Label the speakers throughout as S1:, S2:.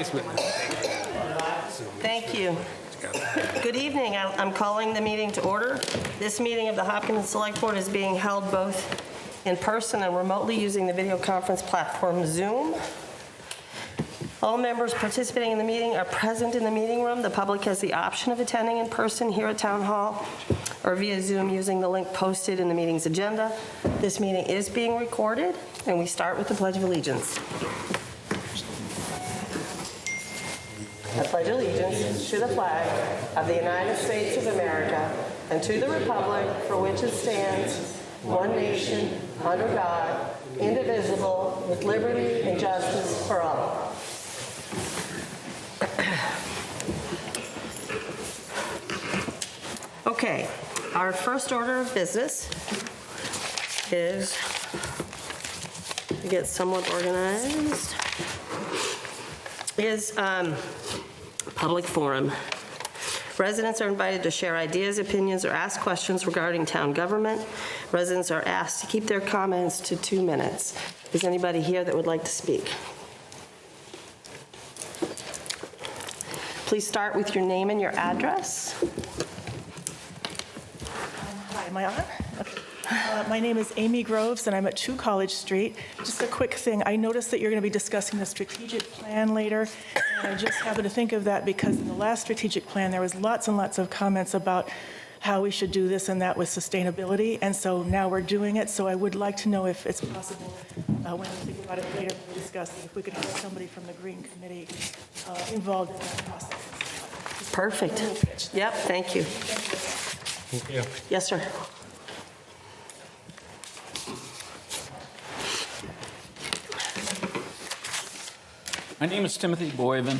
S1: Thanks, man.
S2: Thank you. Good evening. I'm calling the meeting to order. This meeting of the Hopkins Select Board is being held both in person and remotely using the video conference platform Zoom. All members participating in the meeting are present in the meeting room. The public has the option of attending in person here at Town Hall or via Zoom using the link posted in the meeting's agenda. This meeting is being recorded, and we start with the Pledge of Allegiance. I pledge allegiance to the flag of the United States of America and to the republic for which it stands, one nation, under God, indivisible, with liberty and justice for all. Okay, our first order of business is to get somewhat organized. Is public forum. Residents are invited to share ideas, opinions, or ask questions regarding town government. Residents are asked to keep their comments to 2 minutes. Is anybody here that would like to speak? Please start with your name and your address.
S3: Hi, am I on? Okay. My name is Amy Groves, and I'm at 2 College Street. Just a quick thing, I noticed that you're going to be discussing the strategic plan later, and I just happened to think of that because in the last strategic plan, there was lots and lots of comments about how we should do this and that with sustainability, and so now we're doing it, so I would like to know if it's possible, when we think about it later, we'll discuss if we could have somebody from the Green Committee involved in that process.
S2: Perfect. Yep, thank you.
S1: Thank you.
S2: Yes, sir.
S4: My name is Timothy Boyven.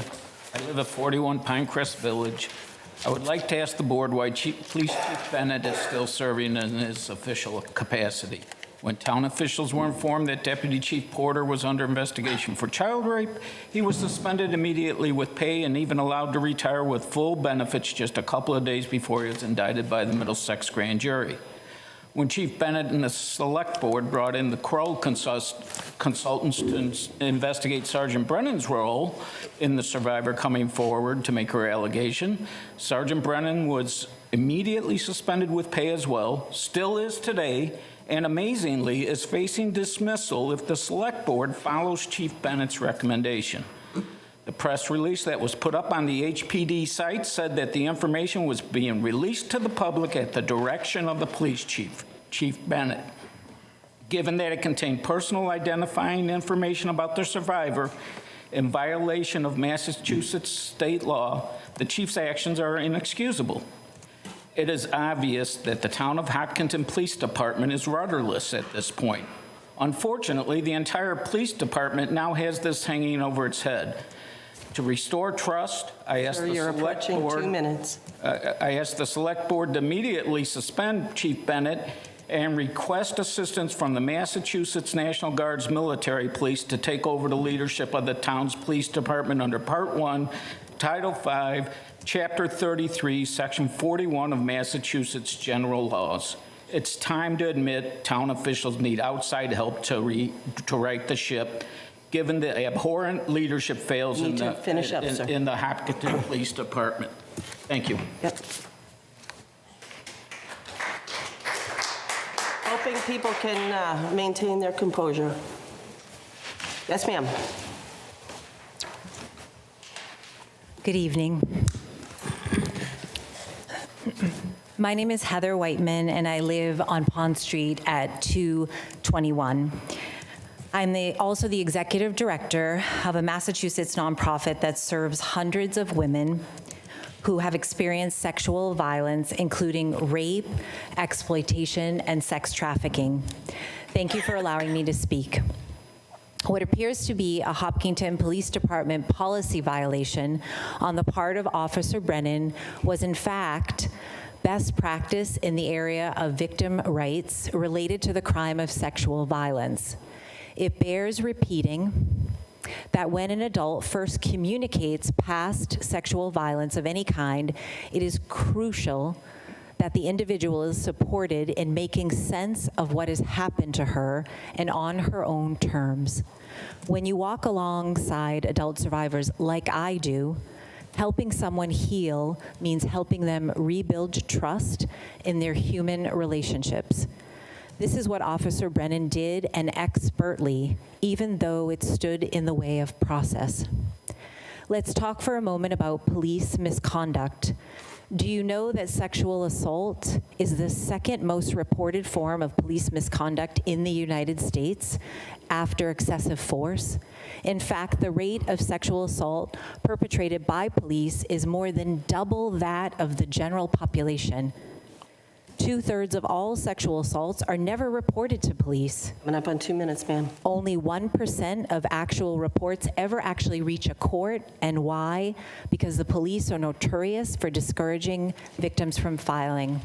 S4: I live at 41 Pinecrest Village. I would like to ask the board why Police Chief Bennett is still serving in his official capacity. When town officials were informed that Deputy Chief Porter was under investigation for child rape, he was suspended immediately with pay and even allowed to retire with full benefits just a couple of days before he was indicted by the Middlesex grand jury. When Chief Bennett and the Select Board brought in the Kroll consultants to investigate Sergeant Brennan's role in the survivor coming forward to make her allegation, Sergeant Brennan was immediately suspended with pay as well, still is today, and amazingly is facing dismissal if the Select Board follows Chief Bennett's recommendation. The press release that was put up on the HPD site said that the information was being released to the public at the direction of the police chief, Chief Bennett. Given that it contained personal identifying information about the survivor in violation of Massachusetts state law, the chief's actions are inexcusable. It is obvious that the town of Hopkinton Police Department is rudderless at this point. Unfortunately, the entire police department now has this hanging over its head. To restore trust, I asked the Select Board.
S2: 2 minutes.
S4: I asked the Select Board to immediately suspend Chief Bennett and request assistance from the Massachusetts National Guard's military police to take over the leadership of the town's police department under Part 1, Title 5, Chapter 33, Section 41 of Massachusetts General Laws. It's time to admit town officials need outside help to right the ship, given the abhorrent leadership fails in the Hopkinton Police Department. Thank you.
S2: Yep. Hoping people can maintain their composure. Yes, ma'am.
S5: Good evening. My name is Heather Whiteman, and I live on Pond Street at 221. I'm also the executive director of a Massachusetts nonprofit that serves hundreds of women who have experienced sexual violence, including rape, exploitation, and sex trafficking. Thank you for allowing me to speak. What appears to be a Hopkinton Police Department policy violation on the part of Officer Brennan was in fact best practice in the area of victim rights related to the crime of sexual violence. It bears repeating that when an adult first communicates past sexual violence of any kind, it is crucial that the individual is supported in making sense of what has happened to her and on her own terms. When you walk alongside adult survivors like I do, helping someone heal means helping them rebuild trust in their human relationships. This is what Officer Brennan did, and expertly, even though it stood in the way of process. Let's talk for a moment about police misconduct. Do you know that sexual assault is the second most reported form of police misconduct in the United States after excessive force? In fact, the rate of sexual assault perpetrated by police is more than double that of the general population. 2/3 of all sexual assaults are never reported to police.
S2: Coming up on 2 minutes, ma'am.
S5: Only 1% of actual reports ever actually reach a court. And why? Because the police are notorious for discouraging victims from filing.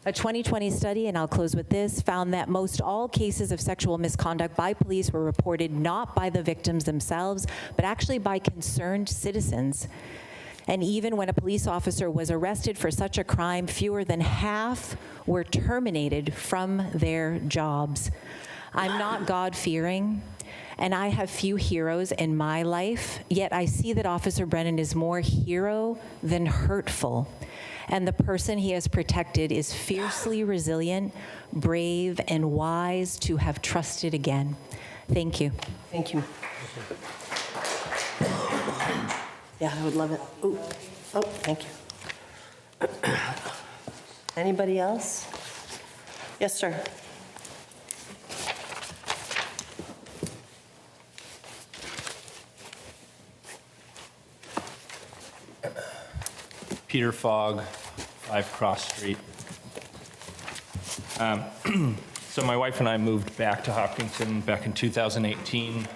S5: A 2020 study, and I'll close with this, found that most all cases of sexual misconduct by police were reported not by the victims themselves, but actually by concerned citizens. And even when a police officer was arrested for such a crime, fewer than half were terminated from their jobs. I'm not God-fearing, and I have few heroes in my life, yet I see that Officer Brennan is more hero than hurtful. And the person he has protected is fiercely resilient, brave, and wise to have trusted again. Thank you.
S2: Thank you. Yeah, I would love it. Ooh. Oh, thank you. Anybody else? Yes, sir.
S6: Peter Fogg, 5 Cross Street. So my wife and I moved back to Hopkinton back in 2018.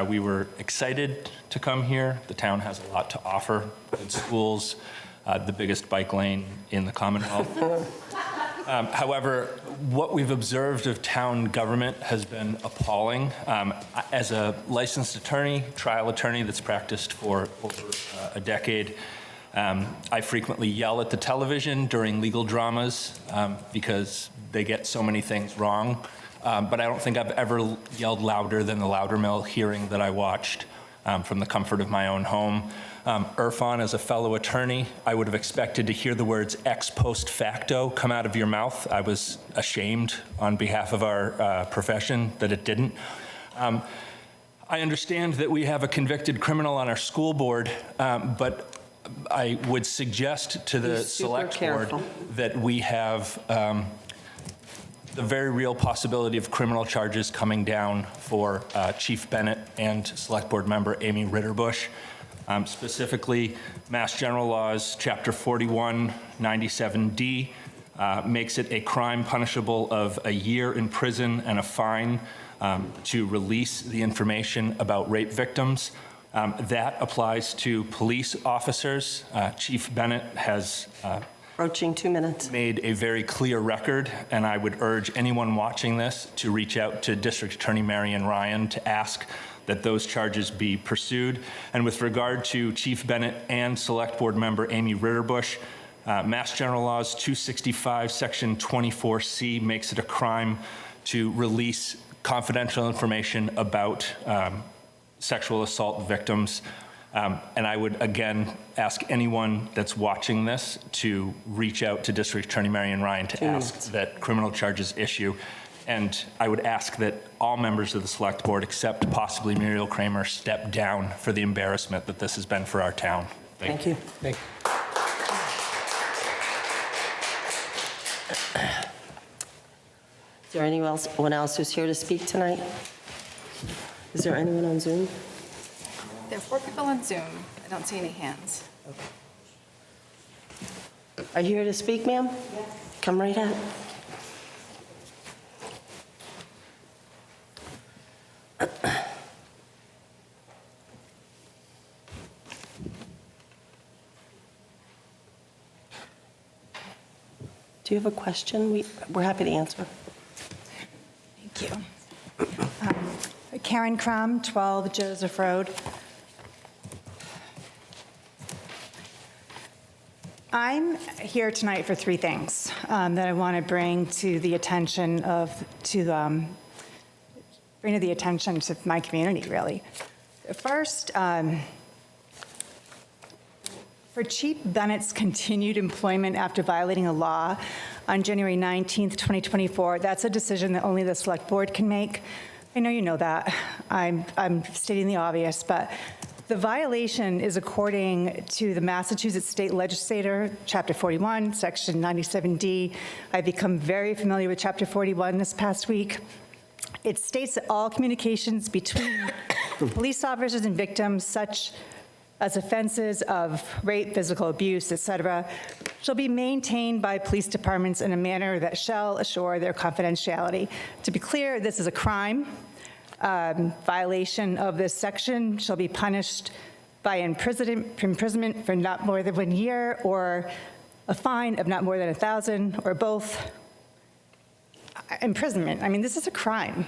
S6: We were excited to come here. The town has a lot to offer: good schools, the biggest bike lane in the Commonwealth. However, what we've observed of town government has been appalling. As a licensed attorney, trial attorney that's practiced for over a decade, I frequently yell at the television during legal dramas because they get so many things wrong. But I don't think I've ever yelled louder than the Loudermill hearing that I watched from the comfort of my own home. Irfan, as a fellow attorney, I would have expected to hear the words ex post facto come out of your mouth. I was ashamed on behalf of our profession that it didn't. I understand that we have a convicted criminal on our school board, but I would suggest to the select board that we have the very real possibility of criminal charges coming down for Chief Bennett and Select Board member Amy Ritterbusch. Specifically, Mass General Laws, Chapter 41, 97D, makes it a crime punishable of a year in prison and a fine to release the information about rape victims. That applies to police officers. Chief Bennett has
S2: Approaching 2 minutes.
S6: made a very clear record, and I would urge anyone watching this to reach out to District Attorney Marion Ryan to ask that those charges be pursued. And with regard to Chief Bennett and Select Board member Amy Ritterbusch, Mass General Laws 265, Section 24C makes it a crime to release confidential information about sexual assault victims. And I would, again, ask anyone that's watching this to reach out to District Attorney Marion Ryan to ask that criminal charges issue. And I would ask that all members of the Select Board, except possibly Muriel Kramer, step down for the embarrassment that this has been for our town.
S2: Thank you.
S1: Thank you.
S2: Is there anyone else who's here to speak tonight? Is there anyone on Zoom?
S7: There are 4 people on Zoom. I don't see any hands.
S2: Are you here to speak, ma'am? Yes. Come right up. Do you have a question? We're happy to answer.
S7: Thank you. Karen Crum, 12 Joseph Road.
S8: I'm here tonight for three things that I want to bring to the attention to my community, really. First, for Chief Bennett's continued employment after violating a law on January 19th, 2024, that's a decision that only the Select Board can make. I know you know that. I'm stating the obvious, but the violation is according to the Massachusetts State Legislature, Chapter 41, Section 97D. I've become very familiar with Chapter 41 this past week. It states that all communications between police officers and victims, such as offenses of rape, physical abuse, etc., shall be maintained by police departments in a manner that shall assure their confidentiality. To be clear, this is a crime. Violation of this section shall be punished by imprisonment for not more than 1 year, or a fine of not more than $1,000, or both. Imprisonment, I mean, this is a crime.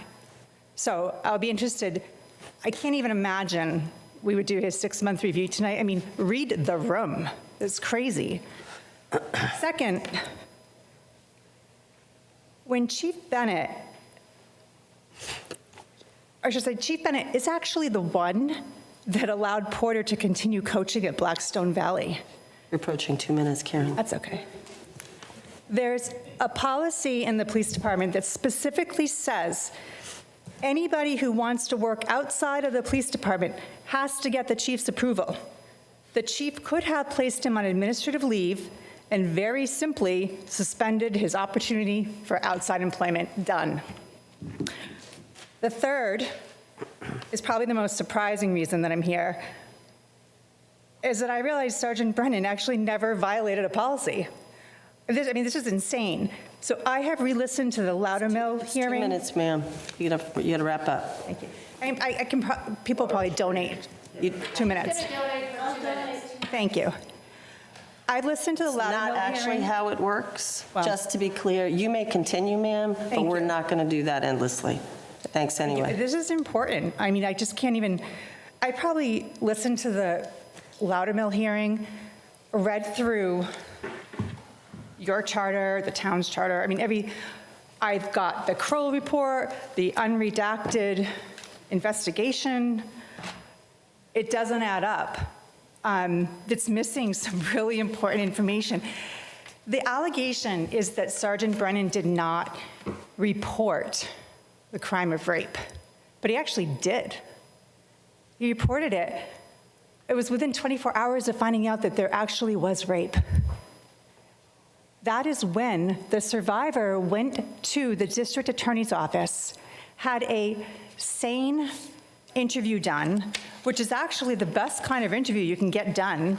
S8: So I'll be interested. I can't even imagine we would do his 6-month review tonight. I mean, read the room. It's crazy. Second, when Chief Bennett, or should I say Chief Bennett is actually the one that allowed Porter to continue coaching at Blackstone Valley.
S2: You're approaching 2 minutes, Karen.
S8: That's okay. There's a policy in the police department that specifically says anybody who wants to work outside of the police department has to get the chief's approval. The chief could have placed him on administrative leave and very simply suspended his opportunity for outside employment. Done. The third is probably the most surprising reason that I'm here, is that I realized Sergeant Brennan actually never violated a policy. This is insane. So I have re-listened to the Loudermill hearing.
S2: 2 minutes, ma'am. You gotta wrap up.
S8: Thank you. People probably donate 2 minutes. Thank you. I've listened to the Loudermill hearing.
S2: Not actually how it works.
S8: Well-
S2: Just to be clear, you may continue, ma'am, but
S8: Thank
S2: we're
S8: you.
S2: not gonna do that endlessly. Thanks anyway.
S8: This is important. I mean, I just can't even, I probably listened to the Loudermill hearing, read through your charter, the town's charter. I mean, I've got the Kroll report, the unredacted investigation. It doesn't add up. It's missing some really important information. The allegation is that Sergeant Brennan did not report the crime of rape, but he actually did. He reported it. It was within 24 hours of finding out that there actually was rape. That is when the survivor went to the district attorney's office, had a sane interview done, which is actually the best kind of interview you can get done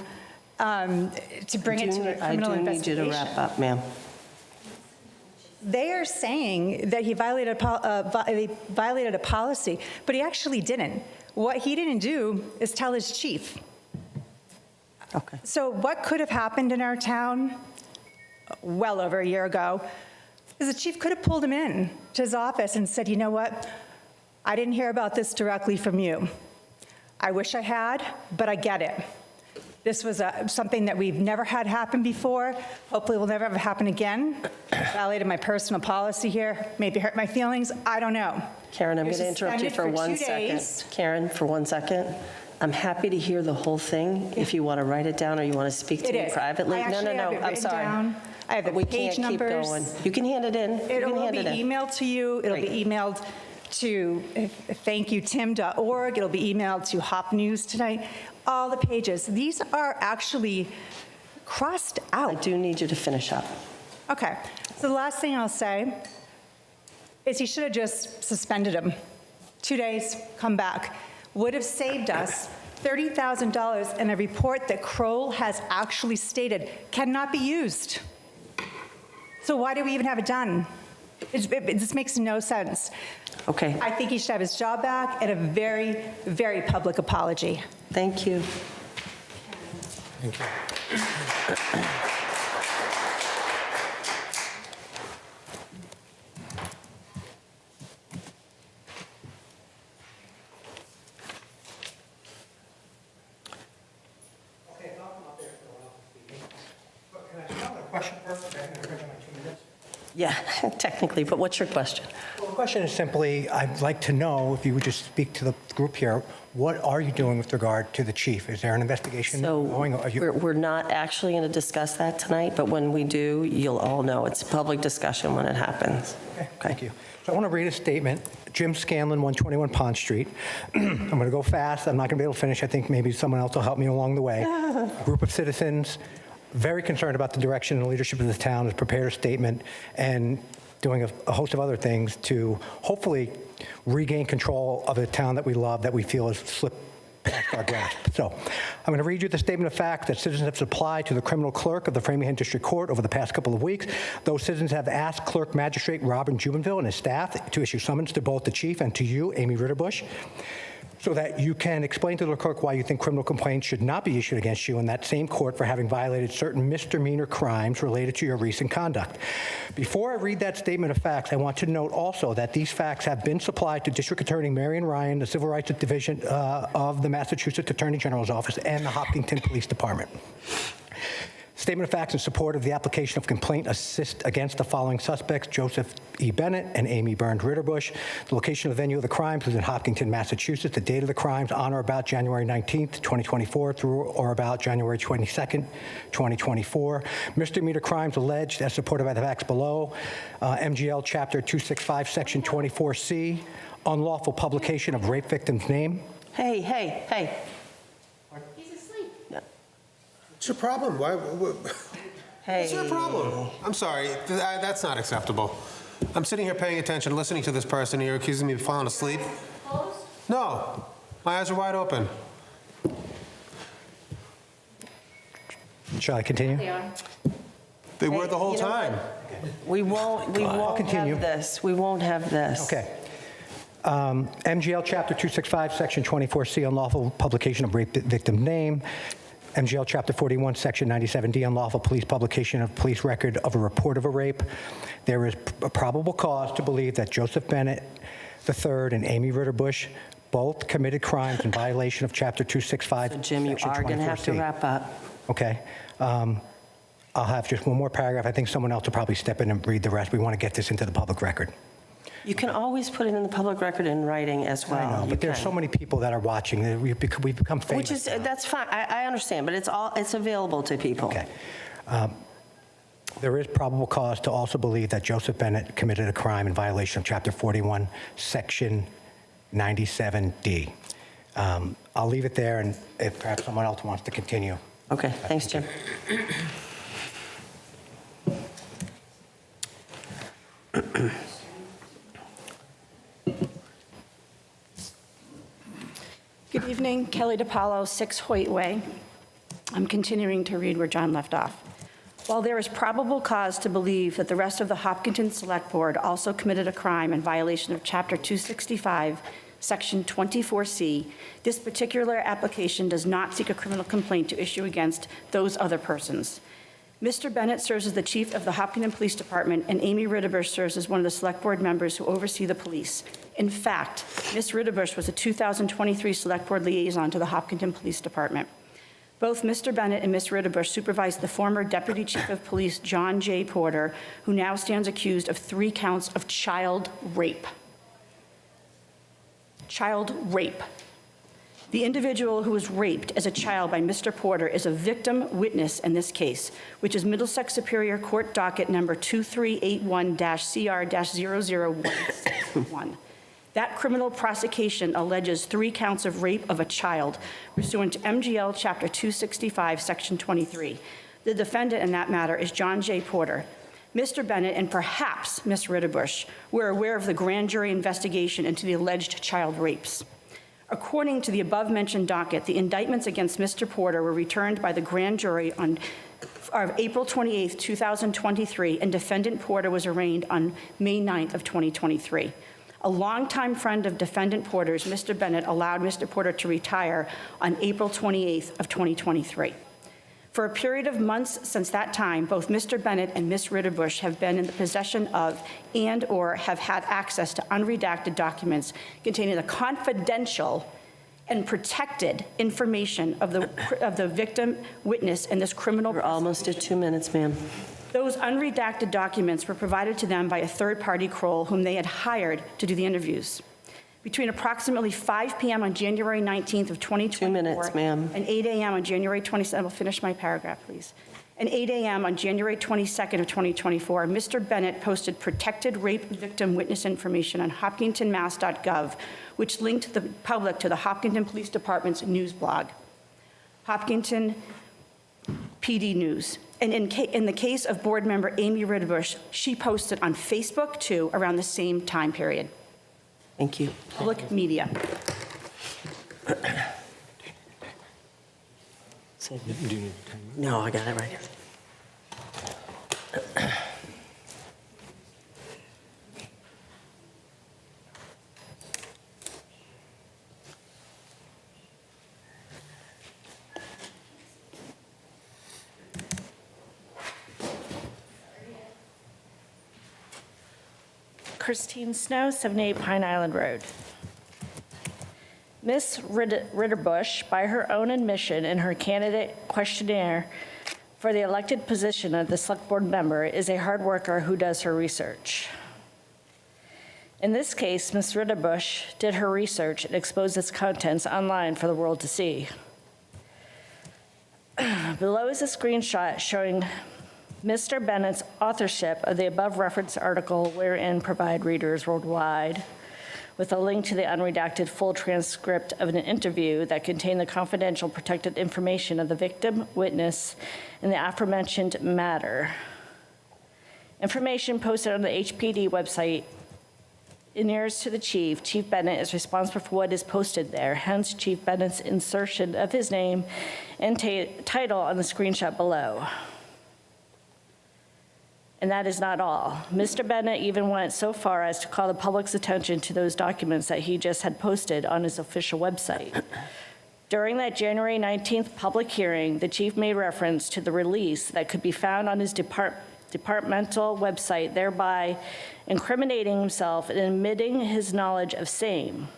S8: to bring it to a criminal investigation.
S2: I do need you to wrap up, ma'am.
S8: They are saying that he violated a policy, but he actually didn't. What he didn't do is tell his chief.
S2: Okay.
S8: So what could have happened in our town well over a year ago is the chief could have pulled him in to his office and said, you know what, I didn't hear about this directly from you. I wish I had, but I get it. This was something that we've never had happen before. Hopefully will never ever happen again. Violated my personal policy here, maybe hurt my feelings, I don't know.
S2: Karen, I'm
S8: You're
S2: going to interrupt you for
S8: suspended
S2: 1
S8: 2
S2: second.
S8: days.
S2: Karen, for 1 second. I'm happy to hear the whole thing if you want to write it down or you want to speak to
S8: It
S2: me
S8: is.
S2: privately.
S8: I
S2: No,
S8: actually have it
S2: I'm
S8: written
S2: sorry.
S8: down. I have the
S2: We
S8: page
S2: can't keep
S8: numbers.
S2: going. You can hand it in. You
S8: It
S2: can
S8: will
S2: hand
S8: be
S2: it in.
S8: emailed to you. It'll be
S2: Great.
S8: emailed to thankyoutim.org. It'll be emailed to Hop News tonight. All the pages. These are actually crossed
S2: I
S8: out.
S2: do need you to finish up.
S8: Okay. So the last thing I'll say is he should have just suspended him. 2 days, come back. Would have saved us $30,000 in a report that Kroll has actually stated cannot be used. So why do we even have it done? It just makes no sense.
S2: Okay.
S8: I think he should have his job back and a very, very public apology.
S2: Thank you.
S1: Thank you. Question first, okay, I'm gonna bring in my 2 minutes.
S2: Yeah, technically, but what's your question?
S1: Well, the question is simply, I'd like to know, if you would just speak to the group here, what are you doing with regard to the chief? Is there an investigation going on?
S2: So we're not actually going to discuss that tonight, but when we do, you'll all know. It's public discussion when it happens.
S1: Okay, thank you. So I want to read a statement. Jim Scanlon, 121 Pond Street. I'm going to go fast. I'm not going to be able to finish. I think maybe someone else will help me along the way. A group of citizens very concerned about the direction and leadership of the town has prepared a statement and doing a host of other things to hopefully regain control of a town that we love, that we feel has slipped past our grasp. So I'm going to read you the statement of facts that citizens have supplied to the criminal clerk of the Framingham District Court over the past couple of weeks. Those citizens have asked Clerk Magistrate Robin Jubenville and his staff to issue summons to both the chief and to you, Amy Ritterbusch, so that you can explain to the clerk why you think criminal complaints should not be issued against you in that same court for having violated certain misdemeanor crimes related to your recent conduct. Before I read that statement of facts, I want to note also that these facts have been supplied to District Attorney Marion Ryan, the Civil Rights Division of the Massachusetts Attorney General's Office, and the Hopkinton Police Department. Statement of facts in support of the application of complaint assist against the following suspects: Joseph E. Bennett and Amy Burns Ritterbusch. The location of the venue of the crimes was in Hopkinton, Massachusetts. The date of the crimes on or about January 19th, 2024 through or about January 22nd, 2024. Misdemeanor crimes alleged as supported by the facts below. MGL Chapter 265, Section 24C, unlawful publication of rape victim's name.
S2: Hey.
S9: What's your problem? Why?
S2: Hey.
S9: What's your problem? I'm sorry. That's not acceptable. I'm sitting here paying attention, listening to this person, and you're accusing me of falling asleep? No. My eyes are wide open.
S1: Shall I continue?
S9: They were the whole
S2: you know
S9: time.
S2: We won't
S1: continue.
S2: have this. We won't have this.
S1: Okay. MGL Chapter 265, Section 24C, unlawful publication of rape victim name. MGL Chapter 41, Section 97D, unlawful police publication of police record of a report of a rape. There is a probable cause to believe that Joseph Bennett III and Amy Ritterbusch both committed crimes in violation of Chapter 265,
S2: So Jim, you
S1: Section
S2: are going to have to
S1: 24C.
S2: wrap up.
S1: Okay. I'll have just one more paragraph. I think someone else will probably step in and read the rest. We want to get this into the public record.
S2: You can always put it in the public record in writing as well.
S1: I know,
S2: You
S1: but there's
S2: can.
S1: so many people that are watching. That we've become famous.
S2: Which is,
S1: now.
S2: that's fine. I understand, but it's available to people.
S1: Okay. There is probable cause to also believe that Joseph Bennett committed a crime in violation of Chapter 41, Section 97D. I'll leave it there, and if perhaps someone else wants to continue.
S2: Okay, thanks, Jim.
S10: Good evening, Kelly DiPaolo, 6 Hoyt Way. I'm continuing to read where John left off. While there is probable cause to believe that the rest of the Hopkinton Select Board also committed a crime in violation of Chapter 265, Section 24C, this particular application does not seek a criminal complaint to issue against those other persons. Mr. Bennett serves as the chief of the Hopkinton Police Department, and Amy Ritterbusch serves as one of the Select Board members who oversee the police. In fact, Ms. Ritterbusch was a 2023 Select Board liaison to the Hopkinton Police Department. Both Mr. Bennett and Ms. Ritterbusch supervised the former Deputy Chief of Police, John J. Porter, who now stands accused of 3 counts of child rape. Child rape. The individual who was raped as a child by Mr. Porter is a victim witness in this case, which is Middlesex Superior Court docket number 2381-CR-00161. That criminal prosecution alleges 3 counts of rape of a child pursuant to MGL Chapter 265, Section 23. The defendant in that matter is John J. Porter. Mr. Bennett and perhaps Ms. Ritterbusch were aware of the grand jury investigation into the alleged child rapes. According to the above-mentioned docket, the indictments against Mr. Porter were returned by the grand jury on April 28, 2023, and defendant Porter was arraigned on May 9th of 2023. A longtime friend of defendant Porter's, Mr. Bennett, allowed Mr. Porter to retire on April 28th of 2023. For a period of months since that time, both Mr. Bennett and Ms. Ritterbusch have been in the possession of and/or have had access to unredacted documents containing the confidential and protected information of the victim witness in this criminal.
S2: We're almost at 2 minutes, ma'am.
S10: Those unredacted documents were provided to them by a third-party Kroll whom they had hired to do the interviews. Between approximately 5 p.m. on January 19th of 2024
S2: 2 minutes, ma'am.
S10: and 8 a.m. on January 27th, I'll finish my paragraph, please. And 8 a.m. on January 22nd of 2024, Mr. Bennett posted protected rape victim witness information on hopkintonmass.gov, which linked the public to the Hopkinton Police Department's news blog, Hopkinton PD News. And in the case of board member Amy Ritterbusch, she posted on Facebook too around the same time period.
S2: Thank you.
S10: Public media.
S2: No, I got it right here.
S11: Christine Snow, 78 Pine Island Road. Ms. Ritterbusch, by her own admission in her candidate questionnaire for the elected position of the Select Board member, is a hard worker who does her research. In this case, Ms. Ritterbusch did her research and exposed its contents online for the world to see. Below is a screenshot showing Mr. Bennett's authorship of the above referenced article, wherein provide readers worldwide with a link to the unredacted full transcript of an interview that contained the confidential protected information of the victim, witness, in the aforementioned matter. Information posted on the HPD website inheres to the chief. Chief Bennett is responsible for what is posted there, hence Chief Bennett's insertion of his name and title on the screenshot below. And that is not all. Mr. Bennett even went so far as to call the public's attention to those documents that he just had posted on his official website. During that January 19th public hearing, the chief made reference to the release that could be found on his departmental website, thereby incriminating himself and admitting his knowledge of same.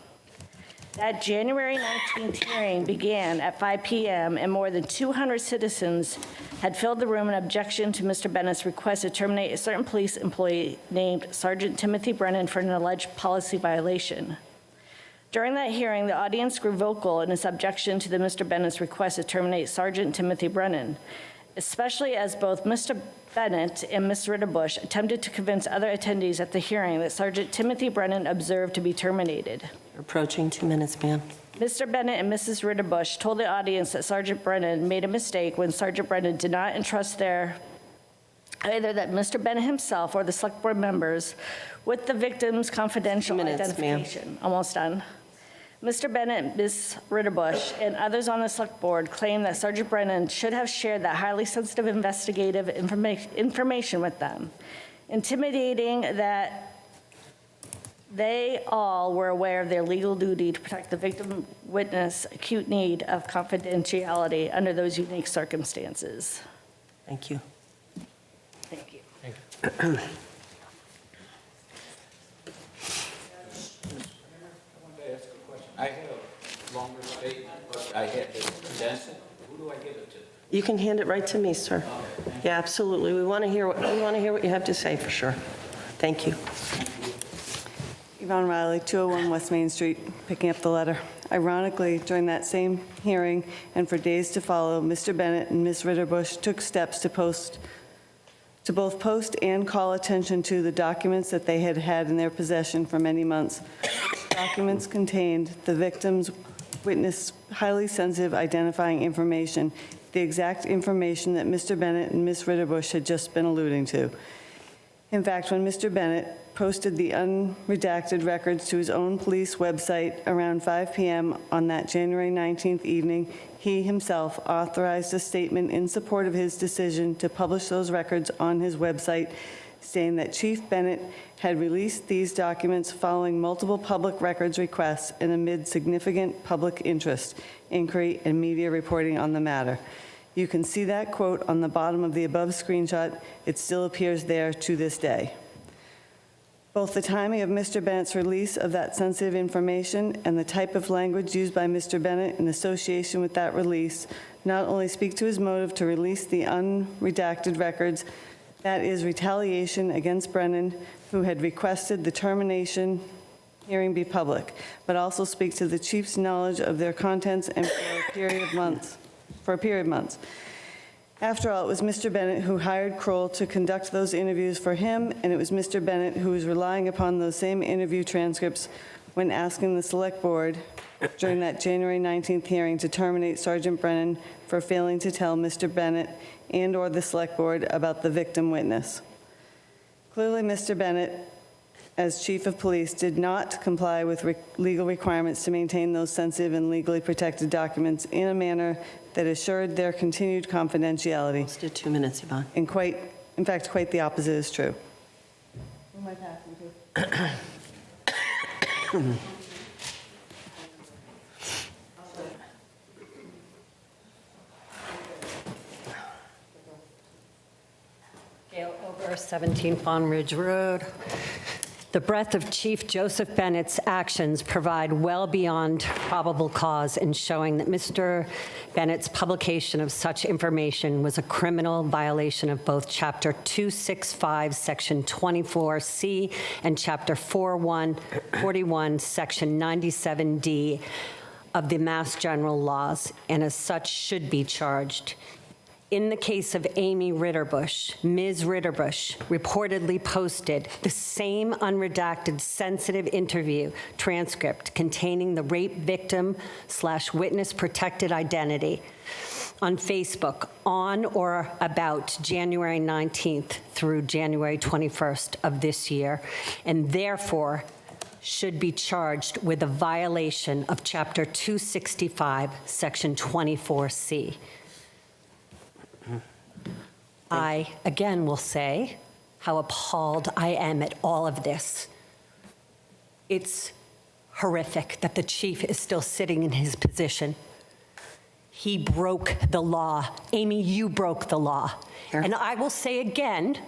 S11: That January 19th hearing began at 5 p.m. and more than 200 citizens had filled the room in objection to Mr. Bennett's request to terminate a certain police employee named Sergeant Timothy Brennan for an alleged policy violation. During that hearing, the audience grew vocal in its objection to Mr. Bennett's request to terminate Sergeant Timothy Brennan, especially as both Mr. Bennett and Ms. Ritterbusch attempted to convince other attendees at the hearing that Sergeant Timothy Brennan observed to be terminated.
S2: You're approaching 2 minutes, ma'am.
S11: Mr. Bennett and Mrs. Ritterbusch told the audience that Sergeant Brennan made a mistake when Sergeant Brennan did not entrust either that Mr. Bennett himself or the Select Board members with the victim's confidential
S2: 2 minutes,
S11: identification.
S2: ma'am.
S11: Almost done. Mr. Bennett, Ms. Ritterbusch, and others on the Select Board claim that Sergeant Brennan should have shared that highly sensitive investigative information with them, intimidating that they all were aware of their legal duty to protect the victim witness' acute need of confidentiality under those unique circumstances.
S2: Thank you.
S11: Thank you.
S4: I had a longer statement, but I had to condense it. Who do I give it to?
S2: You can hand it right to me, sir. Yeah, absolutely. We want to hear what you have to say for sure. Thank you.
S12: Yvonne Riley, 201 West Main Street, picking up the letter. Ironically, during that same hearing and for days to follow, Mr. Bennett and Ms. Ritterbusch took steps to both post and call attention to the documents that they had had in their possession for many months. Documents contained the victim's witness highly sensitive identifying information, the exact information that Mr. Bennett and Ms. Ritterbusch had just been alluding to. In fact, when Mr. Bennett posted the unredacted records to his own police website around 5 p.m. on that January 19th evening, he himself authorized a statement in support of his decision to publish those records on his website, saying that Chief Bennett had released these documents following multiple public records requests and amid significant public interest, inquiry, and media reporting on the matter. You can see that quote on the bottom of the above screenshot. It still appears there to this day. Both the timing of Mr. Bennett's release of that sensitive information and the type of language used by Mr. Bennett in association with that release not only speak to his motive to release the unredacted records, That is retaliation against Brennan, who had requested the termination hearing be public, but also speaks to the chief's knowledge of their contents and for a period of months. After all, it was Mr. Bennett who hired Kroll to conduct those interviews for him, and it was Mr. Bennett who was relying upon those same interview transcripts when asking the Select Board during that January 19th hearing to terminate Sergeant Brennan for failing to tell Mr. Bennett and/or the Select Board about the victim witness. Clearly, Mr. Bennett, as Chief of Police, did not comply with legal requirements to maintain those sensitive and legally protected documents in a manner that assured their continued confidentiality.
S2: Let's do 2 minutes, Yvonne.
S12: And in fact, quite the opposite is true. Who am I passing to?
S13: Gail Ober, 17 Fawn Ridge Road. The breadth of Chief Joseph Bennett's actions provide well beyond probable cause in showing that Mr. Bennett's publication of such information was a criminal violation of both Chapter 265, Section 24C, and Chapter 41, Section 97D of the Mass General Laws, and as such should be charged. In the case of Amy Ritterbusch, Ms. Ritterbusch reportedly posted the same unredacted sensitive interview transcript containing the rape victim/witness protected identity on Facebook on or about January 19th through January 21st of this year, and therefore should be charged with a violation of Chapter 265, Section 24C. I, again, will say how appalled I am at all of this. It's horrific that the chief is still sitting in his position. He broke the law. Amy, you broke the law.
S2: Sure.
S13: And I will say again,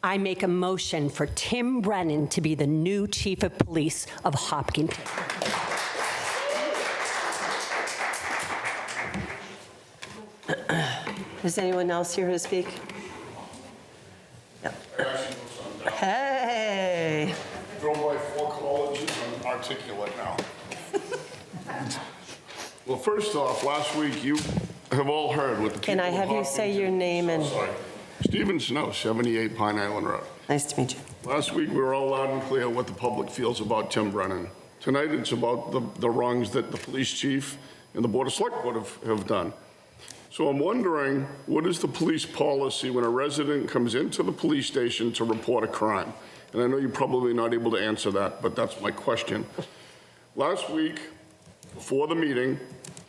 S13: I make a motion for Tim Brennan to be the new chief of police of Hopkinton.
S2: Is anyone else here to speak? Yep. Hey.
S14: Drove by 4 colleges, I'm articulate now. Well, first off, last week you have all heard what the people
S2: Can I have
S14: of
S2: you say your name and...
S14: Sorry. Stephen Snow, 78 Pine Island Road.
S2: Nice to meet you.
S14: Last week, we were all loud and clear what the public feels about Tim Brennan. Tonight, it's about the wrongs that the police chief and the Board of Select Board have done. So I'm wondering, what is the police policy when a resident comes into the police station to report a crime? And I know you're probably not able to answer that, but that's my question. Last week, before the meeting,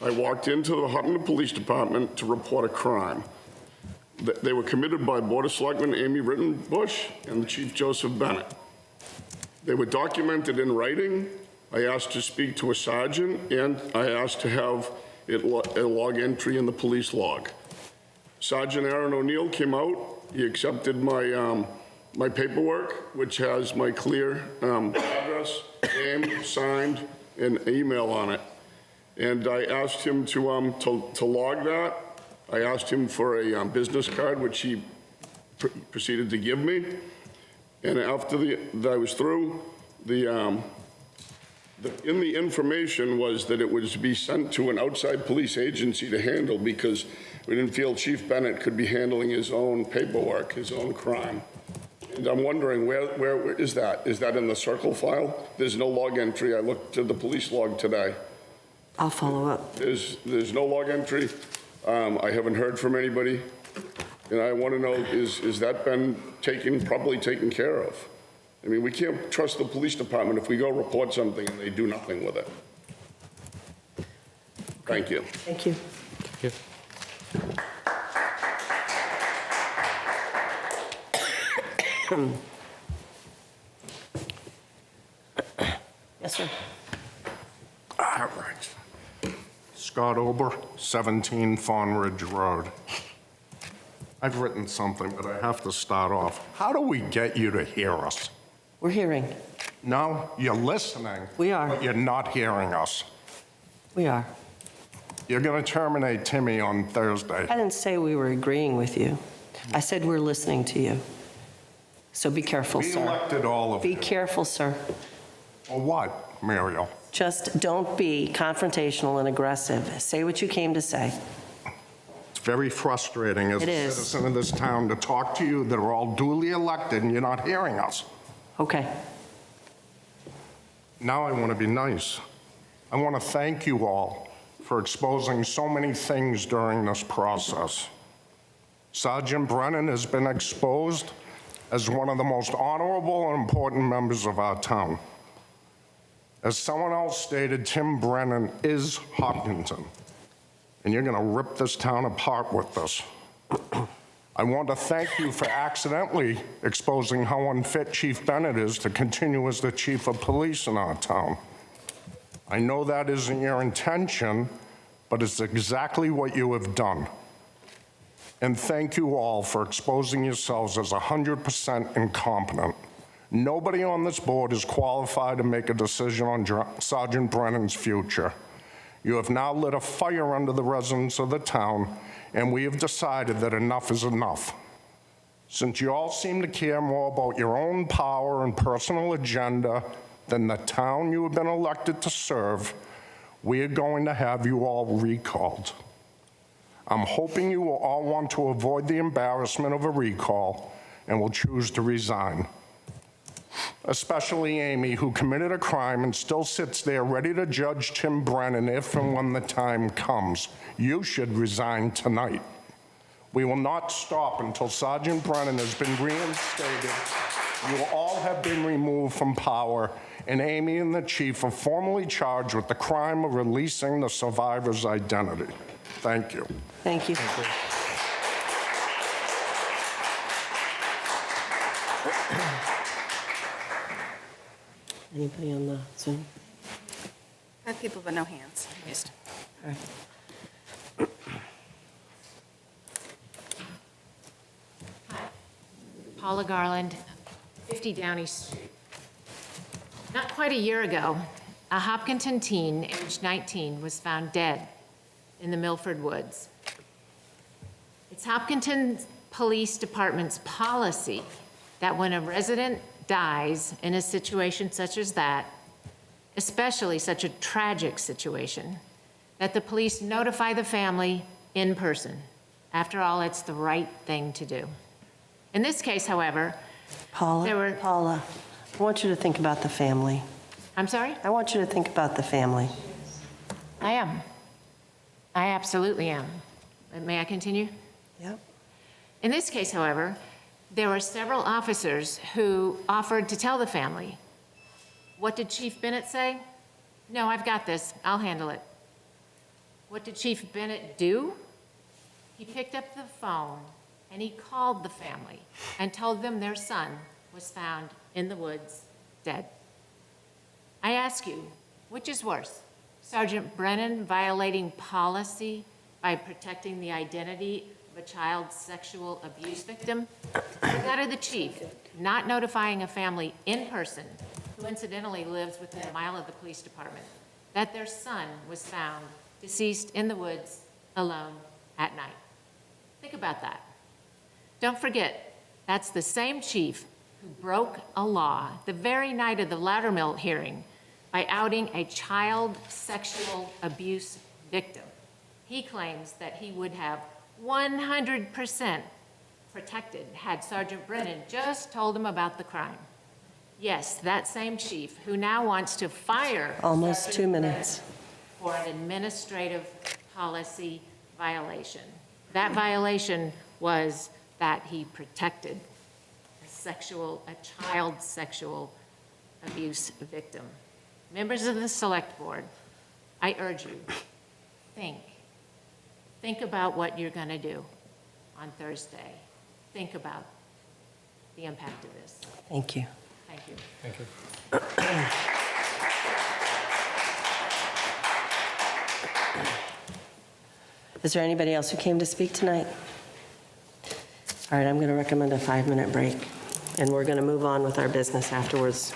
S14: I walked into the Hutton Police Department to report a crime. They were committed by Board of Selectmen Amy Rittenbush and the Chief Joseph Bennett. They were documented in writing. I asked to speak to a sergeant, and I asked to have a log entry in the police log. Sergeant Aaron O'Neill came out. He accepted my my paperwork, which has my clear address, name, signed, and email on it. And I asked him to log that. I asked him for a business card, which he proceeded to give me. And after I was through, in the information was that it was to be sent to an outside police agency to handle because we didn't feel Chief Bennett could be handling his own paperwork, his own crime. And I'm wondering, where is that? Is that in the circle file? There's no log entry. I looked at the police log today.
S2: I'll follow up.
S14: There's no log entry. I haven't heard from anybody. And I want to know, is that been properly taken care of? I mean, we can't trust the police department if we go report something and they do nothing with it. Thank you.
S2: Thank you.
S1: Thank you.
S2: Yes, sir.
S14: All right.
S15: Scott Ober, 17 Fawn Ridge Road. I've written something, but I have to start off. How do we get you to hear us?
S2: We're hearing.
S15: No, you're listening.
S2: We are.
S15: But you're not hearing us.
S2: We are.
S15: You're going to terminate Timmy on Thursday.
S2: I didn't say we were agreeing with you. I said we're listening to you. So be careful,
S15: We
S2: sir.
S15: elected all of
S2: Be
S15: you.
S2: careful, sir.
S15: Or what, Muriel?
S2: Just don't be confrontational and aggressive. Say what you came to say.
S15: It's very frustrating as
S2: It
S15: a
S2: is.
S15: citizen of this town to talk to you that are all duly elected and you're not hearing us.
S2: Okay.
S15: Now I want to be nice. I want to thank you all for exposing so many things during this process. Sergeant Brennan has been exposed as one of the most honorable and important members of our town. As someone else stated, Tim Brennan is Hopkinton, and you're going to rip this town apart with this. I want to thank you for accidentally exposing how unfit Chief Bennett is to continue as the chief of police in our town. I know that isn't your intention, but it's exactly what you have done. And thank you all for exposing yourselves as 100% incompetent. Nobody on this board is qualified to make a decision on Sergeant Brennan's future. You have now lit a fire under the residents of the town, and we have decided that enough is enough. Since you all seem to care more about your own power and personal agenda than the town you have been elected to serve, we are going to have you all recalled. I'm hoping you will all want to avoid the embarrassment of a recall and will choose to resign. Especially Amy, who committed a crime and still sits there ready to judge Tim Brennan if and when the time comes. You should resign tonight. We will not stop until Sergeant Brennan has been reinstated. You will all have been removed from power, and Amy and the chief are formally charged with the crime of releasing the survivor's identity. Thank you.
S2: Thank you. Anybody on the Zoom?
S7: I have people, but no hands raised.
S2: All right.
S16: Paula Garland, 50 Downey Street. Not quite a year ago, a Hopkinton teen, aged 19, was found dead in the Milford Woods. It's Hopkinton Police Department's policy that when a resident dies in a situation such as that, especially such a tragic situation, that the police notify the family in person. After all, it's the right thing to do. In this case, however,
S2: Paula, I want you to think about the family.
S16: I'm sorry?
S2: I want you to think about the family.
S16: I am. I absolutely am. May I continue?
S2: Yep.
S16: In this case, however, there were several officers who offered to tell the family. What did Chief Bennett say? No, I've got this. I'll handle it. What did Chief Bennett do? He picked up the phone and he called the family and told them their son was found in the woods, dead. I ask you, which is worse? Sergeant Brennan violating policy by protecting the identity of a child sexual abuse victim? Or that of the chief not notifying a family in person, who incidentally lives within a mile of the police department, that their son was found deceased in the woods alone at night? Think about that. Don't forget, that's the same chief who broke a law the very night of the Loudermill hearing by outing a child sexual abuse victim. He claims that he would have 100% protected had Sergeant Brennan just told him about the crime. Yes, that same chief who now wants to fire
S2: Almost
S16: Sergeant
S2: 2 minutes.
S16: for an administrative policy violation. That violation was that he protected a child sexual abuse victim. Members of the Select Board, I urge you, think about what you're going to do on Thursday. Think about the impact of this.
S2: Thank you.
S16: Thank you.
S1: Thank you.
S2: Is there anybody else who came to speak tonight? All right, I'm going to recommend a 5-minute break, and we're going to move on with our business afterwards.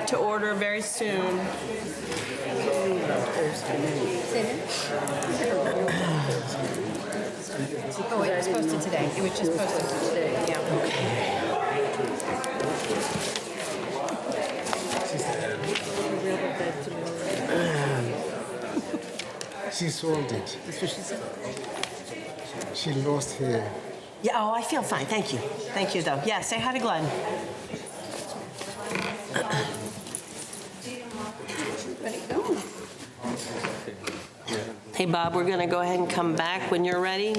S2: To order very soon.
S7: Oh, it was posted today. It was just posted today, yeah.
S17: She sold it.
S2: That's what she said.
S17: She lost her.
S2: Yeah, oh, I feel fine, thank you. Thank you, though. Yeah, say hi to Glenn. Hey, Bob, we're going to go ahead and come back when you're ready.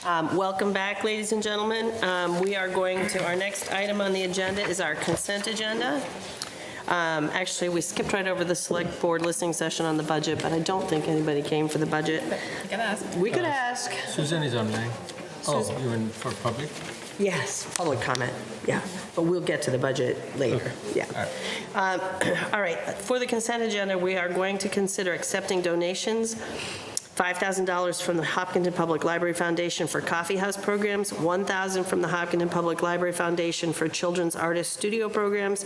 S2: Welcome back, ladies and gentlemen. We are going to, our next item on the agenda is our consent agenda. Actually, we skipped right over the select board listening session on the budget, but I don't think anybody came for the budget.
S7: You can ask.
S2: We could ask.
S17: Susan is online. Oh, you in for public?
S2: Yes, public comment, yeah, but we'll get to the budget later, yeah. All right, for the consent agenda, we are going to consider accepting donations, $5,000 from the Hopkinton Public Library Foundation for coffee house programs, $1,000 from the Hopkinton Public Library Foundation for children's artist studio programs,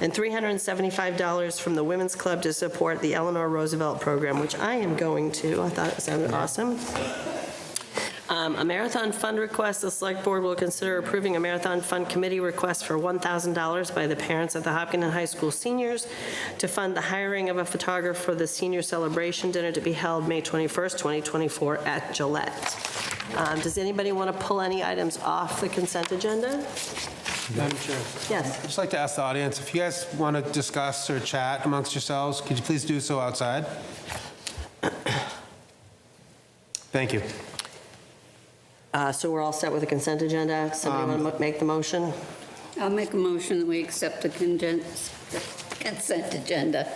S2: and $375 from the Women's Club to support the Eleanor Roosevelt program, which I am going to. I thought it sounded awesome. A marathon fund request, the select board will consider approving a marathon fund committee request for $1,000 by the parents of the Hopkinton High School seniors to fund the hiring of a photographer for the senior celebration dinner to be held May 21st, 2024 at Gillette. Does anybody want to pull any items off the consent agenda?
S9: Madam Chair.
S2: Yes.
S9: I'd just like to ask the audience, if you guys want to discuss or chat amongst yourselves, could you please do so outside? Thank you.
S2: So we're all set with the consent agenda? Somebody want to make the motion?
S18: I'll make a motion that we accept the consent agenda.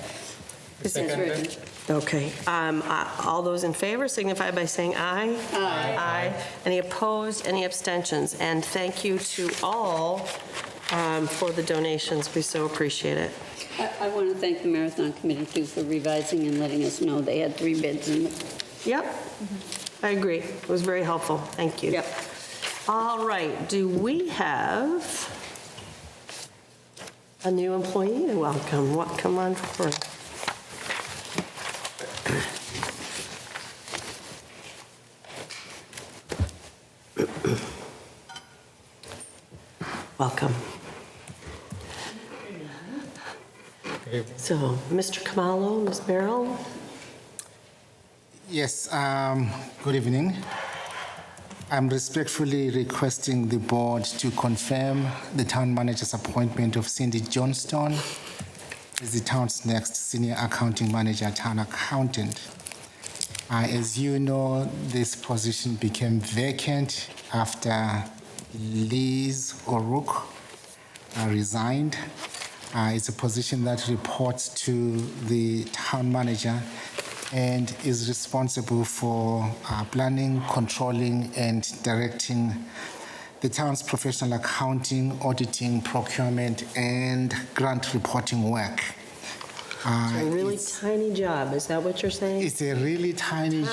S18: As written.
S2: Okay. All those in favor signify by saying aye.
S18: Aye.
S2: Aye. Any opposed? Any abstentions? And thank you to all for the donations. We so appreciate it.
S18: I want to thank the Marathon Committee, too, for revising and letting us know they had 3 bids in it.
S2: Yep. I agree. It was very helpful. Thank you.
S18: Yep.
S2: All right. Do we have a new employee? Welcome. Come on forward. Welcome. So, Mr. Kamalo, Ms. Merrill?
S17: Yes, good evening. I'm respectfully requesting the board to confirm the town manager's appointment of Cindy Johnston as the town's next senior accounting manager, town accountant. As you know, this position became vacant after Liz O'Rourke resigned. It's a position that reports to the town manager and is responsible for planning, controlling, and directing the town's professional accounting, auditing, procurement, and grant reporting work.
S2: It's a really tiny job, is that what you're saying?
S17: It's a really tiny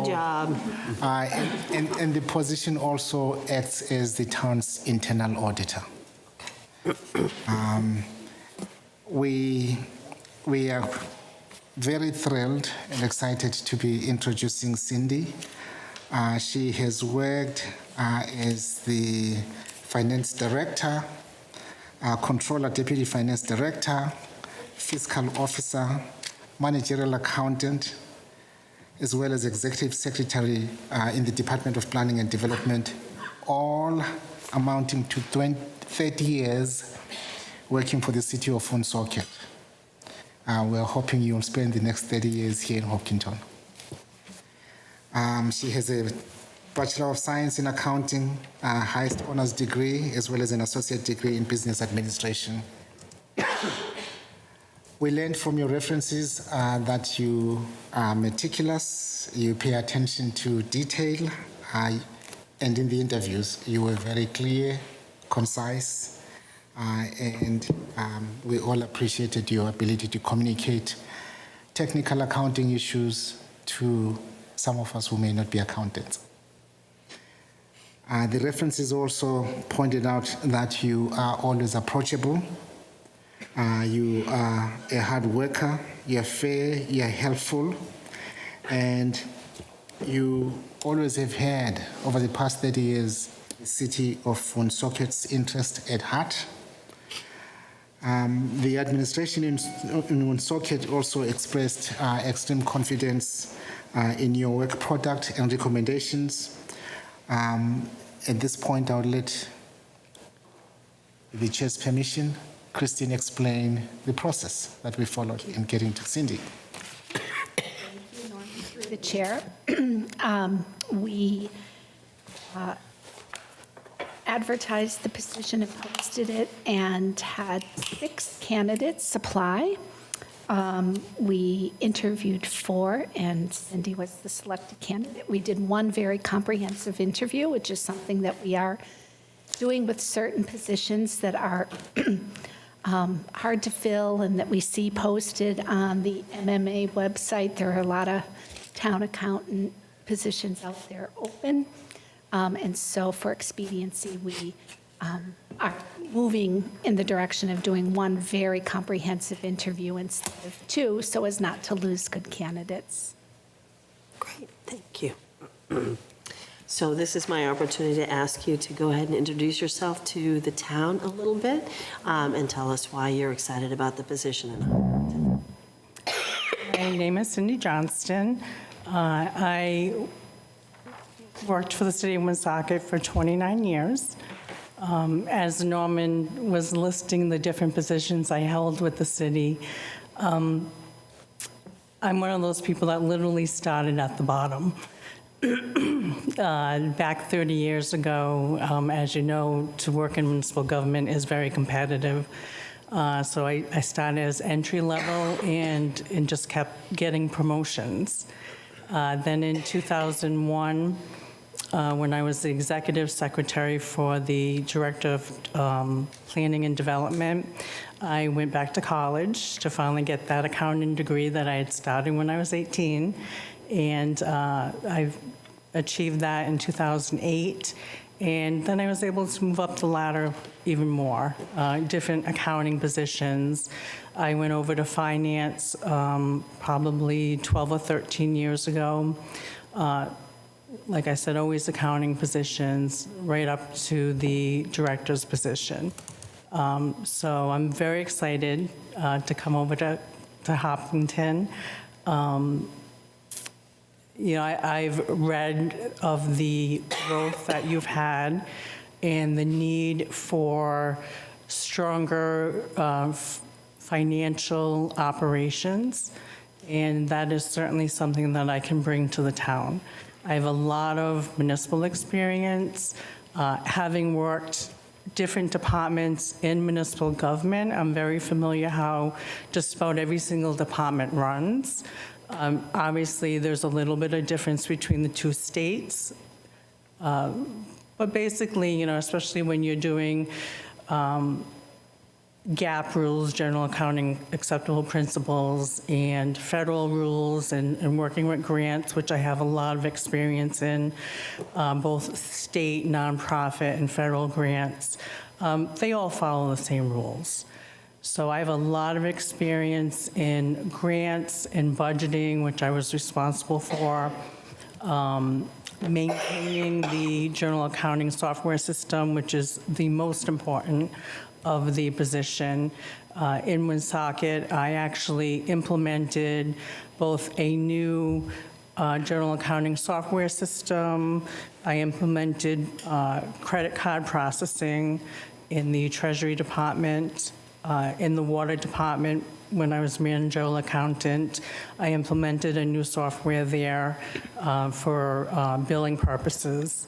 S2: job.
S17: And the position also acts as the town's internal auditor. We are very thrilled and excited to be introducing Cindy. She has worked as the finance director, controller, deputy finance director, fiscal officer, managerial accountant, as well as executive secretary in the Department of Planning and Development, all amounting to 30 years working for the city of Woonsocket. We're hoping you'll spend the next 30 years here in Hopkinton. She has a Bachelor of Science in Accounting, highest honors degree, as well as an associate degree in business administration. We learned from your references that you are meticulous, you pay attention to detail, and in the interviews, you were very clear, concise, and we all appreciated your ability to communicate technical accounting issues to some of us who may not be accountants. The references also pointed out that you are always approachable, you are a hard worker, you're fair, you're helpful, and you always have had, over the past 30 years, the city of Woonsocket's interest at heart. The administration in Woonsocket also expressed extreme confidence in your work product and recommendations. At this point, I would let, with the chair's permission, Christine explain the process that we followed in getting to Cindy.
S19: Through the chair, we advertised the position and posted it and had 6 candidates apply. We interviewed 4, and Cindy was the selected candidate. We did 1 very comprehensive interview, which is something that we are doing with certain positions that are hard to fill and that we see posted on the MMA website. There are a lot of town accountant positions out there open. And so for expediency, we are moving in the direction of doing 1 very comprehensive interview instead of 2, so as not to lose good candidates.
S2: Great, thank you. So this is my opportunity to ask you to go ahead and introduce yourself to the town a little bit and tell us why you're excited about the position in Hopkinton.
S20: My name is Cindy Johnston. I worked for the city of Woonsocket for 29 years. As Norman was listing the different positions I held with the city, I'm one of those people that literally started at the bottom. Back 30 years ago, as you know, to work in municipal government is very competitive. So I started as entry level and just kept getting promotions. Then in 2001, when I was the executive secretary for the director of planning and development, I went back to college to finally get that accounting degree that I had started when I was 18. And I've achieved that in 2008. And then I was able to move up the ladder even more, different accounting positions. I went over to finance probably 12 or 13 years ago. Like I said, always accounting positions, right up to the director's position. So I'm very excited to come over to Hopkinton. You know, I've read of the growth that you've had and the need for stronger financial operations, and that is certainly something that I can bring to the town. I have a lot of municipal experience, having worked different departments in municipal government. I'm very familiar how just about every single department runs. Obviously, there's a little bit of difference between the 2 states. But basically, you know, especially when you're doing GAAP rules, general accounting acceptable principles, and federal rules, and working with grants, which I have a lot of experience in, both state, nonprofit, and federal grants, they all follow the same rules. So I have a lot of experience in grants and budgeting, which I was responsible for, maintaining the journal accounting software system, which is the most important of the position. In Woonsocket, I actually implemented both a new journal accounting software system. I implemented credit card processing in the Treasury Department. In the Water Department, when I was managerial accountant, I implemented a new software there for billing purposes.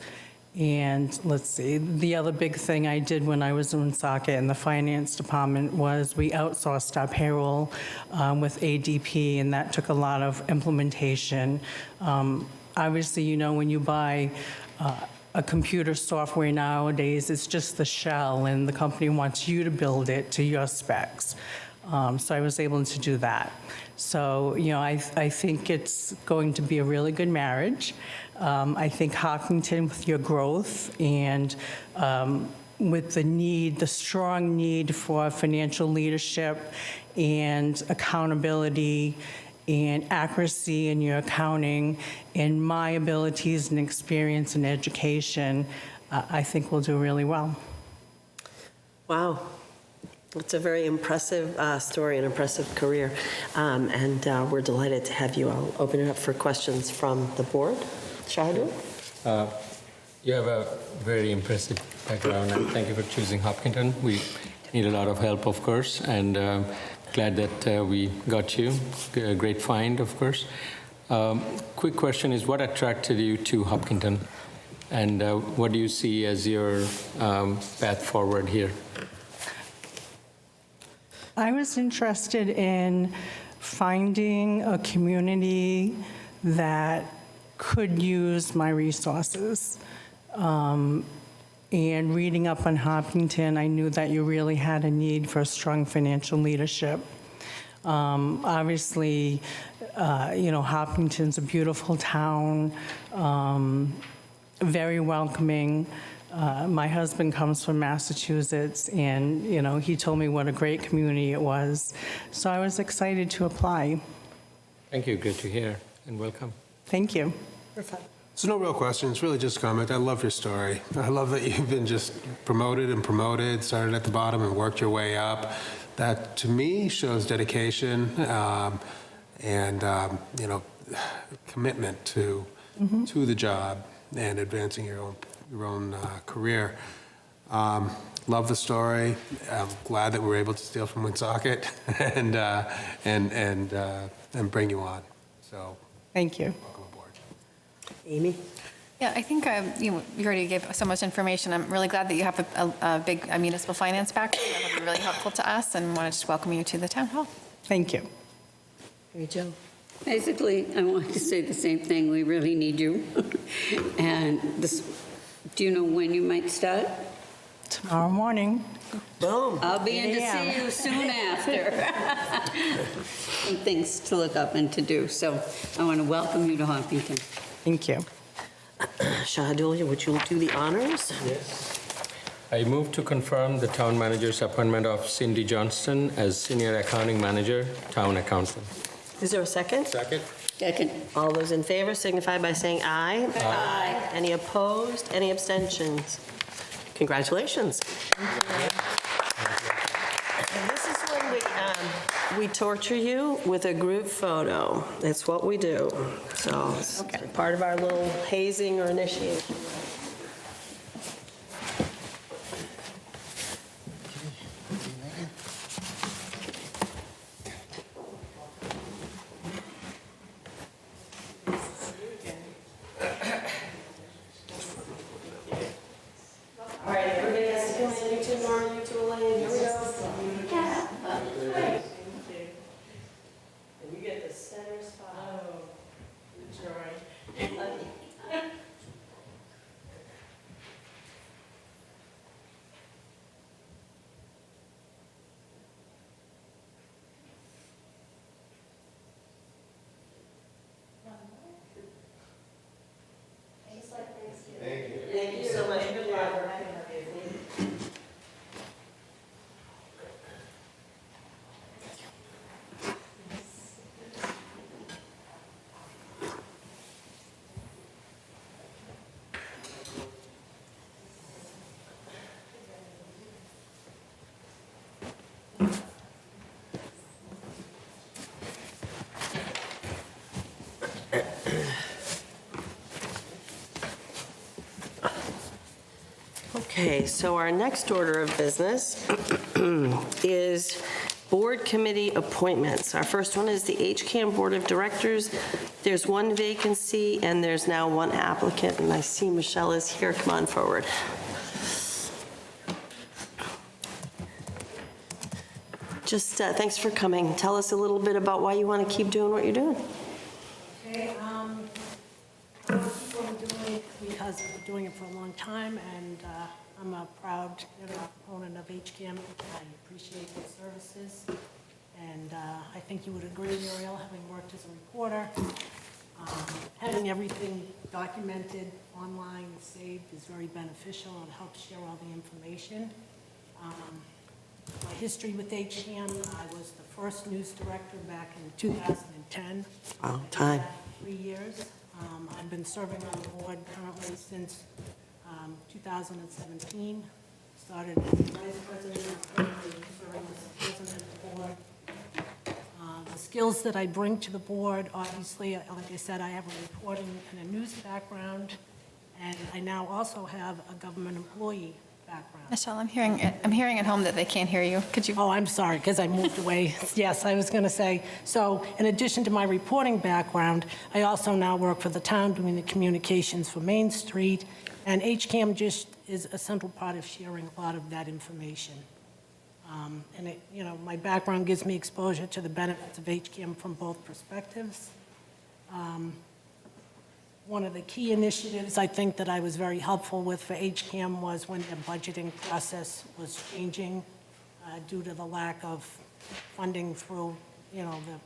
S20: And let's see, the other big thing I did when I was in Woonsocket in the finance department was we outsourced our payroll with ADP, and that took a lot of implementation. Obviously, you know, when you buy a computer software nowadays, it's just the shell, and the company wants you to build it to your specs. So I was able to do that. So, you know, I think it's going to be a really good marriage. I think Hopkinton, with your growth and with the strong need for financial leadership and accountability and accuracy in your accounting, and my abilities and experience in education, I think we'll do really well.
S2: Wow. It's a very impressive story, an impressive career, and we're delighted to have you. I'll open it up for questions from the board. Shahidul?
S21: You have a very impressive background, and thank you for choosing Hopkinton. We need a lot of help, of course, and glad that we got you. A great find, of course. Quick question is, what attracted you to Hopkinton, and what do you see as your path forward here?
S20: I was interested in finding a community that could use my resources. And reading up on Hopkinton, I knew that you really had a need for strong financial leadership. Obviously, Hopkinton's a beautiful town, very welcoming. My husband comes from Massachusetts, and, he told me what a great community it was. So I was excited to apply.
S21: Thank you. Good to hear, and welcome.
S20: Thank you.
S9: There's no real question. It's really just a comment. I love your story. I love that you've been just promoted, started at the bottom and worked your way up. That, to me, shows dedication and, commitment to the job and advancing your own career. Love the story. I'm glad that we were able to steal from Woonsocket and bring you on. So,
S20: thank you.
S2: Amy?
S7: Yeah, I think you already gave so much information. I'm really glad that you have a big municipal finance background. That would be really helpful to us, and want to just welcome you to the town hall.
S20: Thank you.
S2: Hey, Joe.
S18: Basically, I wanted to say the same thing. We really need you. And do you know when you might start?
S20: Tomorrow morning.
S2: Boom.
S18: I'll be in to see you soon after. Some things to look up and to do. So I want to welcome you to Hopkinton.
S20: Thank you.
S2: Shahidul, would you do the honors?
S21: Yes. I move to confirm the town manager's appointment of Cindy Johnston as senior accounting manager, town accountant.
S2: Is there a second?
S21: Second.
S18: Second.
S2: All those in favor signify by saying aye. Aye. Any opposed? Any abstentions? Congratulations. And this is when we torture you with a group photo. That's what we do. So it's part of our little hazing or initiation. All right, everybody has to come in. You two, Nora, you two, Elaine. Here we go. And you get the center spot. Oh, joy. Thank you so much. Good luck. Okay, so our next order of business is board committee appointments. Our first one is the HCAM Board of Directors. There's one vacancy, and there's now one applicant, and I see Michelle is here. Come on forward. Just thanks for coming. Tell us a little bit about why you want to keep doing what you're doing.
S22: Okay, I want to keep what I'm doing because I've been doing it for a long time, and I'm a proud proponent of HCAM. I appreciate their services, and I think you would agree, Muriel, having worked as a reporter, having everything documented online and saved is very beneficial and helps share all the information. My history with HCAM, I was the first news director back in 2010.
S2: Wow, time.
S22: 3 years. I've been serving on the board currently since 2017. started as vice president, and currently serving as president of the board. The skills that I bring to the board, obviously, like I said, I have a reporting and a news background, and I now also have a government employee background.
S7: Michelle, I'm hearing at home that they can't hear you. Could you?
S22: Oh, I'm sorry, because I moved away. Yes, I was going to say, so in addition to my reporting background, I also now work for the town doing the communications for Main Street, and HCAM just is a central part of sharing a lot of that information. And it, you know, my background gives me exposure to the benefits of HCAM from both perspectives. One of the key initiatives I think that I was very helpful with for HCAM was when the budgeting process was changing due to the lack of funding through, you know, the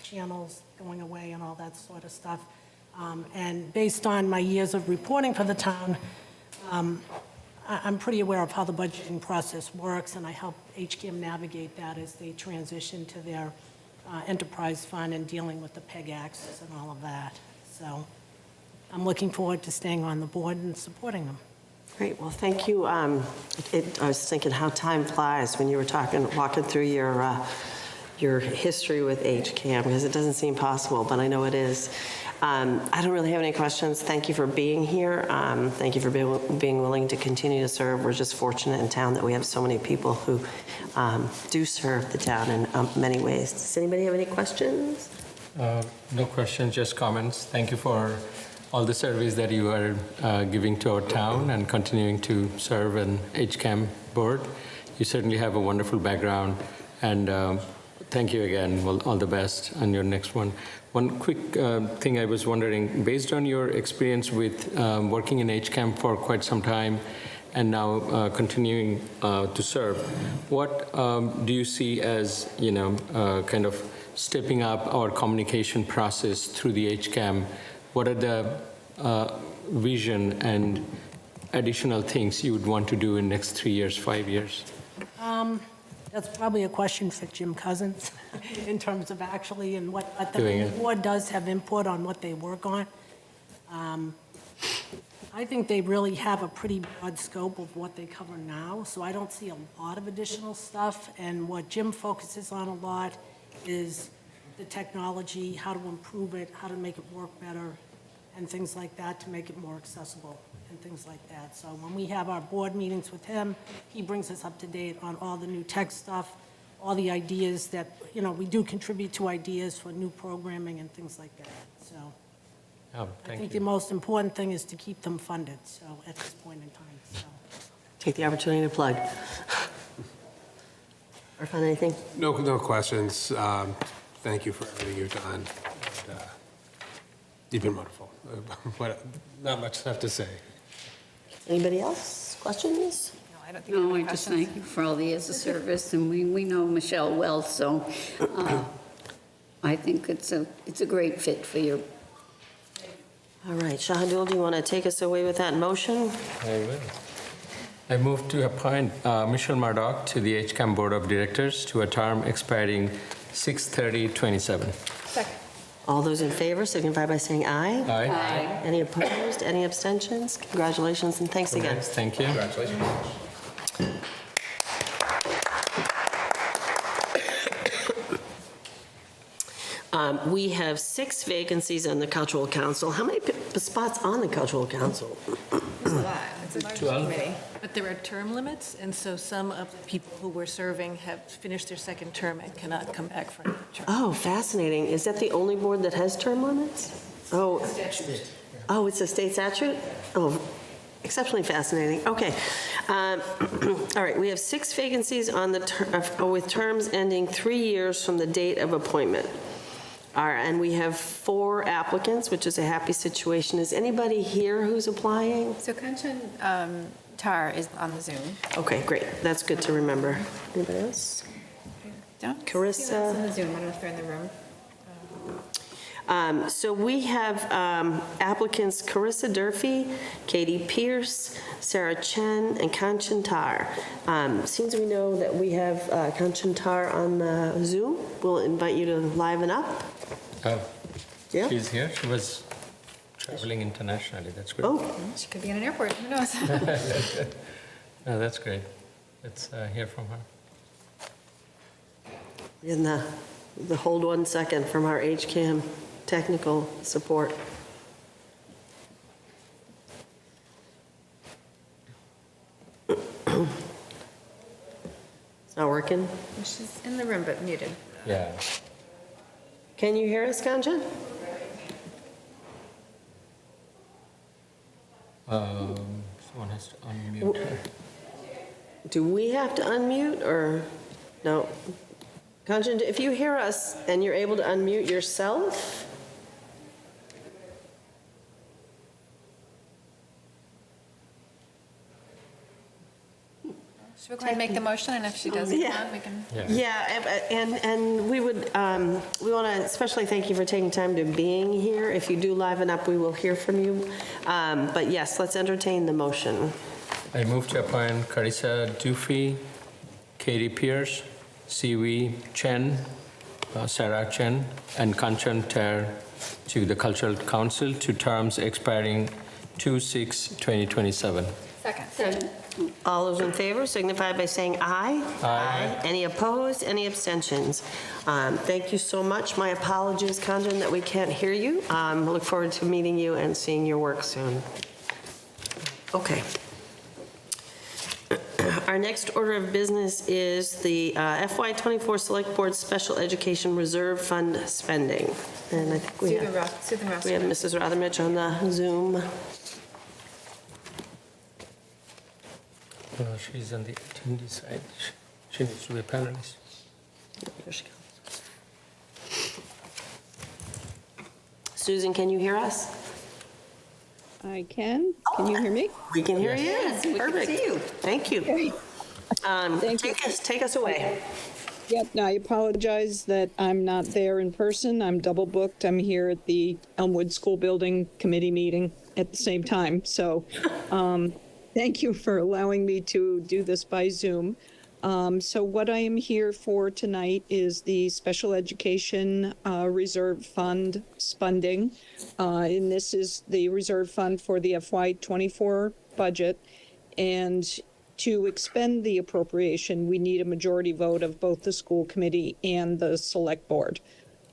S22: channels going away and all that sort of stuff. And based on my years of reporting for the town, I'm pretty aware of how the budgeting process works, and I help HCAM navigate that as they transition to their enterprise fund and dealing with the PEG access and all of that. So I'm looking forward to staying on the board and supporting them.
S2: Great, well, thank you. I was thinking how time flies when you were walking through your history with HCAM, because it doesn't seem possible, but I know it is. I don't really have any questions. Thank you for being here. Thank you for being willing to continue to serve. We're just fortunate in town that we have so many people who do serve the town in many ways. Does anybody have any questions?
S21: No questions, just comments. Thank you for all the service that you are giving to our town and continuing to serve an HCAM board. You certainly have a wonderful background, and thank you again. Well, all the best on your next one. One quick thing I was wondering, based on your experience with working in HCAM for quite some time and now continuing to serve, what do you see as, you know, kind of stepping up our communication process through the HCAM? What are the vision and additional things you would want to do in next 3 years, 5 years?
S22: That's probably a question for Jim Cousins in terms of actually and what the board does have input on what they work on. I think they really have a pretty broad scope of what they cover now, so I don't see a lot of additional stuff. And what Jim focuses on a lot is the technology, how to improve it, how to make it work better, and things like that to make it more accessible and things like that. So when we have our board meetings with him, he brings us up to date on all the new tech stuff, all the ideas that, you know, we do contribute to ideas for new programming and things like that. So I think the most important thing is to keep them funded, so at this point in time. So.
S2: Take the opportunity to plug. Or find anything?
S9: No questions. Thank you for everything you've done. And, you've been wonderful. Not much left to say.
S2: Anybody else? Questions?
S7: No, I don't think
S18: No, I just thank you for all the years of service, and we know Michelle well, so I think it's a great fit for you.
S2: All right, Shahadul, do you want to take us away with that motion?
S21: I will. I move to appoint Michelle Murdoch to the HCAM Board of Directors to a term expiring 6/30/27.
S7: Second.
S2: All those in favor signify by saying aye.
S21: Aye.
S18: Aye.
S2: Any opposed? Any abstentions? Congratulations and thanks again.
S21: Thank you.
S9: Congratulations.
S2: We have 6 vacancies on the Cultural Council. How many spots on the Cultural Council?
S7: There's a lot. It's a large
S21: 12.
S7: committee.
S3: But there are term limits, and so some of the people who were serving have finished their second term and cannot come back for another term.
S2: Oh, fascinating. Is that the only board that has term limits? Oh, it's a state statute? Oh, exceptionally fascinating. Okay. All right, we have 6 vacancies on the with terms ending 3 years from the date of appointment. All right, and we have 4 applicants, which is a happy situation. Is anybody here who's applying?
S7: So Kanchan Tar is on the Zoom.
S2: Okay, great. That's good to remember. Anybody else?
S7: Don't
S2: Carissa.
S7: see that on the Zoom. I don't know if they're in the room.
S2: So we have applicants Carissa Durfee, Katie Pierce, Sarah Chen, and Kanchan Tar. Seems we know that we have Kanchan Tar on the Zoom. We'll invite you to liven up.
S21: Oh,
S2: Yeah.
S21: she's here. She was traveling internationally. That's great.
S2: Oh.
S7: She could be in an airport. Who knows?
S21: No, that's great. Let's hear from her.
S2: In the hold 1 second from our HCAM technical support. It's not working?
S7: She's in the room but muted.
S21: Yeah.
S2: Can you hear us, Kanchan?
S21: Someone has to unmute her.
S2: Do we have to unmute or no? Kanchan, if you hear us and you're able to unmute yourself?
S7: Should we go ahead and make the motion, and if she doesn't come on, we can...
S2: Yeah, and we would, we want to especially thank you for taking time to being here. If you do liven up, we will hear from you. But yes, let's entertain the motion.
S21: I move to appoint Carissa Dufy, Katie Pierce, Siwi Chen, Sarah Chen, and Kanchan Ter to the Cultural Council to terms expiring 2/6/2027.
S7: Second.
S2: All those in favor signify by saying aye.
S21: Aye.
S2: Any opposed? Any abstentions? Thank you so much. My apologies, Kanchan, that we can't hear you. Look forward to meeting you and seeing your work soon. Okay. Our next order of business is the FY24 Select Board Special Education Reserve Fund spending. And I think we have Mrs. Rothermich on the Zoom.
S21: No, she's on the attendee side. She needs to be a panelist.
S2: Here she comes. Susan, can you hear us?
S5: I can. Can you hear me?
S2: We can hear you.
S5: Yes, we can
S2: Perfect.
S5: see you.
S2: Thank you. Take us away.
S5: Yep, now I apologize that I'm not there in person. I'm double booked. I'm here at the Elmwood School Building Committee meeting at the same time. So thank you for allowing me to do this by Zoom. So what I am here for tonight is the Special Education Reserve Fund funding. And this is the reserve fund for the FY24 budget. And to expend the appropriation, we need a majority vote of both the school committee and the select board.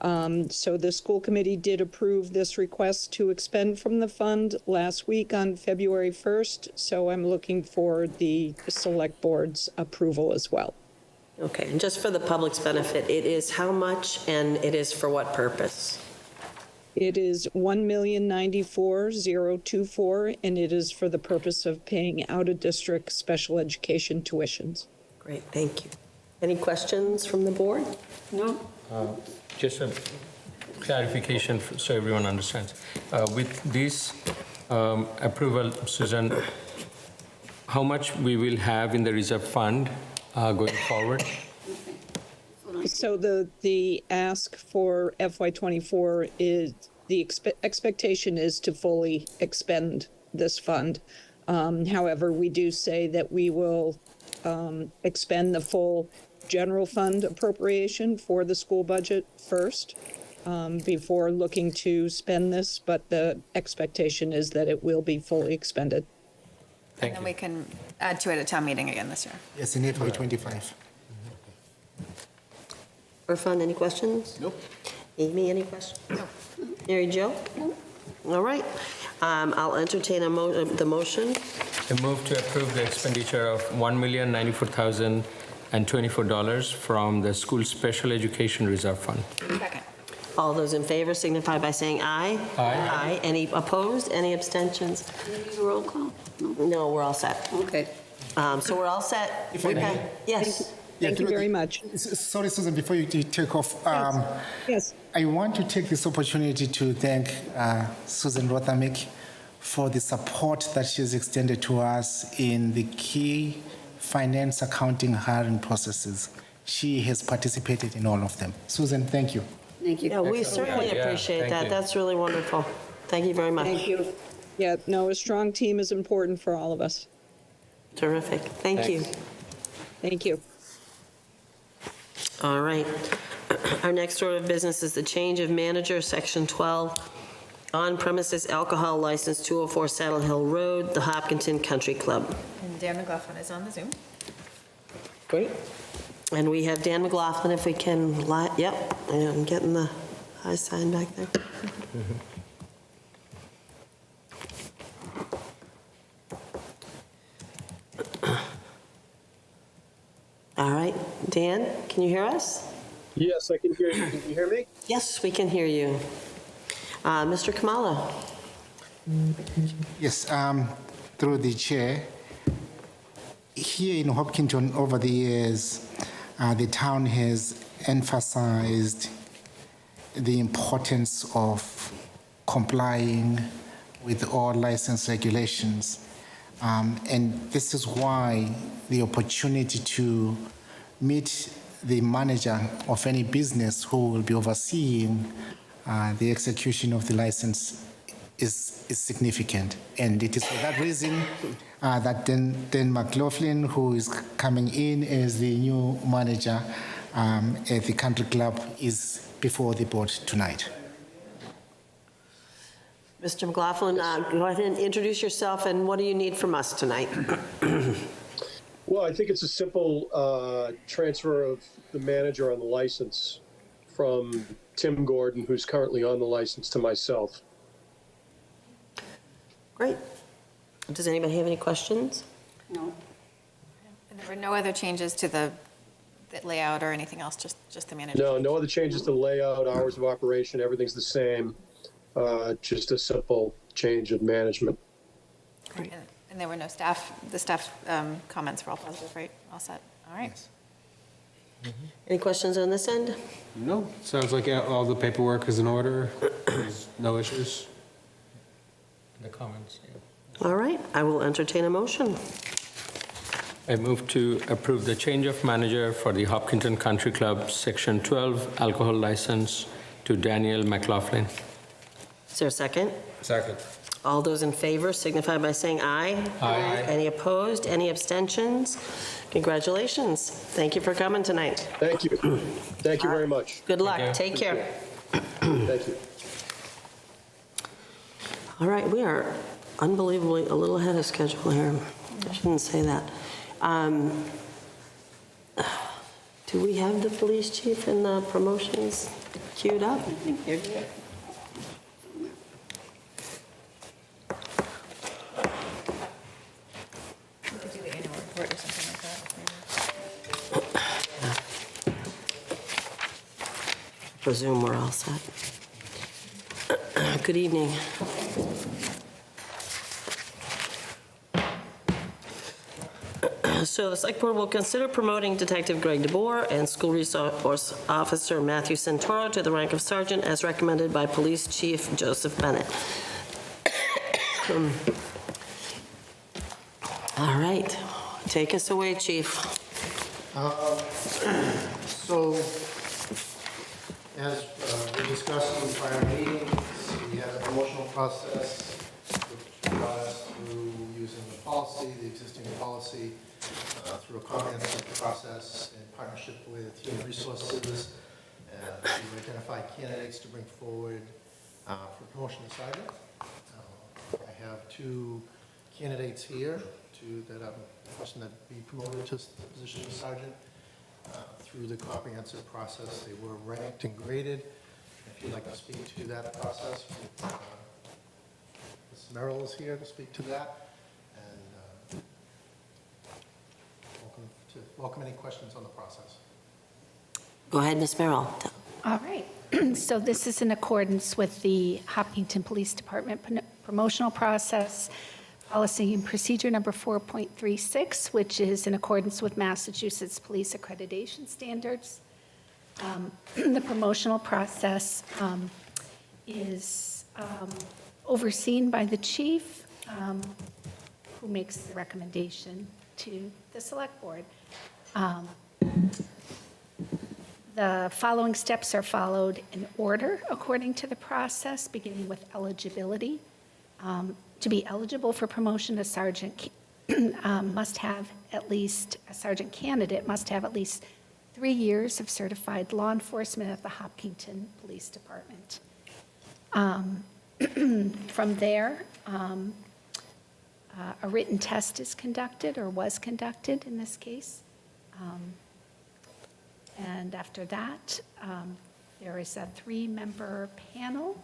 S5: So the school committee did approve this request to expend from the fund last week on February 1st. So I'm looking for the select board's approval as well.
S2: Okay, and just for the public's benefit, it is how much and it is for what purpose?
S5: It is $1,094,024, and it is for the purpose of paying out-of-district special education tuitions.
S2: Great, thank you. Any questions from the board?
S5: No.
S21: Just a clarification so everyone understands. With this approval, Susan, how much we will have in the reserve fund going forward?
S5: So the ask for FY24 is, the expectation is to fully expend this fund. However, we do say that we will expend the full general fund appropriation for the school budget first before looking to spend this, but the expectation is that it will be fully expended.
S7: And then we can add to it at town meeting again this year.
S17: Yes, in FY25.
S2: Irfan, any questions? Nope. Amy, any questions? No. Mary Jo? No. All right. I'll entertain the motion.
S21: I move to approve the expenditure of $1,094,024 from the school special education reserve fund.
S7: Second.
S2: All those in favor signify by saying aye.
S21: Aye.
S2: Any opposed? Any abstentions?
S18: Do you need a roll call?
S2: No, we're all set.
S18: Okay.
S2: So we're all set.
S17: If I may.
S2: Yes.
S5: Thank you very much.
S17: Sorry, Susan, before you take off.
S5: Yes.
S17: I want to take this opportunity to thank Susan Rothermich for the support that she has extended to us in the key finance, accounting, hiring processes. She has participated in all of them. Susan, thank you.
S18: Thank you.
S2: Yeah, we certainly appreciate
S21: thank
S2: that.
S21: you.
S2: That's really wonderful. Thank you very much.
S5: Thank you. Yeah, no, a strong team is important for all of us.
S2: Terrific. Thank you.
S5: Thank you.
S2: All right. Our next order of business is the change of manager, Section 12, on-premises alcohol license, 204 Saddle Hill Road, the Hopkinton Country Club.
S7: And Dan McLaughlin is on the Zoom.
S2: Great. And we have Dan McLaughlin, if we can, yep, I'm getting the high sign back there. All right, Dan, can you hear us?
S6: Yes, I can hear you. Can you hear me?
S2: Yes, we can hear you. Mr. Kamala?
S17: Yes, through the chair. Here in Hopkinton, over the years, the town has emphasized the importance of complying with all license regulations. And this is why the opportunity to meet the manager of any business who will be overseeing the execution of the license is significant. And it is for that reason that Dan McLaughlin, who is coming in as the new manager at the country club, is before the board tonight.
S2: Mr. McLaughlin, go ahead and introduce yourself, and what do you need from us tonight?
S6: Well, I think it's a simple transfer of the manager on the license from Tim Gordon, who's currently on the license, to myself.
S2: Great. Does anybody have any questions?
S7: No. And there were no other changes to the layout or anything else, just the manager?
S6: No other changes to the layout, hours of operation, everything's the same. Just a simple change of management.
S7: Great. And there were no the staff comments were all positive, right? All set? All right.
S2: Any questions on this end?
S9: No, sounds like all the paperwork is in order. There's no issues. The comments, yeah.
S2: All right, I will entertain a motion.
S21: I move to approve the change of manager for the Hopkinton Country Club Section 12 alcohol license to Daniel McLaughlin.
S2: Is there a second?
S9: Second.
S2: All those in favor signify by saying aye.
S9: Aye.
S2: Any opposed? Any abstentions? Congratulations. Thank you for coming tonight.
S6: Thank you. Thank you very much.
S2: Good luck. Take care.
S6: Thank you.
S2: All right, we are unbelievably a little ahead of schedule here. I shouldn't say that. Do we have the police chief and the promotions queued up? I think they're here.
S7: We could do the annual report or something like that.
S2: Presume we're all set. Good evening. So the select board will consider promoting Detective Greg DeBoer and School Resource Officer Matthew Santoro to the rank of sergeant as recommended by Police Chief Joseph Bennett. All right, take us away, Chief.
S8: So, as we discussed in prior meetings, we had a promotional process which brought us through using the policy, the existing policy, through a comprehensive process in partnership with Human Resources to identify candidates to bring forward for promotion to sergeant. I have two candidates here that I'm requesting that be promoted to the position of sergeant. Through the comprehensive process, they were ranked and graded. If you'd like to speak to that process, Ms. Merrill is here to speak to that. And welcome any questions on the process.
S2: Go ahead, Ms. Merrill.
S19: All right. So this is in accordance with the Hopkinton Police Department promotional process, policy and procedure number 4.36, which is in accordance with Massachusetts Police Accreditation Standards. The promotional process is overseen by the chief, who makes the recommendation to the select board. The following steps are followed in order according to the process, beginning with eligibility. To be eligible for promotion, a sergeant must have at least, a sergeant candidate must have at least 3 years of certified law enforcement at the Hopkinton Police Department. From there, a written test is conducted, or was conducted in this case. And after that, there is a 3-member panel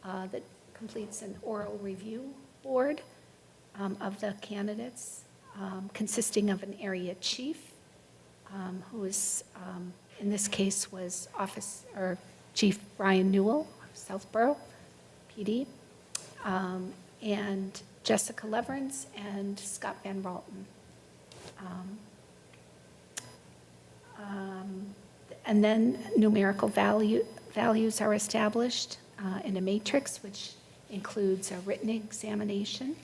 S19: that completes an oral review board of the candidates, consisting of an area chief, who is, in this case, was Chief Brian Newell of Southborough PD, and Jessica Leverance and Scott Van Ralton. And then numerical values are established in a matrix, which includes a written examination,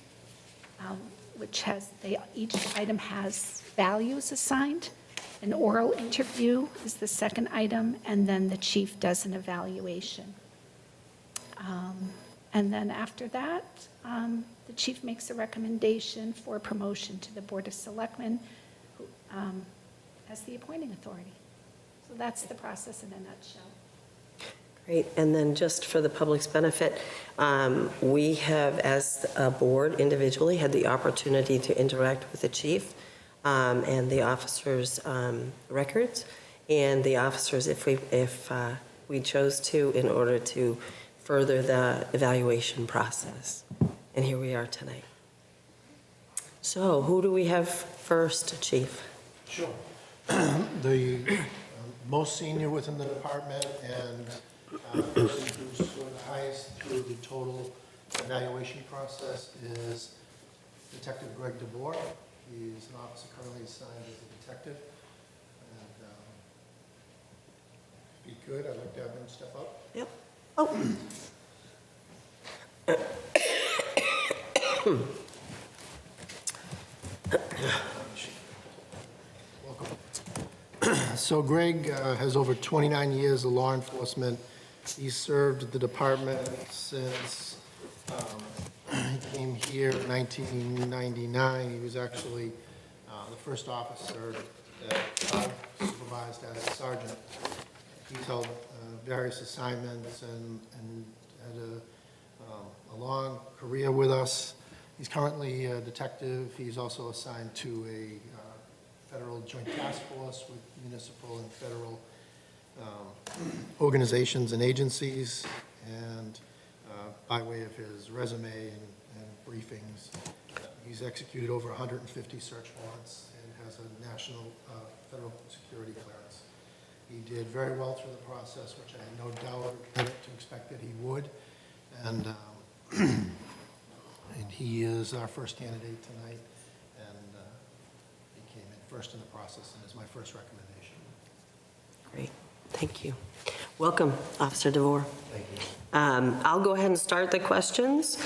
S19: each item has values assigned. An oral interview is the second item, and then the chief does an evaluation. And then after that, the chief makes a recommendation for promotion to the Board of Selectmen, who has the appointing authority. So that's the process in a nutshell.
S2: Great, and then just for the public's benefit, we have, as a board, individually had the opportunity to interact with the chief and the officers' records, and the officers, if we chose to, in order to further the evaluation process. And here we are tonight. So who do we have first, Chief?
S8: Sure. The most senior within the department and person who's sort of the highest through the total evaluation process is Detective Greg DeBoer. He's an officer currently assigned as a detective. And be good. I'd like to have him step up.
S2: Yep. Oh.
S8: So Greg has over 29 years of law enforcement. He's served the department since he came here in 1999. He was actually the first officer that I supervised as a sergeant. He's held various assignments and had a long career with us. He's currently a detective. He's also assigned to a federal joint task force with municipal and federal organizations and agencies. And by way of his resume and briefings, he's executed over 150 search warrants and has a national federal security clearance. He did very well through the process, which I had no doubt to expect that he would. And he is our first candidate tonight, and he came in first in the process and is my first recommendation.
S2: Great, thank you. Welcome, Officer DeVore.
S8: Thank you.
S2: I'll go ahead and start the questions.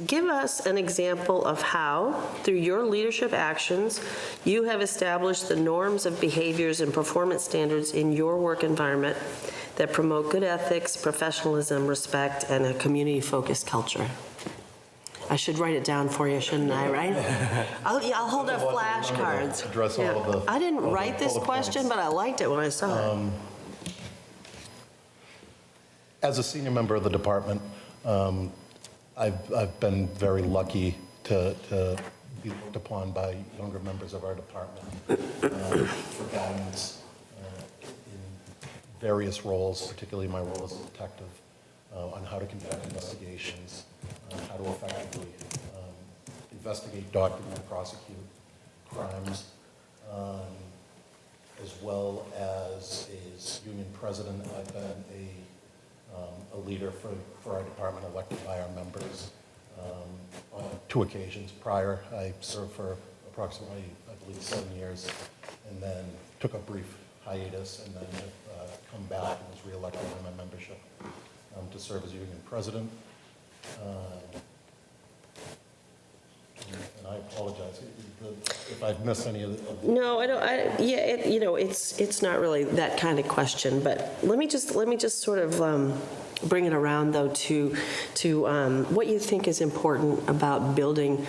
S2: Give us an example of how, through your leadership actions, you have established the norms of behaviors and performance standards in your work environment that promote good ethics, professionalism, respect, and a community-focused culture. I should write it down for you, shouldn't I, right? I'll hold up flashcards.
S10: Address all of the.
S2: I didn't write this question, but I liked it when I saw it.
S10: As a senior member of the department, I've been very lucky to be looked upon by younger members of our department for guidance in various roles, particularly my role as a detective, on how to conduct investigations, how to effectively investigate, document, and prosecute crimes, as well as union president. I've been a leader for our department, elected by our members on 2 occasions. Prior, I served for approximately, I believe, 7 years, and then took a brief hiatus, and then have come back and was reelected by my membership to serve as union president. And I apologize if I've missed any of the.
S2: No, I don't. It's not really that kind of question. But let me just sort of bring it around though to what you think is important about building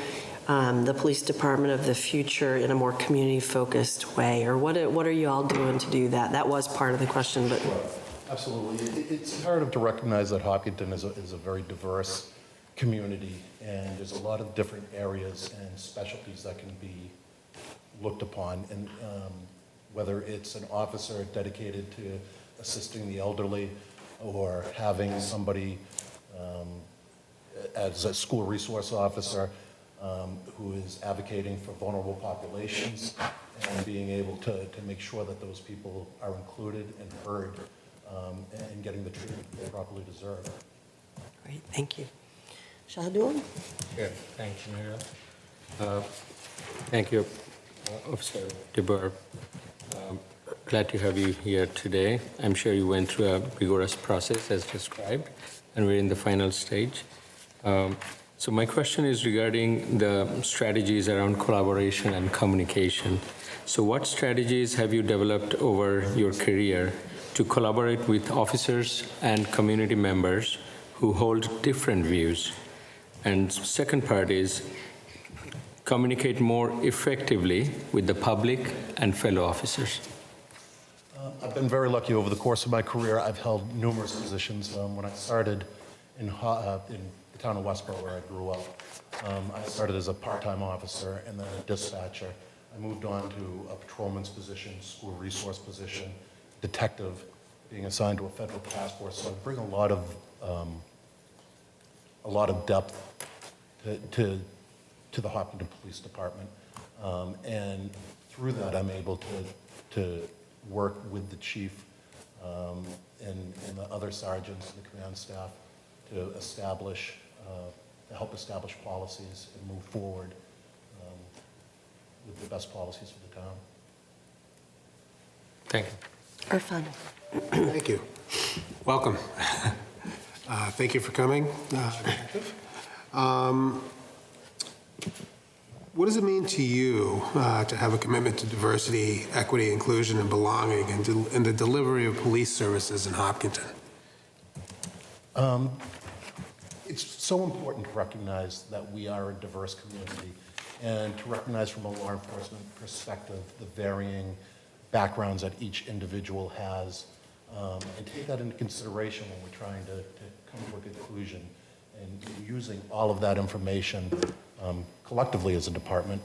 S2: the police department of the future in a more community-focused way, or what are you all doing to do that? That was part of the question, but.
S10: Absolutely. It's imperative to recognize that Hopkinton is a very diverse community, and there's a lot of different areas and specialties that can be looked upon, and whether it's an officer dedicated to assisting the elderly or having somebody as a school resource officer who is advocating for vulnerable populations and being able to make sure that those people are included and heard and getting the treatment they properly deserve.
S2: Great, thank you. Shahdool?
S21: Yeah, thank you, Mayor. Thank you, Officer DeBoer. Glad to have you here today. I'm sure you went through a rigorous process as described, and we're in the final stage. So my question is regarding the strategies around collaboration and communication. So what strategies have you developed over your career to collaborate with officers and community members who hold different views? And second part is communicate more effectively with the public and fellow officers.
S10: I've been very lucky over the course of my career. I've held numerous positions. When I started in the town of Westboro, where I grew up, I started as a part-time officer and then a dispatcher. I moved on to a patrolman's position, school resource position, detective, being assigned to a federal task force. So I bring a lot of depth to the Hopkinton Police Department. And through that, I'm able to work with the chief and the other sergeants and the command staff to help establish policies and move forward with the best policies for the town.
S21: Thank you.
S2: Irfan.
S9: Thank you. Welcome. Thank you for coming. What does it mean to you to have a commitment to diversity, equity, inclusion, and belonging in the delivery of police services in Hopkinton?
S10: It's so important to recognize that we are a diverse community and to recognize from a law enforcement perspective the varying backgrounds that each individual has and take that into consideration when we're trying to come to a conclusion and using all of that information collectively as a department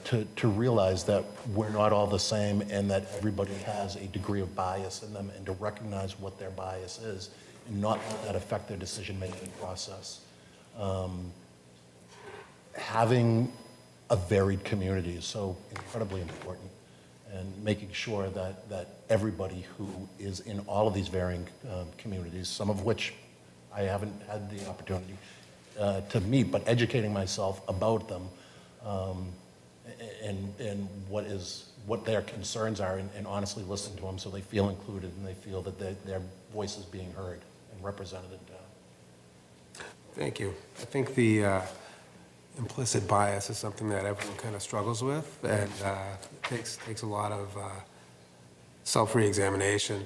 S10: to realize that we're not all the same and that everybody has a degree of bias in them, and to recognize what their bias is and not let that affect their decision-making process. Having a varied community is so incredibly important, and making sure that everybody who is in all of these varying communities, some of which I haven't had the opportunity to meet, but educating myself about them and what their concerns are, and honestly listen to them so they feel included and they feel that their voice is being heard and represented in town.
S9: Thank you. I think the implicit bias is something that everyone kind of struggles with, and it takes a lot of self-re-examination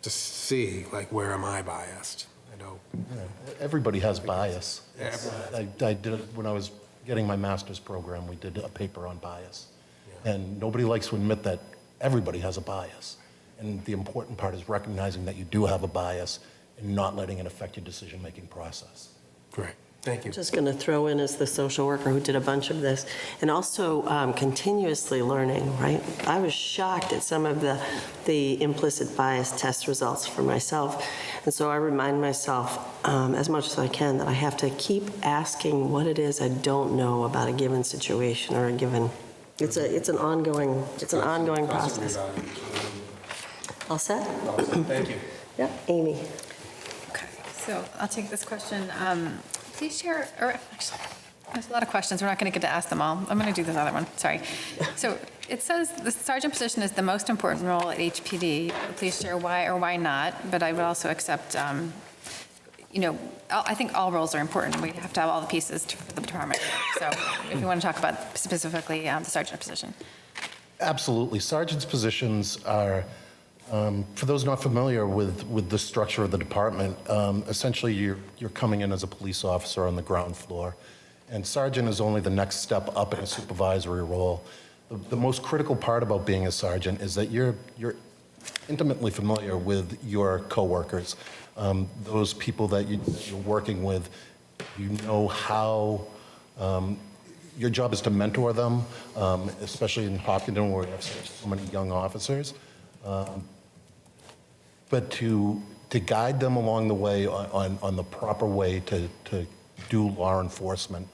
S9: to see, like, where am I biased? I know.
S10: Yeah, everybody has bias. I did it when I was getting my master's program. We did a paper on bias, and nobody likes to admit that everybody has a bias. And the important part is recognizing that you do have a bias and not letting it affect your decision-making process.
S9: Great. Thank you.
S2: I'm just going to throw in as the social worker who did a bunch of this, and also continuously learning, right? I was shocked at some of the implicit bias test results for myself. And so I remind myself as much as I can that I have to keep asking what it is I don't know about a given situation or a given, it's an ongoing process. All set?
S9: Thank you.
S2: Yeah, Amy.
S7: Okay, so I'll take this question. Please share, or actually, there's a lot of questions. We're not going to get to ask them all. I'm going to do this other one. Sorry. So it says the sergeant position is the most important role at HPD. Please share why or why not. But I would also accept, I think all roles are important. We have to have all the pieces for the department. So if you want to talk about specifically the sergeant position.
S10: Absolutely. Sergeant's positions are, for those not familiar with the structure of the department, essentially you're coming in as a police officer on the ground floor, and sergeant is only the next step up in a supervisory role. The most critical part about being a sergeant is that you're intimately familiar with your coworkers, those people that you're working with. You know how your job is to mentor them, especially in Hopkinton where we have so many young officers. But to guide them along the way on the proper way to do law enforcement,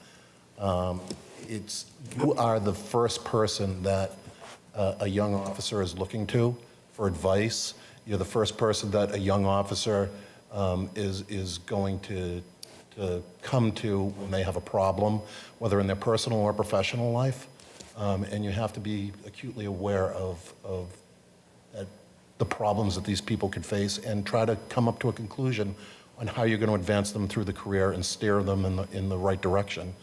S10: you are the first person that a young officer is looking to for advice. You're the first person that a young officer is going to come to when they have a problem, whether in their personal or professional life. And you have to be acutely aware of the problems that these people could face and try to come up to a conclusion on how you're going to advance them through the career and steer them in the right direction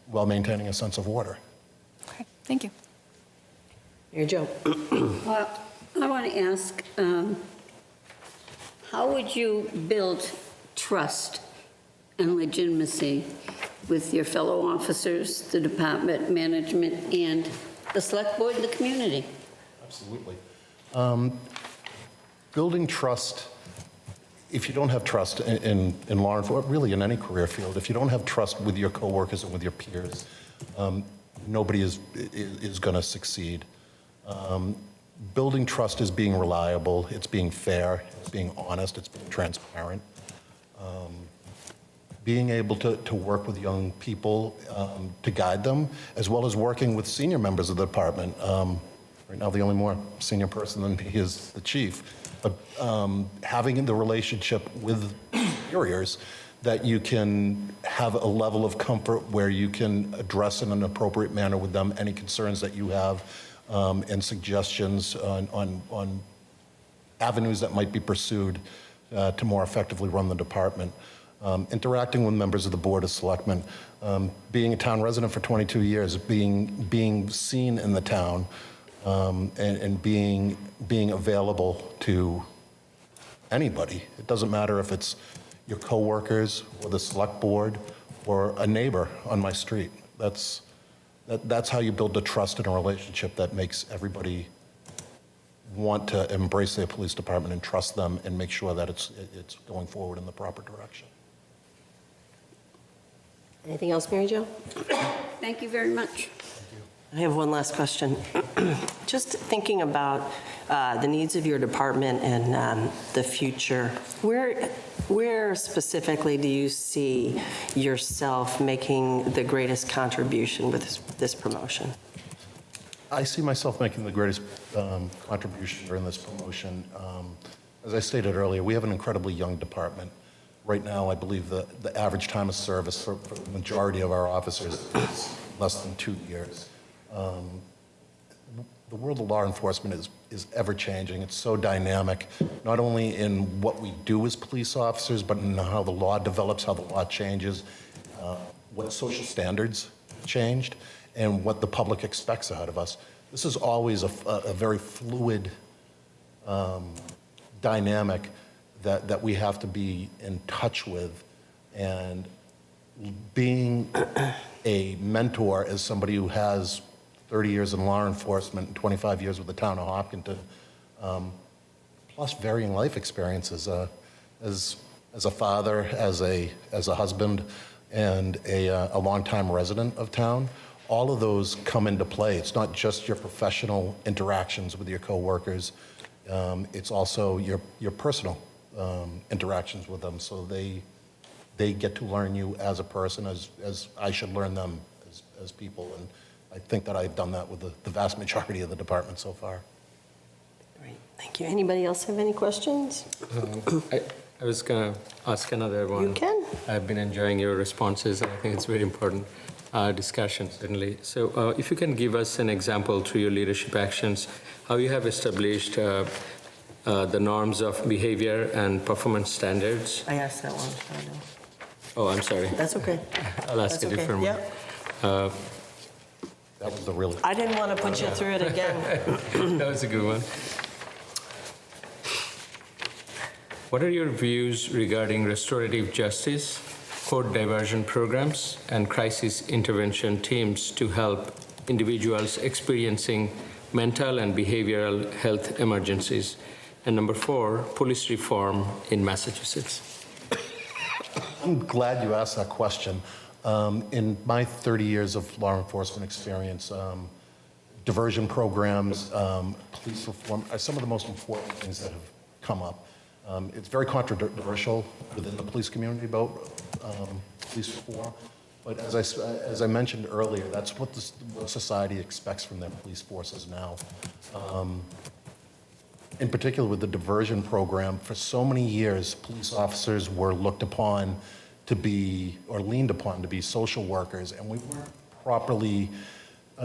S10: while maintaining a sense of order.
S7: Okay, thank you.
S2: Mary Jo.
S18: Well, I want to ask, how would you build trust and legitimacy with your fellow officers, the department management, and the select board and the community?
S10: Absolutely. Building trust, if you don't have trust in law enforcement, really in any career field, if you don't have trust with your coworkers and with your peers, nobody is going to succeed. Building trust is being reliable, it's being fair, it's being honest, it's being transparent. Being able to work with young people to guide them, as well as working with senior members of the department. Right now, the only more senior person than me is the chief. But having the relationship with superiors that you can have a level of comfort where you can address in an appropriate manner with them any concerns that you have and suggestions on avenues that might be pursued to more effectively run the department. Interacting with members of the Board of Selectmen, being a town resident for 22 years, being seen in the town, and being available to anybody. It doesn't matter if it's your coworkers or the select board or a neighbor on my street. That's how you build the trust in a relationship that makes everybody want to embrace their police department and trust them and make sure that it's going forward in the proper direction.
S2: Anything else, Mary Jo?
S18: Thank you very much.
S2: I have one last question. Just thinking about the needs of your department and the future, where specifically do you see yourself making the greatest contribution with this promotion?
S10: I see myself making the greatest contribution during this promotion. As I stated earlier, we have an incredibly young department. Right now, I believe the average time of service for the majority of our officers is less than 2 years. The world of law enforcement is ever-changing. It's so dynamic, not only in what we do as police officers, but in how the law develops, how the law changes, what social standards changed, and what the public expects out of us. This is always a very fluid dynamic that we have to be in touch with. And being a mentor as somebody who has 30 years in law enforcement and 25 years with the town of Hopkinton, plus varying life experiences as a father, as a husband, and a longtime resident of town. All of those come into play. It's not just your professional interactions with your coworkers. It's also your personal interactions with them. So they get to learn you as a person, as I should learn them as people. And I think that I've done that with the vast majority of the department so far.
S2: Great, thank you. Anybody else have any questions?
S21: I was going to ask another one.
S2: You can.
S21: I've been enjoying your responses, and I think it's very important discussion, certainly. So if you can give us an example through your leadership actions, how you have established the norms of behavior and performance standards.
S2: I asked that one. I know.
S21: Oh, I'm sorry.
S2: That's okay.
S21: I'll ask
S2: That's
S21: a different one.
S2: Yep.
S10: That was the really...
S2: I didn't want to put you through it again.
S21: That was a good one. What are your views regarding restorative justice, court diversion programs, and crisis intervention teams to help individuals experiencing mental and behavioral health emergencies? And number 4, police reform in Massachusetts.
S10: I'm glad you asked that question. In my 30 years of law enforcement experience, diversion programs, police reform are some of the most important things that have come up. It's very controversial within the police community about police reform, but as I mentioned earlier, that's what what society expects from their police forces now. In particular with the diversion program, for so many years, police officers were looked upon to be, or leaned upon to be social workers, and we weren't properly,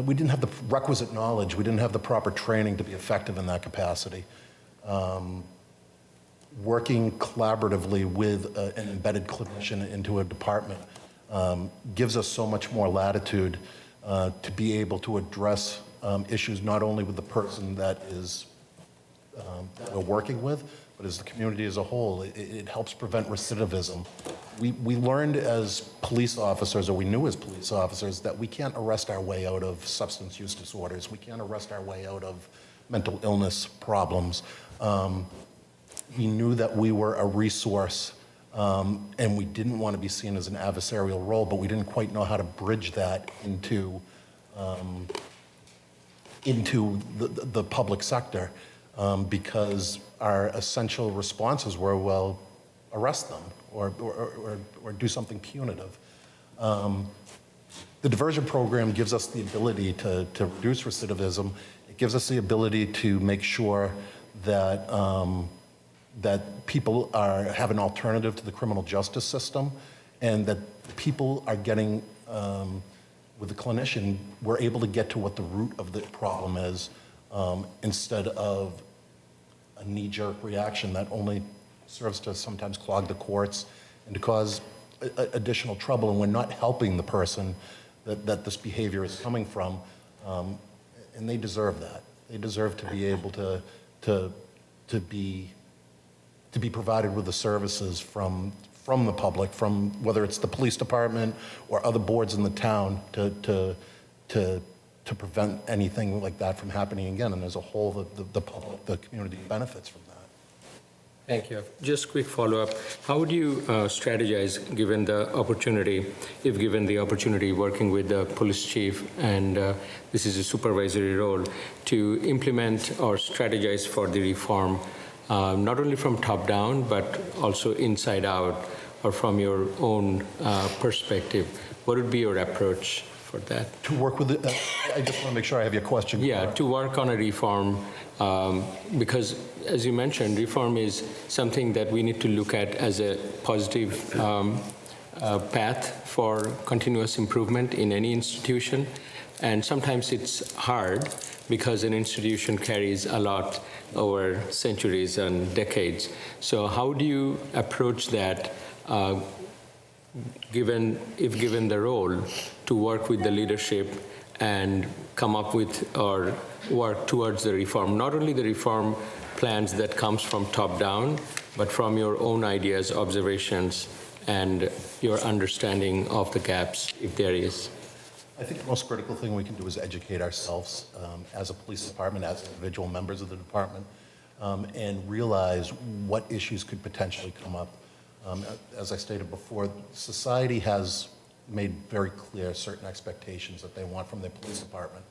S10: we didn't have the requisite knowledge, we didn't have the proper training to be effective in that capacity. Working collaboratively with an embedded clinician into a department gives us so much more latitude to be able to address issues not only with the person that we're working with, but as the community as a whole. It helps prevent recidivism. We learned as police officers, or we knew as police officers, that we can't arrest our way out of substance use disorders. We can't arrest our way out of mental illness problems. We knew that we were a resource, and we didn't want to be seen as an adversarial role, but we didn't quite know how to bridge that into the public sector, because our essential responses were, well, arrest them or do something punitive. The diversion program gives us the ability to reduce recidivism. It gives us the ability to make sure that that people have an alternative to the criminal justice system, and that people are getting, with the clinician, we're able to get to what the root of the problem is, instead of a knee-jerk reaction that only serves to sometimes clog the courts and to cause additional trouble, and we're not helping the person that this behavior is coming from, and they deserve that. They deserve to be able to be provided with the services from the public, from whether it's the police department or other boards in the town, to prevent anything like that from happening again. And as a whole, the public, the community benefits from that.
S21: Thank you. Just quick follow-up. How would you strategize, given the opportunity, if given the opportunity working with the police chief, and this is a supervisory role, to implement or strategize for the reform, not only from top down, but also inside out, or from your own perspective? What would be your approach for that?
S10: To work with it, I just want to make sure I have your question.
S21: Yeah, to work on a reform, because as you mentioned, reform is something that we need to look at as a positive path for continuous improvement in any institution. And sometimes it's hard because an institution carries a lot over centuries and decades. So how do you approach that, if given the role, to work with the leadership and come up with or work towards the reform, not only the reform plans that comes from top down, but from your own ideas, observations, and your understanding of the gaps, if there is?
S10: I think the most critical thing we can do is educate ourselves as a police department, as individual members of the department, and realize what issues could potentially come up. As I stated before, society has made very clear certain expectations that they want from their police department.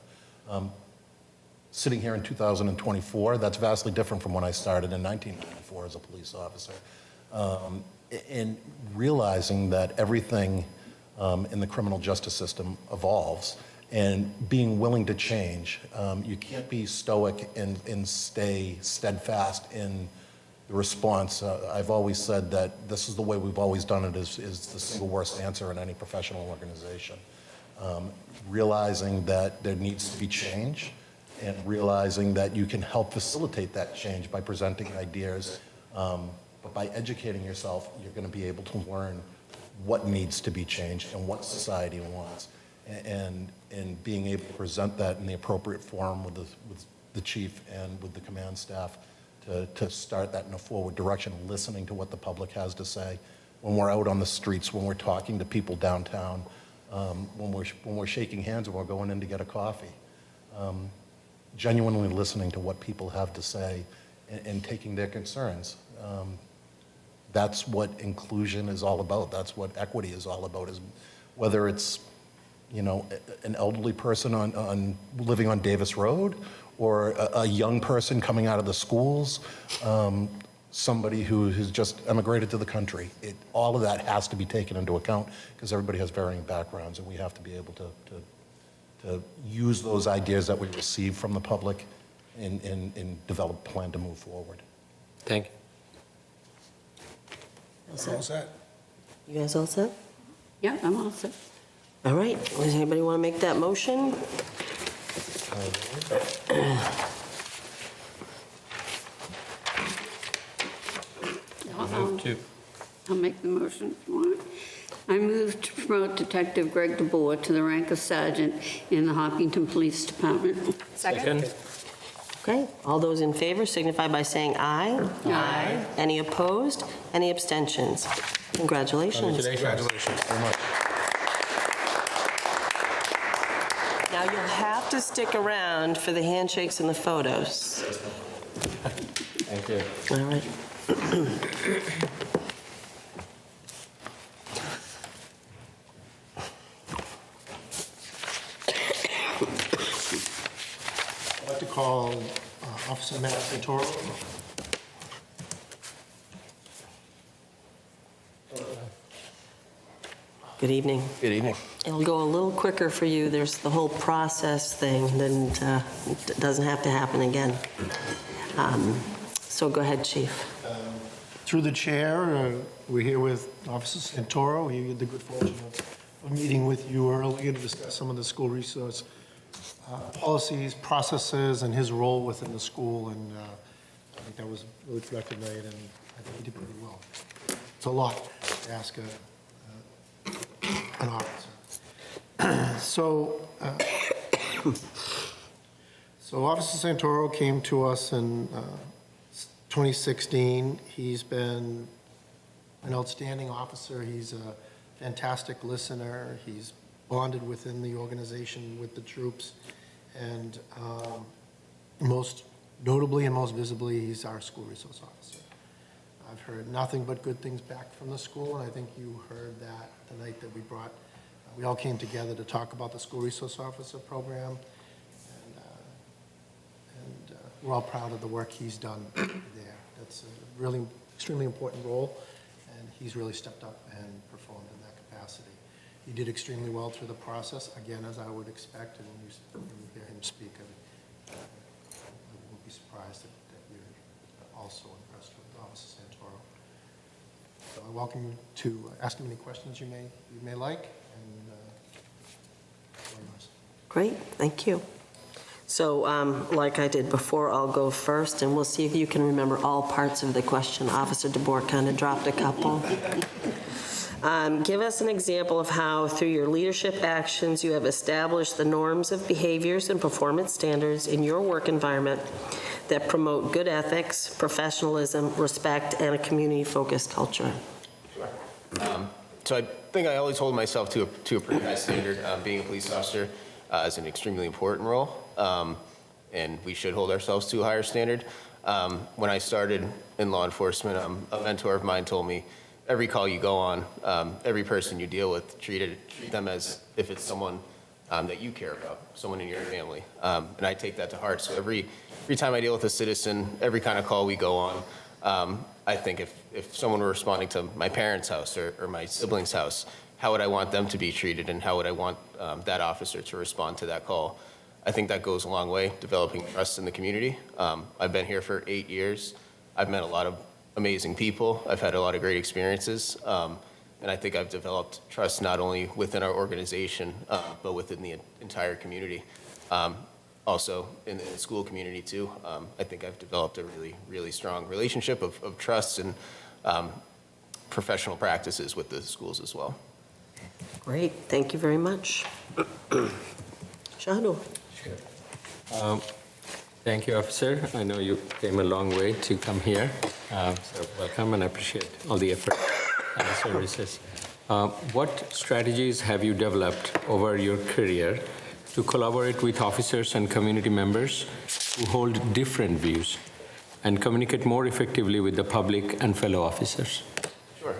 S10: Sitting here in 2024, that's vastly different from when I started in 1994 as a police officer. And realizing that everything in the criminal justice system evolves, and being willing to change. You can't be stoic and stay steadfast in the response. I've always said that this is the way we've always done it, is the single worst answer in any professional organization. Realizing that there needs to be change, and realizing that you can help facilitate that change by presenting ideas, but by educating yourself, you're going to be able to learn what needs to be changed and what society wants, and being able to present that in the appropriate forum with the chief and with the command staff to start that in a forward direction, listening to what the public has to say. When we're out on the streets, when we're talking to people downtown, when we're shaking hands and we're going in to get a coffee, genuinely listening to what people have to say and taking their concerns. That's what inclusion is all about. That's what equity is all about, is whether it's, you know, an elderly person living on Davis Road, or a young person coming out of the schools, somebody who has just emigrated to the country. All of that has to be taken into account because everybody has varying backgrounds, and we have to be able to use those ideas that we receive from the public and develop a plan to move forward.
S21: Thank you.
S2: All
S10: set.
S2: You guys all set?
S18: Yeah, I'm all set.
S2: All right. Does anybody want to make that motion?
S18: I'll make the motion if you want. I move to promote Detective Greg DeBoer to the rank of sergeant in the Hopkinton Police Department.
S7: Second.
S2: Okay, all those in favor signify by saying aye. Aye. Any opposed? Any abstentions? Congratulations.
S10: Congratulations very much.
S2: Now you'll have to stick around for the handshakes and the photos.
S21: Thank you.
S2: All right.
S8: I'd like to call Officer Matt Santoro.
S2: Good evening.
S10: Good evening.
S2: It'll go a little quicker for you. There's the whole process thing, then it doesn't have to happen again. So go ahead, Chief.
S8: Through the chair, we're here with Officer Santoro. He had the good fortune of meeting with you earlier to discuss some of the school resource policies, processes, and his role within the school. And I think that was really productive night, and I think he did pretty well. It's a lot to ask an officer. So Officer Santoro came to us in 2016. He's been an outstanding officer. He's a fantastic listener. He's bonded within the organization with the troops. And most notably and most visibly, he's our school resource officer. I've heard nothing but good things back from the school, and I think you heard that the night that we all came together to talk about the school resource officer program. And we're all proud of the work he's done there. That's a really extremely important role, and he's really stepped up and performed in that capacity. He did extremely well through the process, again, as I would expect, and when you hear him speak, I won't be surprised that you're also impressed with Officer Santoro. So I welcome you to ask him any questions you may like, and
S2: Great, thank you. So like I did before, I'll go first, and we'll see if you can remember all parts of the question. Officer DeBoer kind of dropped a couple. Give us an example of how, through your leadership actions, you have established the norms of behaviors and performance standards in your work environment that promote good ethics, professionalism, respect, and a community-focused culture.
S4: So I think I always hold myself to a pretty high standard. Being a police officer is an extremely important role, and we should hold ourselves to a higher standard. When I started in law enforcement, a mentor of mine told me, every call you go on, every person you deal with, treat them as if it's someone that you care about, someone in your family. And I take that to heart. So every time I deal with a citizen, every kind of call we go on, I think if someone were responding to my parents' house or my siblings' house, how would I want them to be treated, and how would I want that officer to respond to that call? I think that goes a long way, developing trust in the community. I've been here for 8 years. I've met a lot of amazing people. I've had a lot of great experiences. And I think I've developed trust not only within our organization, but within the entire community. Also in the school community too. I think I've developed a really, really strong relationship of trust and professional practices with the schools as well.
S2: Great, thank you very much. Shahadu.
S21: Sure. Thank you, officer. I know you came a long way to come here. So welcome, and I appreciate all the effort and services. What strategies have you developed over your career to collaborate with officers and community members who hold different views and communicate more effectively with the public and fellow officers?
S4: Sure.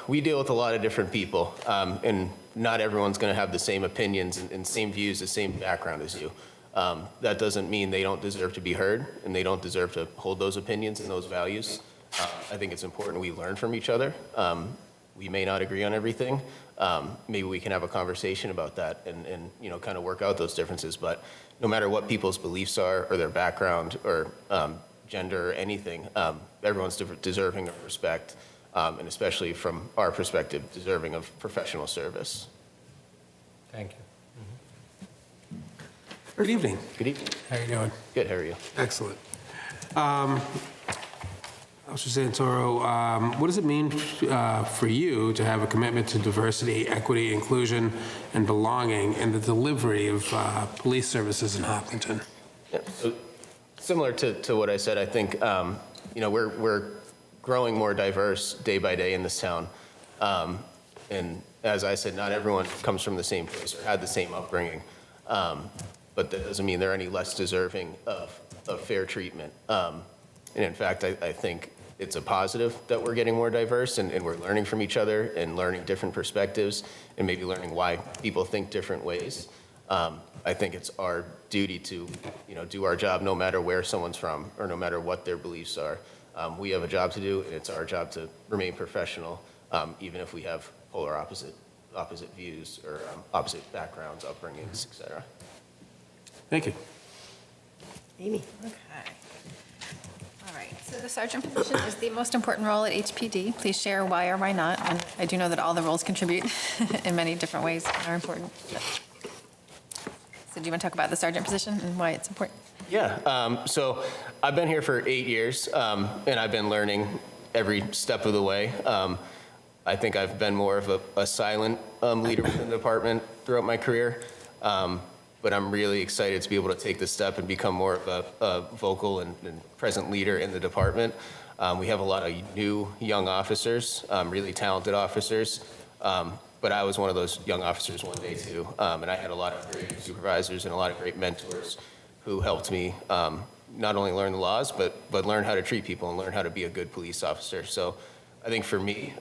S4: we deal with a lot of different people, and not everyone's going to have the same opinions and same views, the same background as you. That doesn't mean they don't deserve to be heard, and they don't deserve to hold those opinions and those values. I think it's important we learn from each other. We may not agree on everything. Maybe we can have a conversation about that and kind of work out those differences. But no matter what people's beliefs are or their background or gender or anything, everyone's deserving of respect, and especially from our perspective, deserving of professional service.
S21: Thank you.
S9: Good evening.
S4: Good evening.
S9: How you doing?
S4: Good, how are you?
S9: Excellent. Officer Santoro, what does it mean for you to have a commitment to diversity, equity, inclusion, and belonging in the delivery of police services in Hopkinton?
S4: Yeah, so similar to what I said, I think we're growing more diverse day by day in this town. And as I said, not everyone comes from the same place or had the same upbringing. But that doesn't mean they're any less deserving of fair treatment. And in fact, I think it's a positive that we're getting more diverse and we're learning from each other and learning different perspectives and maybe learning why people think different ways. I think it's our duty to, do our job no matter where someone's from or no matter what their beliefs are. We have a job to do, and it's our job to remain professional, even if we have polar opposite views or opposite backgrounds, upbringings, et cetera.
S9: Thank you.
S2: Amy.
S7: Okay. All right, so the sergeant position is the most important role at HPD. Please share why or why not. And I do know that all the roles contribute in many different ways and are important. So do you want to talk about the sergeant position and why it's important?
S4: Yeah, so I've been here for 8 years, and I've been learning every step of the way. I think I've been more of a silent leader within the department throughout my career. But I'm really excited to be able to take this step and become more of a vocal and present leader in the department. We have a lot of new, young officers, really talented officers. But I was one of those young officers one day too. And I had a lot of great supervisors and a lot of great mentors who helped me not only learn the laws, but learn how to treat people and learn how to be a good police officer. So I think for me,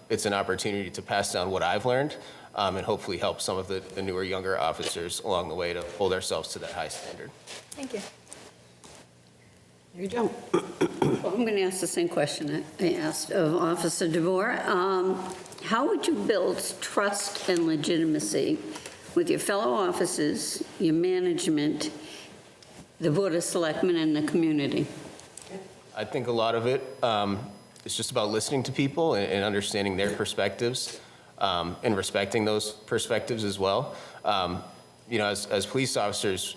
S4: it's an opportunity to pass down what I've learned and hopefully help some of the newer, younger officers along the way to hold ourselves to that high standard.
S7: Thank you.
S18: There you go. Well, I'm going to ask the same question I asked of Officer DeVore. How would you build trust and legitimacy with your fellow officers, your management, the Board of Selectmen, and the community?
S4: I think a lot of it is just about listening to people and understanding their perspectives and respecting those perspectives as well. As police officers,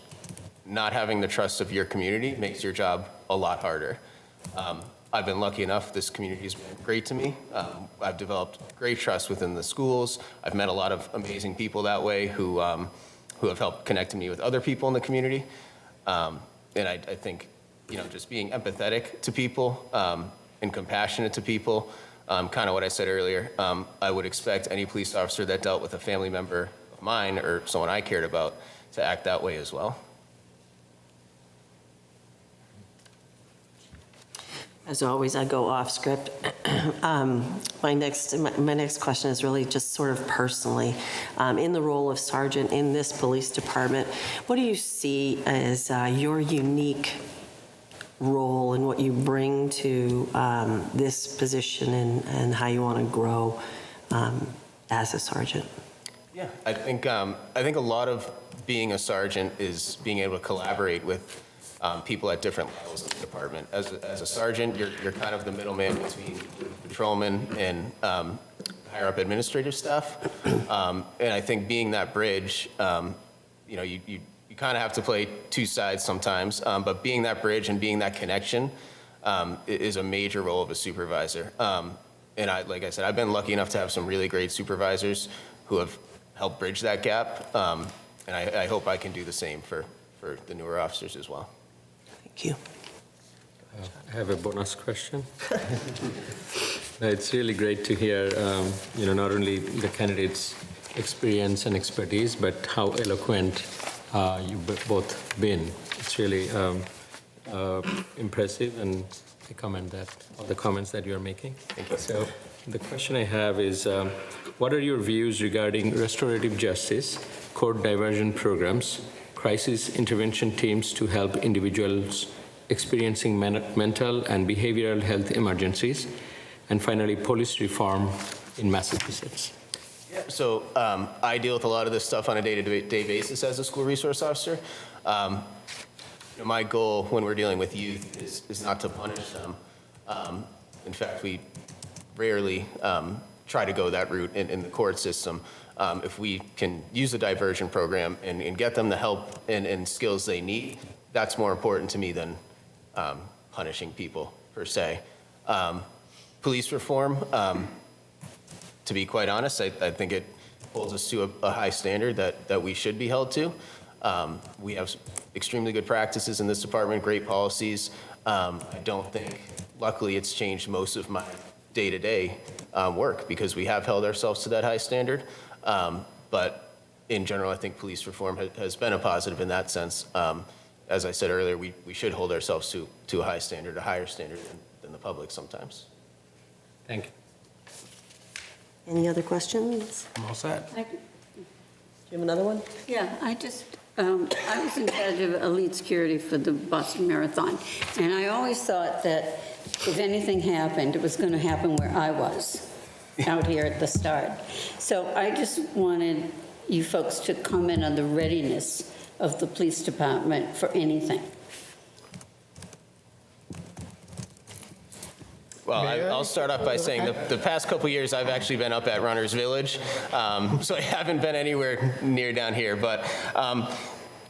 S4: not having the trust of your community makes your job a lot harder. I've been lucky enough, this community has been great to me. I've developed great trust within the schools. I've met a lot of amazing people that way who have helped connect me with other people in the community. And I think, just being empathetic to people and compassionate to people, kind of what I said earlier, I would expect any police officer that dealt with a family member of mine or someone I cared about to act that way as well.
S2: As always, I go off script. My next question is really just sort of personally. In the role of sergeant in this police department, what do you see as your unique role and what you bring to this position and how you want to grow as a sergeant?
S4: Yeah, I think a lot of being a sergeant is being able to collaborate with people at different levels of the department. As a sergeant, you're kind of the middleman between patrolmen and higher up administrative staff. And I think being that bridge, you kind of have to play two sides sometimes, but being that bridge and being that connection is a major role of a supervisor. And like I said, I've been lucky enough to have some really great supervisors who have helped bridge that gap. And I hope I can do the same for the newer officers as well.
S2: Thank you.
S21: I have a bonus question. It's really great to hear, not only the candidates' experience and expertise, but how eloquent you both been. It's really impressive, and I commend that, all the comments that you're making. Thank you. So the question I have is, what are your views regarding restorative justice, court diversion programs, crisis intervention teams to help individuals experiencing mental and behavioral health emergencies, and finally, police reform in Massachusetts?
S4: So I deal with a lot of this stuff on a day-to-day basis as a school resource officer. My goal when we're dealing with youth is not to punish them. In fact, we rarely try to go that route in the court system. If we can use a diversion program and get them the help and skills they need, that's more important to me than punishing people per se. Police reform, to be quite honest, I think it holds us to a high standard that we should be held to. We have extremely good practices in this department, great policies. I don't think, luckily, it's changed most of my day-to-day work because we have held ourselves to that high standard. But in general, I think police reform has been a positive in that sense. As I said earlier, we should hold ourselves to a high standard, a higher standard than the public sometimes.
S21: Thank you.
S2: Any other questions?
S9: I'm all set.
S2: Do you have another one?
S18: Yeah, I was in charge of elite security for the Boston Marathon, and I always thought that if anything happened, it was going to happen where I was, out here at the start. So I just wanted you folks to comment on the readiness of the police department for anything.
S4: Well, I'll start off by saying the past couple years I've actually been up at Runners Village, so I haven't been anywhere near down here. But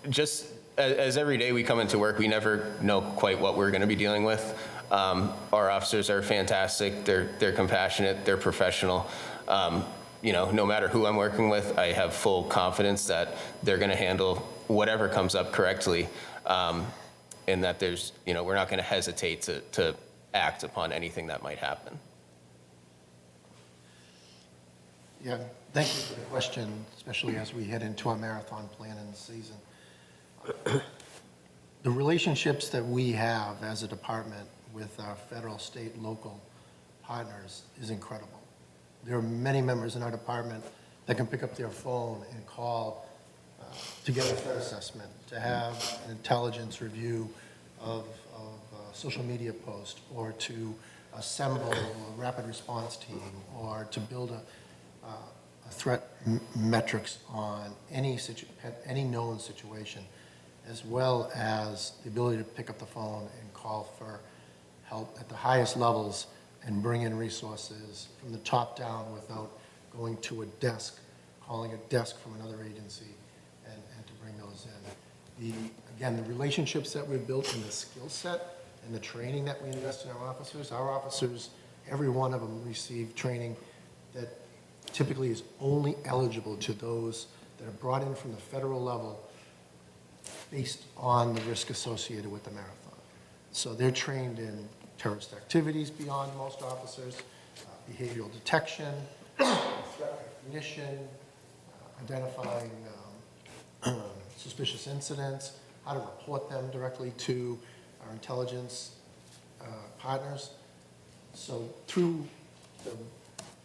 S4: just as every day we come into work, we never know quite what we're going to be dealing with. Our officers are fantastic. They're compassionate. They're professional. No matter who I'm working with, I have full confidence that they're going to handle whatever comes up correctly, and that we're not going to hesitate to act upon anything that might happen.
S8: Yeah, thank you for the question, especially as we head into our marathon planning season. The relationships that we have as a department with our federal, state, local partners is incredible. There are many members in our department that can pick up their phone and call to get a threat assessment, to have an intelligence review of social media post, or to assemble a rapid response team, or to build a threat metrics on any known situation, as well as the ability to pick up the phone and call for help at the highest levels and bring in resources from the top down without going to a desk, calling a desk from another agency, and to bring those in. Again, the relationships that we've built and the skill set and the training that we invest in our officers, every one of them receive training that typically is only eligible to those that are brought in from the federal level based on the risk associated with the marathon. So they're trained in terrorist activities beyond most officers, behavioral detection, threat recognition, identifying suspicious incidents, how to report them directly to our intelligence partners. So through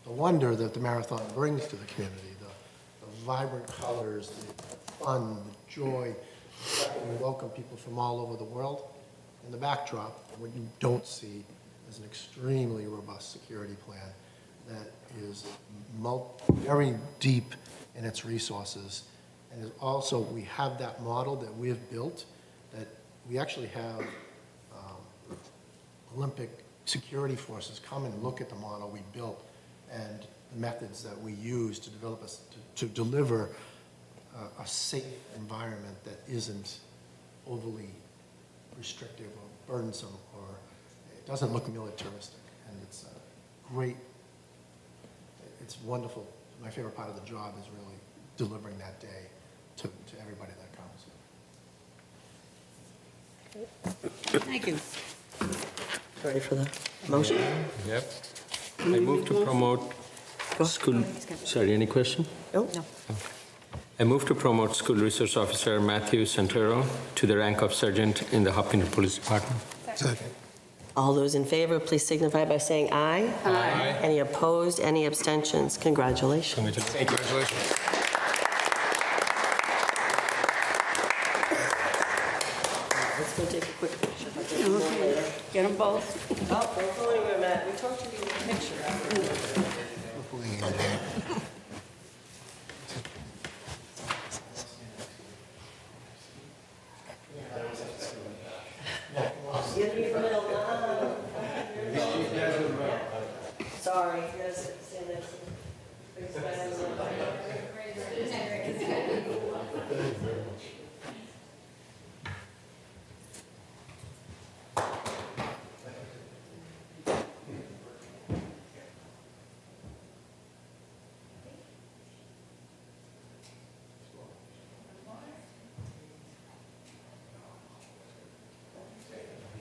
S8: the wonder that the marathon brings to the community, the vibrant colors, the fun, the joy, the fact that we welcome people from all over the world, and the backdrop, what you don't see is an extremely robust security plan that is very deep in its resources. And is also, we have that model that we have built, that we actually have Olympic security forces come and look at the model we built and the methods that we use to develop to deliver a safe environment that isn't overly restrictive or burdensome, or it doesn't look militaristic. And it's great. It's wonderful. My favorite part of the job is really delivering that day to everybody that comes.
S2: Thank you. Ready for the motion?
S21: Yep. I move to promote school, sorry, any question?
S2: No.
S21: I move to promote School Resource Officer Matthew Santero to the rank of Sergeant in the Hopkinton Police Department.
S8: Second.
S2: All those in favor, please signify by saying aye. Aye. Any opposed, any abstentions? Congratulations.
S4: Thank you.
S9: Congratulations.
S2: Let's go take a quick picture.
S18: Okay, get them both.
S2: Oh, don't go anywhere, Matt. We talked to you in the picture. Give me the middle. Sorry. Yes, stand next to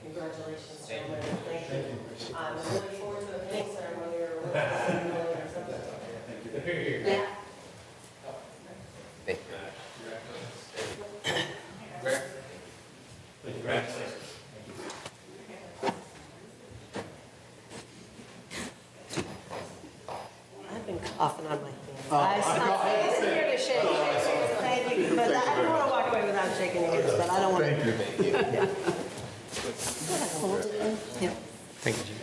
S2: Congratulations, gentlemen. Thank you. I'm looking forward to a pink ceremony or something. Yeah.
S4: Thank
S2: I've been coughing on my hands. I didn't hear you shake. Thank you. But I don't want to walk away without shaking hands, but I don't want to.
S4: Thank you.
S2: Yeah. Hold it in. Yeah.
S21: Thank you, Jim.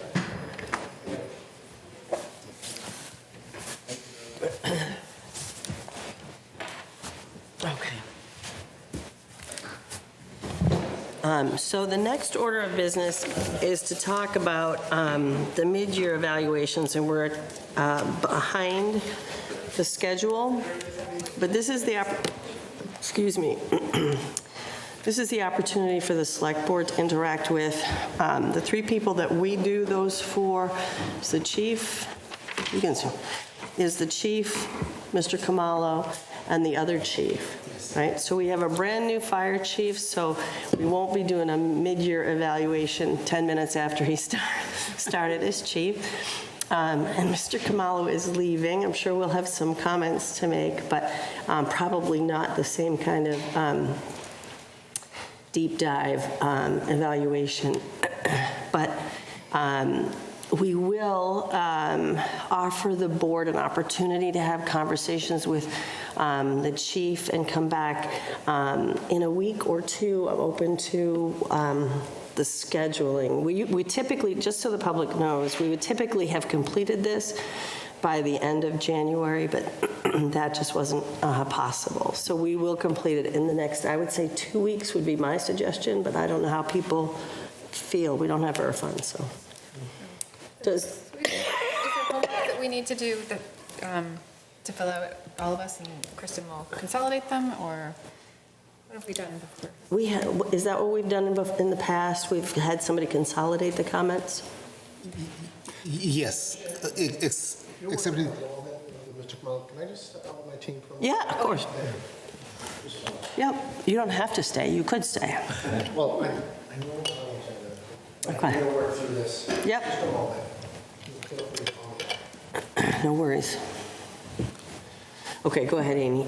S2: Okay. So the next order of business is to talk about the mid-year evaluations, and we're behind the schedule. But this is the, excuse me, this is the opportunity for the select board to interact with the three people that we do those for. Is the chief, you can see, is the chief, Mr. Kamalo, and the other chief. Right, so we have a brand-new fire chief, so we won't be doing a mid-year evaluation 10 minutes after he started as chief. And Mr. Kamalo is leaving. I'm sure we'll have some comments to make, but probably not the same kind of deep dive evaluation. But we will offer the board an opportunity to have conversations with the chief and come back in a week or two. I'm open to the scheduling. We typically, just so the public knows, we would typically have completed this by the end of January, but that just wasn't possible. So we will complete it in the next, I would say 2 weeks would be my suggestion, but I don't know how people feel. We don't have our funds, so.
S7: Is there homework that we need to do that, to fill out, all of us, and Kristen will consolidate them, or what have we done before?
S2: Is that what we've done in the past? We've had somebody consolidate the comments?
S17: Yes, except in-
S8: Mr. Kamala, can I just step out with my team for a
S2: Yeah, of course. Yep, you don't have to stay. You could stay.
S8: Well, I know it's on the agenda.
S2: Okay.
S8: I'm going to work through this.
S2: Yep.
S8: Just a moment. Feel free to call me.
S2: No worries. Okay, go ahead, Amy.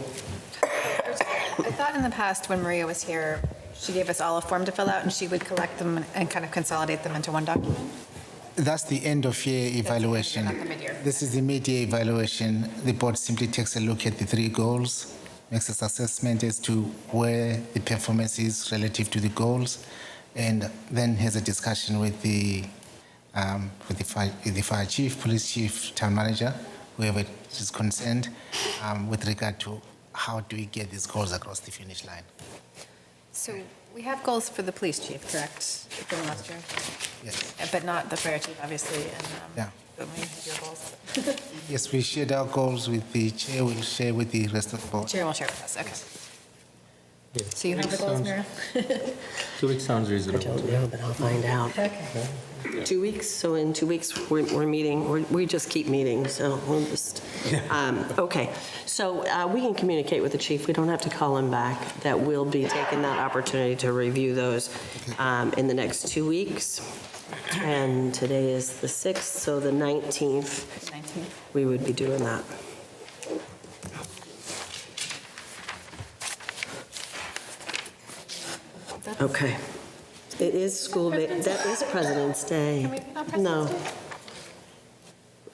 S7: I thought in the past when Maria was here, she gave us all a form to fill out, and she would collect them and kind of consolidate them into one document.
S17: That's the end of year evaluation.
S7: Not the mid-year.
S17: This is the mid-year evaluation. The board simply takes a look at the three goals, makes an assessment as to where the performance is relative to the goals, and then has a discussion with the fire chief, police chief, town manager, whoever is concerned, with regard to how do we get these goals across the finish line.
S7: So we have goals for the police chief, correct, from last year?
S17: Yes.
S7: But not the fire chief, obviously, and
S17: Yeah.
S7: but we have your goals.
S17: Yes, we shared our goals with the chair, we'll share with the rest of the board.
S7: Chair will share with us, okay.
S21: Yeah.
S7: So you have the goals, Maria?
S21: 2 weeks sounds reasonable.
S2: I don't know, but I'll find out.
S7: Okay.
S2: 2 weeks, so in 2 weeks, we're meeting, we just keep meeting, so we'll just, okay. So we can communicate with the chief, we don't have to call him back, that we'll be taking that opportunity to review those in the next 2 weeks. And today is the 6th, so the 19th, we would be doing that. Okay. It is that is President's Day.
S7: Can we be on President's
S2: No.
S7: Day?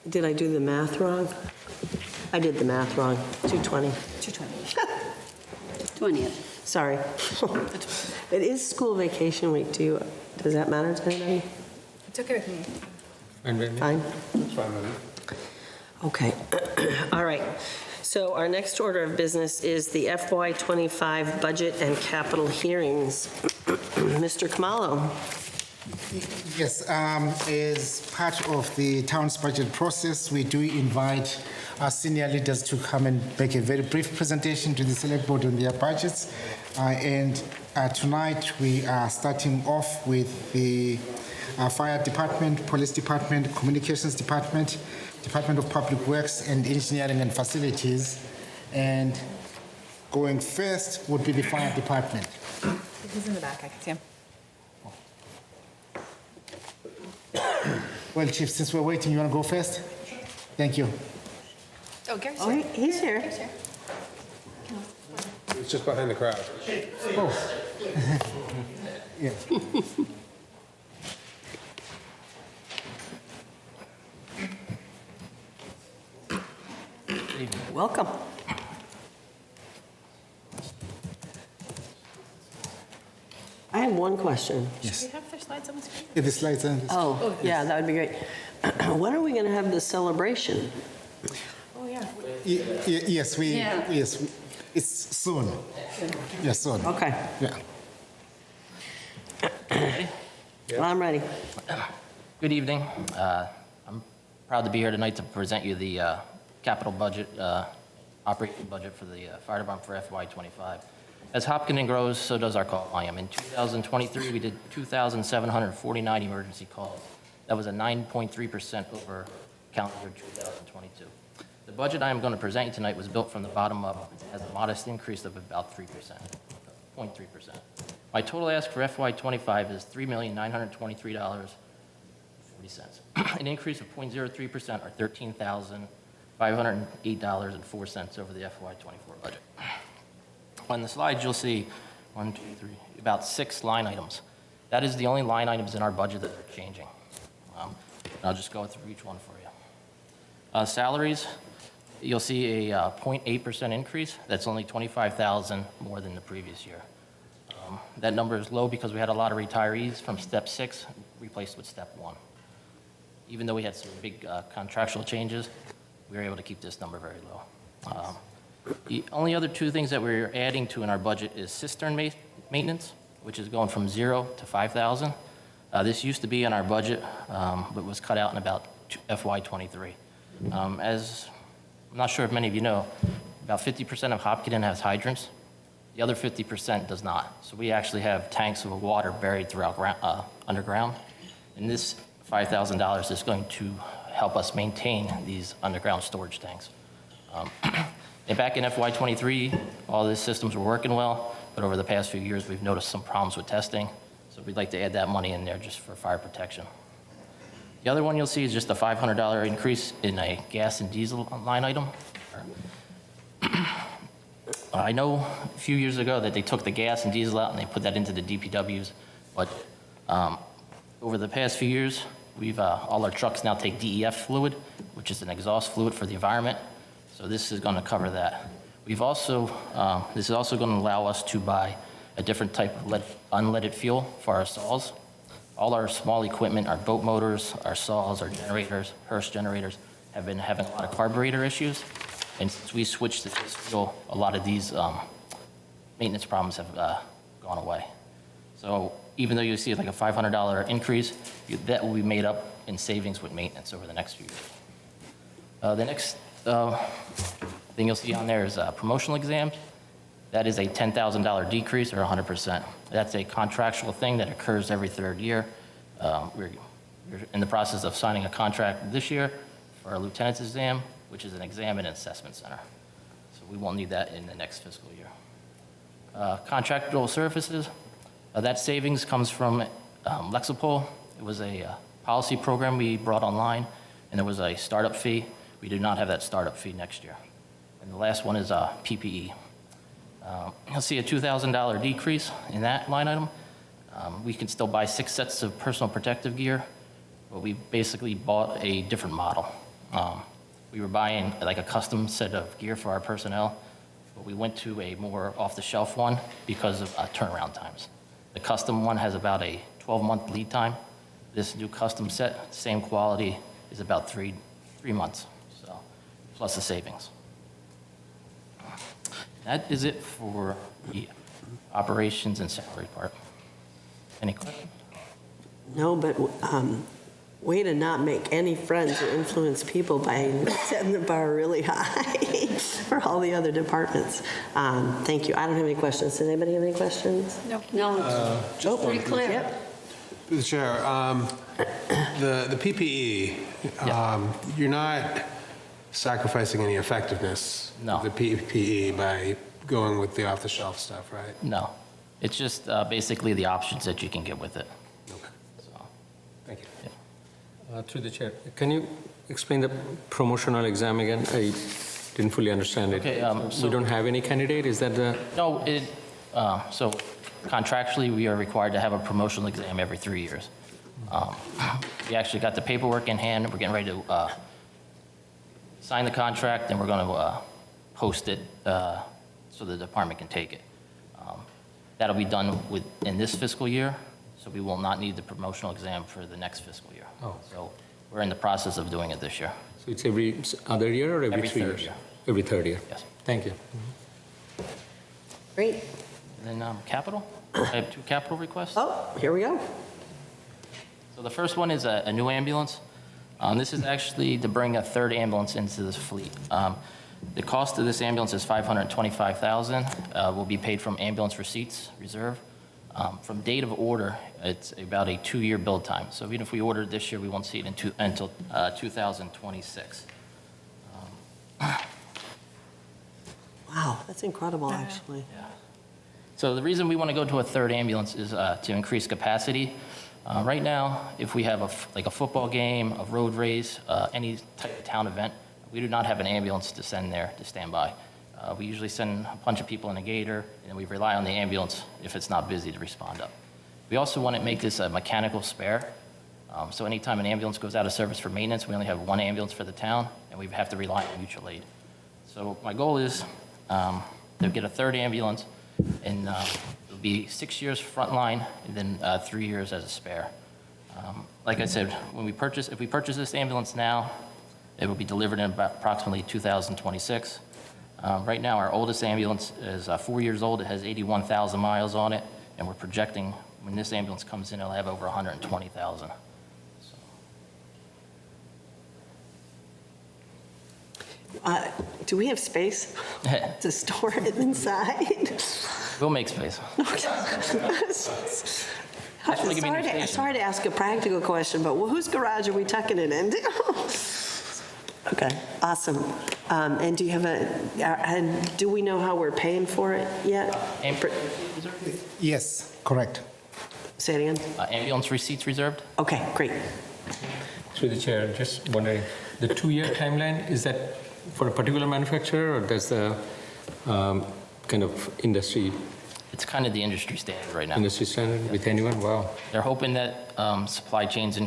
S2: Did I do the math wrong? I did the math wrong. 2:20.
S7: 2:20.
S18: 20th.
S2: Sorry. It is school vacation week. Does that matter to anybody?
S7: It's okay with me.
S2: Fine?
S9: That's fine with me.
S2: Okay. All right. So our next order of business is the FY25 budget and capital hearings. Mr. Kamalo.
S17: Yes, as part of the town's budget process, we do invite our senior leaders to come and make a very brief presentation to the select board on their budgets. And tonight we are starting off with the fire department, police department, communications department, Department of Public Works, and engineering and facilities. And going first would be the fire department.
S7: He's in the back, I can see him.
S17: Well, Chief, since we're waiting, you want to go first? Thank you.
S7: Oh, Gary's
S2: Oh,
S7: here.
S2: he's here.
S7: Gary's here.
S9: It's just behind the crowd.
S17: Oh. Yeah.
S2: Welcome. I have one question.
S17: Yes.
S7: Do we have their slides on the screen?
S17: Yeah, the slides are.
S2: Oh, yeah, that would be great. When are we going to have the celebration?
S7: Oh, yeah.
S17: Yes, it's soon. Yes, soon.
S2: Okay.
S17: Yeah.
S2: Well, I'm ready.
S11: Good evening. I'm proud to be here tonight to present you the capital budget, operating budget for the fire department for FY25. As Hopkinton grows, so does our call volume. In 2023, we did 2,749 emergency calls. That was a 9.3% over calendar year 2022. The budget I am going to present you tonight was built from the bottom up. It has a modest increase of about 3%, 0.3%. My total ask for FY25 is $3,923.40, an increase of 0.03% or $13,508.04 over the FY24 budget. On the slides, you'll see about 6 line items. That is the only line items in our budget that are changing. I'll just go through each one for you. Salaries, you'll see a 0.8% increase. That's only $25,000 more than the previous year. That number is low because we had a lot of retirees from step 6 replaced with step 1. Even though we had some big contractual changes, we were able to keep this number very low. The only other 2 things that we're adding to in our budget is cistern maintenance, which is going from 0 to 5,000. This used to be in our budget, but was cut out in about FY23. As I'm not sure if many of you know, about 50% of Hopkinton has hydrants. The other 50% does not. So we actually have tanks of water buried throughout underground. And this $5,000 is going to help us maintain these underground storage tanks. And back in FY23, all these systems were working well, but over the past few years, we've noticed some problems with testing. So we'd like to add that money in there just for fire protection. The other one you'll see is just a $500 increase in a gas and diesel line item. I know a few years ago that they took the gas and diesel out and they put that into the DPWs, but over the past few years, we've all our trucks now take DEF fluid, which is an exhaust fluid for the environment. So this is going to cover that. We've also, this is also going to allow us to buy a different type of unleaded fuel for our saws. All our small equipment, our boat motors, our saws, our generators, Hearst generators, have been having a lot of carburetor issues. And since we switched to this fuel, a lot of these maintenance problems have gone away. So even though you see like a $500 increase, that will be made up in savings with maintenance over the next few years. The next thing you'll see on there is promotional exams. That is a $10,000 decrease or 100%. That's a contractual thing that occurs every 3rd year. We're in the process of signing a contract this year for our lieutenant's exam, which is an exam and assessment center. So we won't need that in the next fiscal year. Contractual services, that savings comes from Lexipol. It was a policy program we brought online, and there was a startup fee. We do not have that startup fee next year. And the last one is PPE. You'll see a $2,000 decrease in that line item. We can still buy 6 sets of personal protective gear, but we basically bought a different model. We were buying like a custom set of gear for our personnel, but we went to a more off-the-shelf one because of turnaround times. The custom one has about a 12-month lead time. This new custom set, same quality, is about three months, so plus the savings. That is it for the operations and salary part. Any questions?
S2: No, but way to not make any friends or influence people by setting the bar really high for all the other departments. Thank you. I don't have any questions. Does anybody have any questions?
S18: No,
S2: Just pretty clear. Yep.
S9: Through the chair, the PPE, you're not sacrificing any effectiveness of the PPE by going with the off-the-shelf stuff, right?
S11: No. It's just basically the options that you can get with it.
S9: Thank you.
S21: Through the chair, can you explain the promotional exam again? I didn't fully understand it.
S11: Okay,
S21: We don't have any candidate, is that the?
S11: No, so contractually, we are required to have a promotional exam every 3 years. We actually got the paperwork in hand. We're getting ready to sign the contract, and we're going to post it so the department can take it. That'll be done in this fiscal year, so we will not need the promotional exam for the next fiscal year.
S21: Oh.
S11: So we're in the process of doing it this year.
S21: So it's every other year or every 3 years?
S11: Year.
S21: Every third year?
S11: Yes.
S21: Thank you.
S2: Great.
S11: And then capital. I have 2 capital requests.
S2: Oh, here we go.
S11: So the first one is a new ambulance. This is actually to bring a 3rd ambulance into this fleet. The cost of this ambulance is $525,000. Will be paid from ambulance receipts reserve. From date of order, it's about a 2-year build time. So even if we order it this year, we won't see it until 2026.
S2: Wow, that's incredible, actually.
S11: So the reason we want to go to a 3rd ambulance is to increase capacity. Right now, if we have a football game, a road race, any type of town event, we do not have an ambulance to send there to stand by. We usually send a bunch of people in a gator, and we rely on the ambulance if it's not busy to respond up. We also want to make this a mechanical spare. So anytime an ambulance goes out of service for maintenance, we only have 1 ambulance for the town, and we have to rely on mutual aid. So my goal is to get a 3rd ambulance, and it'll be 6 years frontline, and then 3 years as a spare. Like I said, if we purchase this ambulance now, it will be delivered in about approximately 2026. Right now, our oldest ambulance is 4 years old. It has 81,000 miles on it, and we're projecting when this ambulance comes in, it'll have over 120,000.
S2: Do we have space to store it inside?
S11: We'll make space.
S2: Sorry to ask a practical question, but whose garage are we tucking it into? Okay, awesome. And do you have and do we know how we're paying for it yet?
S17: Yes, correct.
S2: Say it again.
S11: Ambulance receipts reserved?
S2: Okay, great.
S21: Through the chair, just wondering, the 2-year timeline, is that for a particular manufacturer, or does the kind of industry?
S11: It's kind of the industry standard right now.
S21: Industry standard with anyone? Wow.
S11: They're hoping that supply chains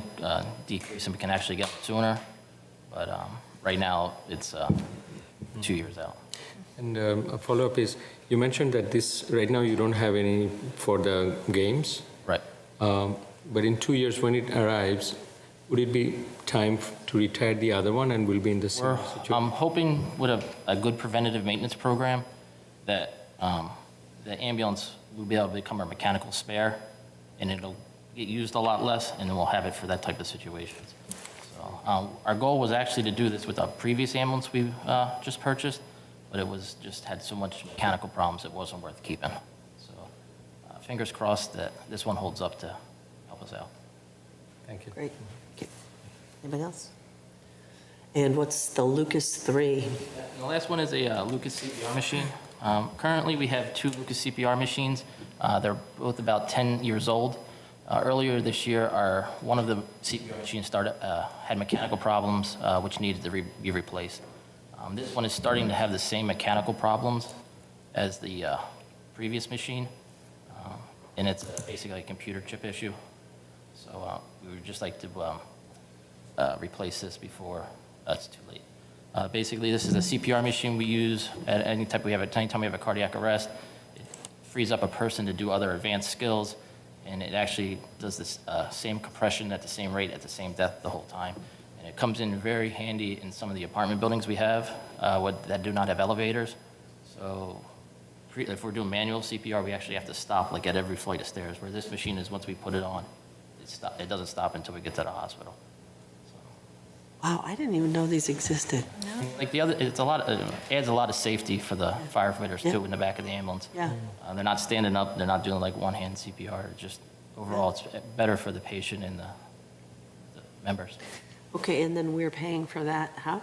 S11: decrease and we can actually get it sooner. But right now, it's 2 years out.
S21: And a follow-up is, you mentioned that right now you don't have any for the games.
S11: Right.
S21: But in 2 years, when it arrives, would it be time to retire the other one and we'll be in the same situation?
S11: I'm hoping with a good preventative maintenance program that the ambulance will be able to become our mechanical spare, and it'll get used a lot less, and then we'll have it for that type of situations. So our goal was actually to do this with a previous ambulance we just purchased, but it was just had so much mechanical problems it wasn't worth keeping. So fingers crossed that this one holds up to help us out.
S21: Thank you.
S2: Great. Anybody else? And what's the Lucas 3?
S11: The last one is a Lucas CPR machine. Currently, we have 2 Lucas CPR machines. They're both about 10 years old. Earlier this year, one of the CPR machines had mechanical problems, which needed to be replaced. This one is starting to have the same mechanical problems as the previous machine. and it's basically a computer chip issue. So we would just like to replace this before it's too late. Basically, this is a CPR machine we use at anytime we have a cardiac arrest. It frees up a person to do other advanced skills, and it actually does this same compression at the same rate at the same depth the whole time. And it comes in very handy in some of the apartment buildings we have that do not have elevators. So if we're doing manual CPR, we actually have to stop like at every flight of stairs, where this machine is, once we put it on, it doesn't stop until we get to the hospital.
S2: Wow, I didn't even know these existed.
S11: Like the other, it adds a lot of safety for the firefighters too in the back of the ambulance.
S2: Yeah.
S11: They're not standing up, they're not doing like one-hand CPR. Just overall, it's better for the patient and the members.
S2: Okay, and then we're paying for that, how?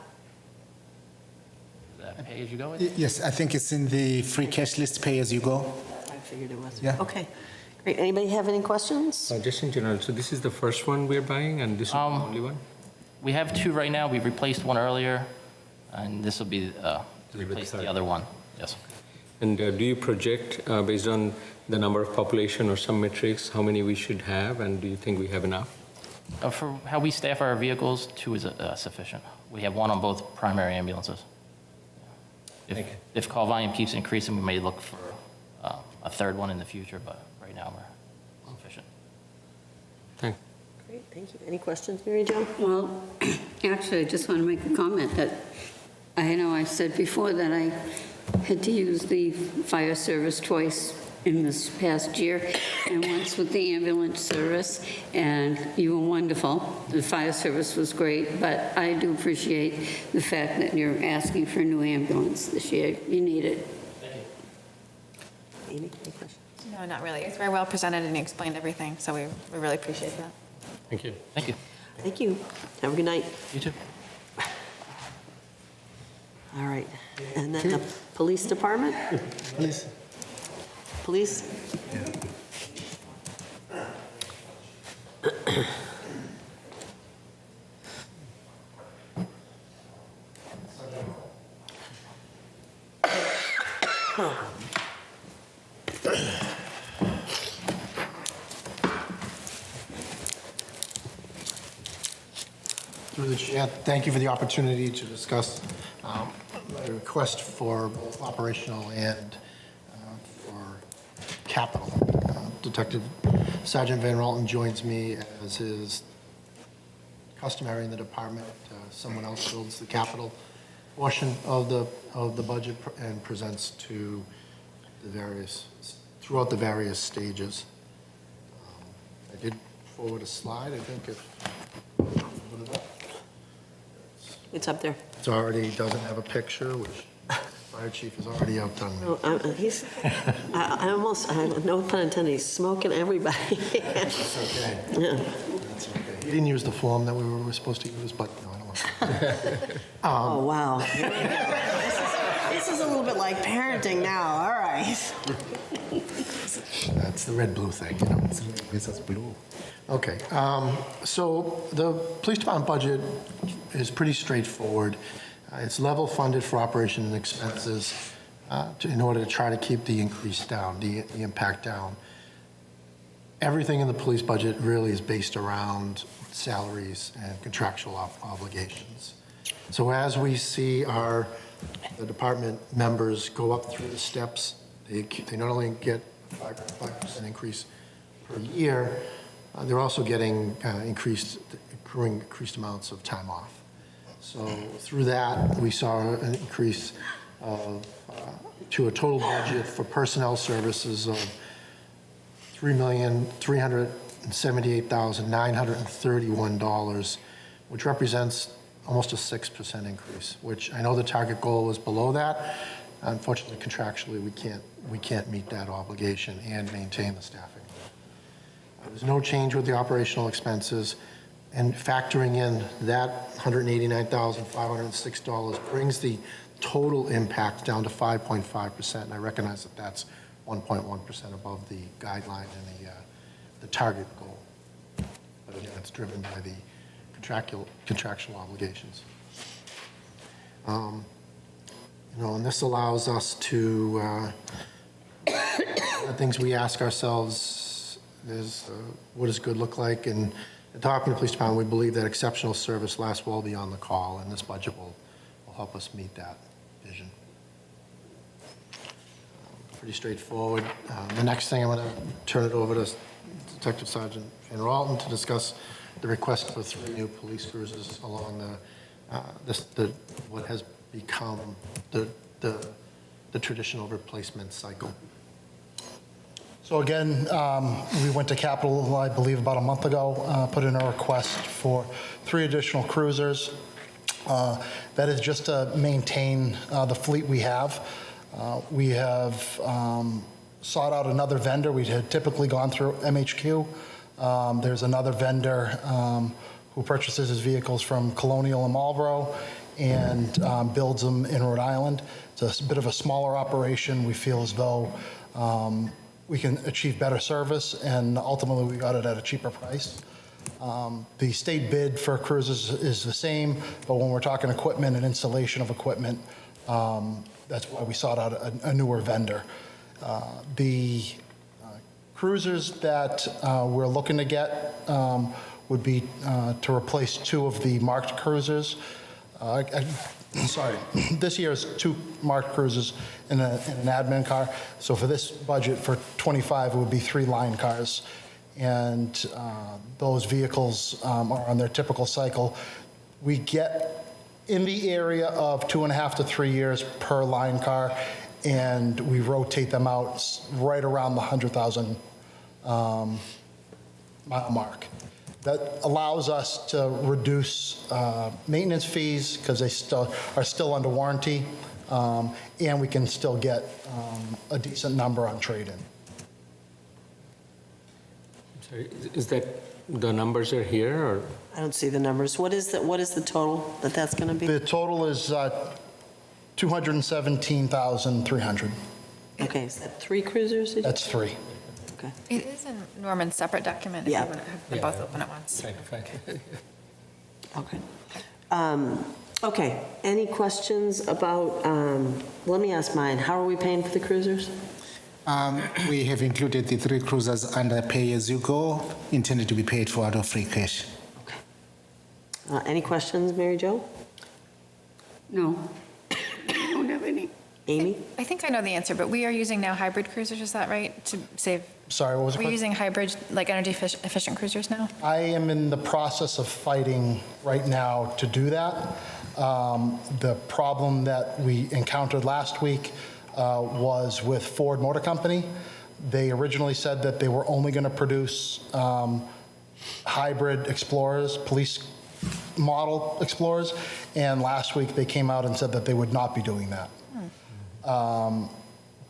S11: Is that pay as you go?
S17: Yes, I think it's in the free cash list, pay as you go.
S2: I figured it was.
S17: Yeah.
S2: Okay, great. Anybody have any questions?
S21: Just in general, so this is the first one we're buying, and this is the only one?
S11: We have two right now. We've replaced one earlier, and this will be to replace the other one. Yes.
S21: And do you project, based on the number of population or some metrics, how many we should have, and do you think we have enough?
S11: For how we staff our vehicles, 2 is sufficient. We have 1 on both primary ambulances. If call volume keeps increasing, we may look for a 3rd one in the future, but right now we're sufficient.
S21: Thanks.
S2: Great, thank you. Any questions, Mary Jo?
S18: Well, actually, I just want to make a comment that I know I said before that I had to use the fire service twice in this past year, and once with the ambulance service, and you were wonderful. The fire service was great, but I do appreciate the fact that you're asking for a new ambulance this year. You need it.
S2: Amy, any questions?
S7: No, not really. It's very well presented and you explained everything, so we really appreciate that.
S21: Thank you.
S11: Thank you.
S2: Thank you. Have a good night.
S11: You too.
S2: All right, and then the police department?
S17: Please.
S2: Police?
S8: Through the chair, thank you for the opportunity to discuss a request for both operational and for capital. Detective Sergeant Van Ralton joins me, as is customary in the department. Someone else builds the capital portion of the budget and presents to throughout the various stages. I did forward a slide, I think,
S2: It's up there.
S8: It already doesn't have a picture, which fire chief has already outdone me.
S2: No, I almost, no pun intended, he's smoking everybody.
S8: That's okay.
S2: Yeah.
S8: That's okay. He didn't use the form that we were supposed to use, but no, I don't want to.
S2: Oh, wow. This is a little bit like parenting now, all right.
S8: That's the red-blue thing, you know. It's blue. Okay, so the police department budget is pretty straightforward. It's level funded for operation and expenses in order to try to keep the increase down, the impact down. Everything in the police budget really is based around salaries and contractual obligations. So as we see the department members go up through the steps, they not only get 5% increase per year, they're also getting accruing increased amounts of time off. So through that, we saw an increase to a total budget for personnel services of $3,378,931, which represents almost a 6% increase, which I know the target goal was below that. Unfortunately, contractually, we can't meet that obligation and maintain the staffing. There's no change with the operational expenses, and factoring in that $189,506 brings the total impact down to 5.5%. And I recognize that that's 1.1% above the guideline and the target goal. But again, it's driven by the contractual obligations. And this allows us to, the things we ask ourselves is what does good look like? And at the Hopkins Police Department, we believe that exceptional service lasts well beyond the call, and this budget will help us meet that vision. Pretty straightforward. The next thing, I'm going to turn it over to Detective Sergeant Van Ralton to discuss the request for 3 new police cruisers along what has become the traditional replacement cycle.
S12: So again, we went to Capitol, I believe, about a month ago, put in a request for 3 additional cruisers. That is just to maintain the fleet we have. We have sought out another vendor. We had typically gone through MHQ. There's another vendor who purchases his vehicles from Colonial and Marlboro and builds them in Rhode Island. It's a bit of a smaller operation. We feel as though we can achieve better service, and ultimately we got it at a cheaper price. The state bid for cruisers is the same, but when we're talking equipment and installation of equipment, that's why we sought out a newer vendor. The cruisers that we're looking to get would be to replace 2 of the marked cruisers. Sorry, this year is 2 marked cruisers and an admin car. So for this budget for 25, it would be 3 line cars. And those vehicles are on their typical cycle. We get in the area of 2.5 to 3 years per line car, and we rotate them out right around the 100,000 mile mark. That allows us to reduce maintenance fees because they are still under warranty, and we can still get a decent number on trade-in.
S21: Sorry, is that the numbers are here, or?
S2: I don't see the numbers. What is the total that's going to be?
S12: The total is 217,300.
S2: Okay, is that 3 cruisers?
S12: That's 3.
S2: Okay.
S7: It is in Norman's separate document if you want to have them both open at once.
S2: Okay. Okay, any questions about, let me ask mine. How are we paying for the cruisers?
S17: We have included the 3 cruisers under pay-as-you-go, intended to be paid for out of free cash.
S2: Any questions, Mary Jo?
S18: No. I don't have any.
S2: Amy?
S7: I think I know the answer, but we are using now hybrid cruisers, is that right? To save.
S12: Sorry, what was the
S7: We're
S12: question?
S7: using hybrid, like energy efficient cruisers now?
S12: I am in the process of fighting right now to do that. The problem that we encountered last week was with Ford Motor Company. They originally said that they were only going to produce hybrid Explorers, police model Explorers, and last week they came out and said that they would not be doing that.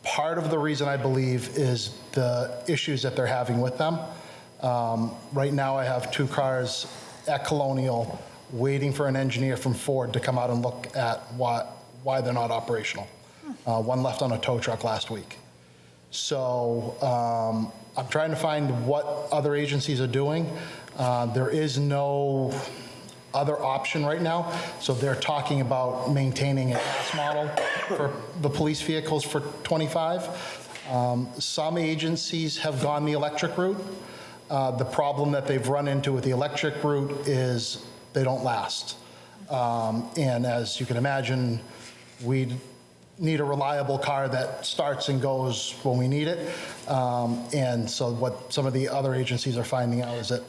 S12: Part of the reason I believe is the issues that they're having with them. Right now I have 2 cars at Colonial waiting for an engineer from Ford to come out and look at why they're not operational. One left on a tow truck last week. So I'm trying to find what other agencies are doing. There is no other option right now. So they're talking about maintaining an S model for the police vehicles for 25. Some agencies have gone the electric route. The problem that they've run into with the electric route is they don't last. And as you can imagine, we need a reliable car that starts and goes when we need it. And so what some of the other agencies are finding out is that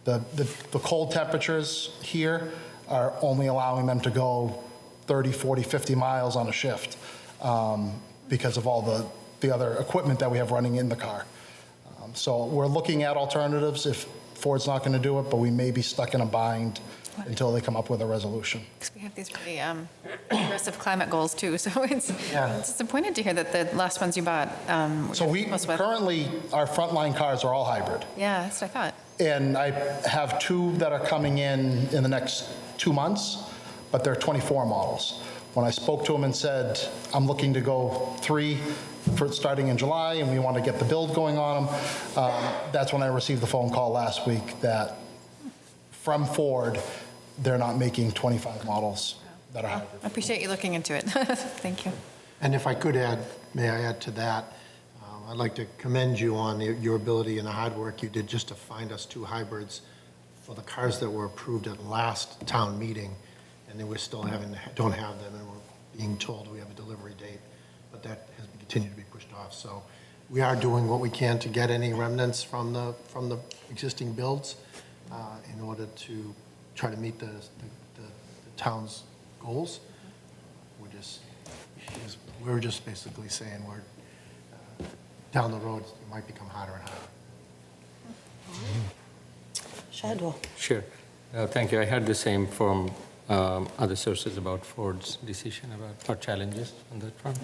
S12: the cold temperatures here are only allowing them to go 30, 40, 50 miles on a shift because of all the other equipment that we have running in the car. So we're looking at alternatives if Ford's not going to do it, but we may be stuck in a bind until they come up with a resolution.
S7: Because we have these really aggressive climate goals too, so it's disappointed to hear that the last ones you bought.
S12: So we currently, our frontline cars are all hybrid.
S7: Yeah, that's what I thought.
S12: And I have 2 that are coming in the next 2 months, but they're 24 models. When I spoke to them and said, I'm looking to go 3 for starting in July, and we want to get the build going on them, that's when I received the phone call last week that from Ford, they're not making 25 models that are hybrid.
S7: I appreciate you looking into it. Thank you.
S8: And if I could add, may I add to that? I'd like to commend you on your ability and the hard work you did just to find us 2 hybrids for the cars that were approved at last town meeting, and then we're still don't have them, and we're being told we have a delivery date, but that has continued to be pushed off. So we are doing what we can to get any remnants from the existing builds in order to try to meet the town's goals. We're just basically saying we're down the road, it might become harder and harder.
S2: Shadwell.
S21: Sure. Thank you. I heard the same from other sources about Ford's decision about our challenges on that front,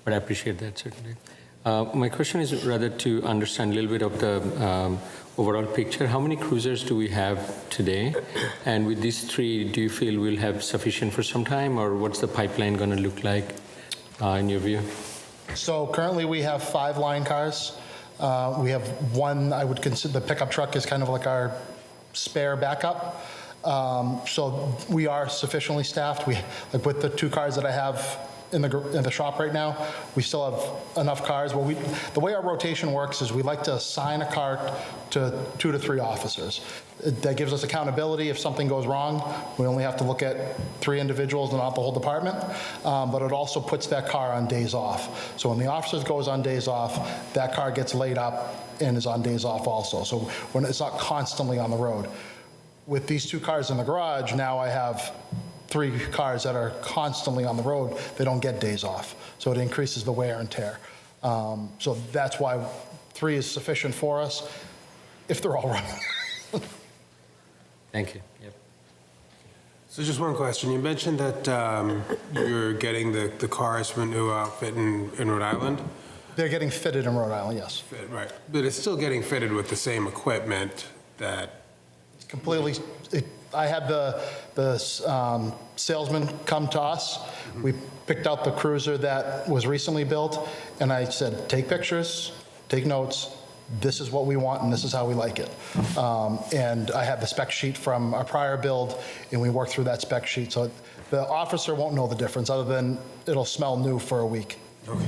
S21: but I appreciate that certainly. My question is rather to understand a little bit of the overall picture. How many cruisers do we have today? And with these 3, do you feel we'll have sufficient for some time, or what's the pipeline going to look like in your view?
S12: So currently we have 5 line cars. We have 1, I would consider, the pickup truck is kind of like our spare backup. So we are sufficiently staffed. Like with the 2 cars that I have in the shop right now, we still have enough cars. Well, the way our rotation works is we like to assign a car to 2 to 3 officers. That gives us accountability. If something goes wrong, we only have to look at 3 individuals and not the whole department. But it also puts that car on days off. So when the officer goes on days off, that car gets laid up and is on days off also. So when it's not constantly on the road. With these 2 cars in the garage, now I have 3 cars that are constantly on the road. They don't get days off. So it increases the wear and tear. So that's why 3 is sufficient for us if they're all running.
S21: Thank you. Yep.
S9: So just one question. You mentioned that you're getting the cars from a new outfit in Rhode Island?
S12: They're getting fitted in Rhode Island, yes.
S9: Right. But it's still getting fitted with the same equipment that...
S12: It's completely... I had the salesman come to us. We picked out the cruiser that was recently built, and I said, take pictures, take notes. This is what we want, and this is how we like it. And I had the spec sheet from our prior build, and we worked through that spec sheet. So the officer won't know the difference, other than it'll smell new for a week.
S8: Okay.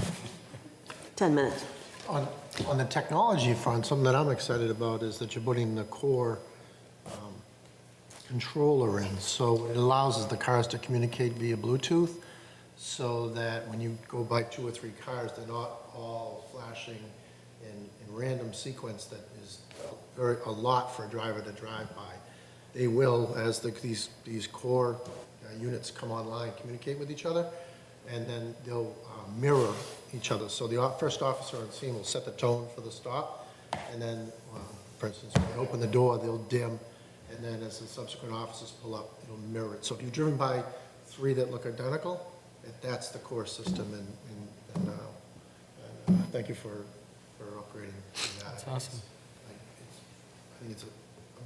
S2: 10 minutes.
S8: On the technology front, something that I'm excited about is that you're putting the core controller in. So it allows the cars to communicate via Bluetooth, so that when you go by 2 or 3 cars, they're not all flashing in random sequence that is a lot for a driver to drive by. They will, as these core units come online, communicate with each other, and then they'll mirror each other. So the first officer on scene will set the tone for the stop, and then, for instance, when they open the door, they'll dim, and then as the subsequent officers pull up, it'll mirror it. So if you've driven by 3 that look identical, that's the core system, and thank you for upgrading that.
S21: That's awesome.
S8: I think it's a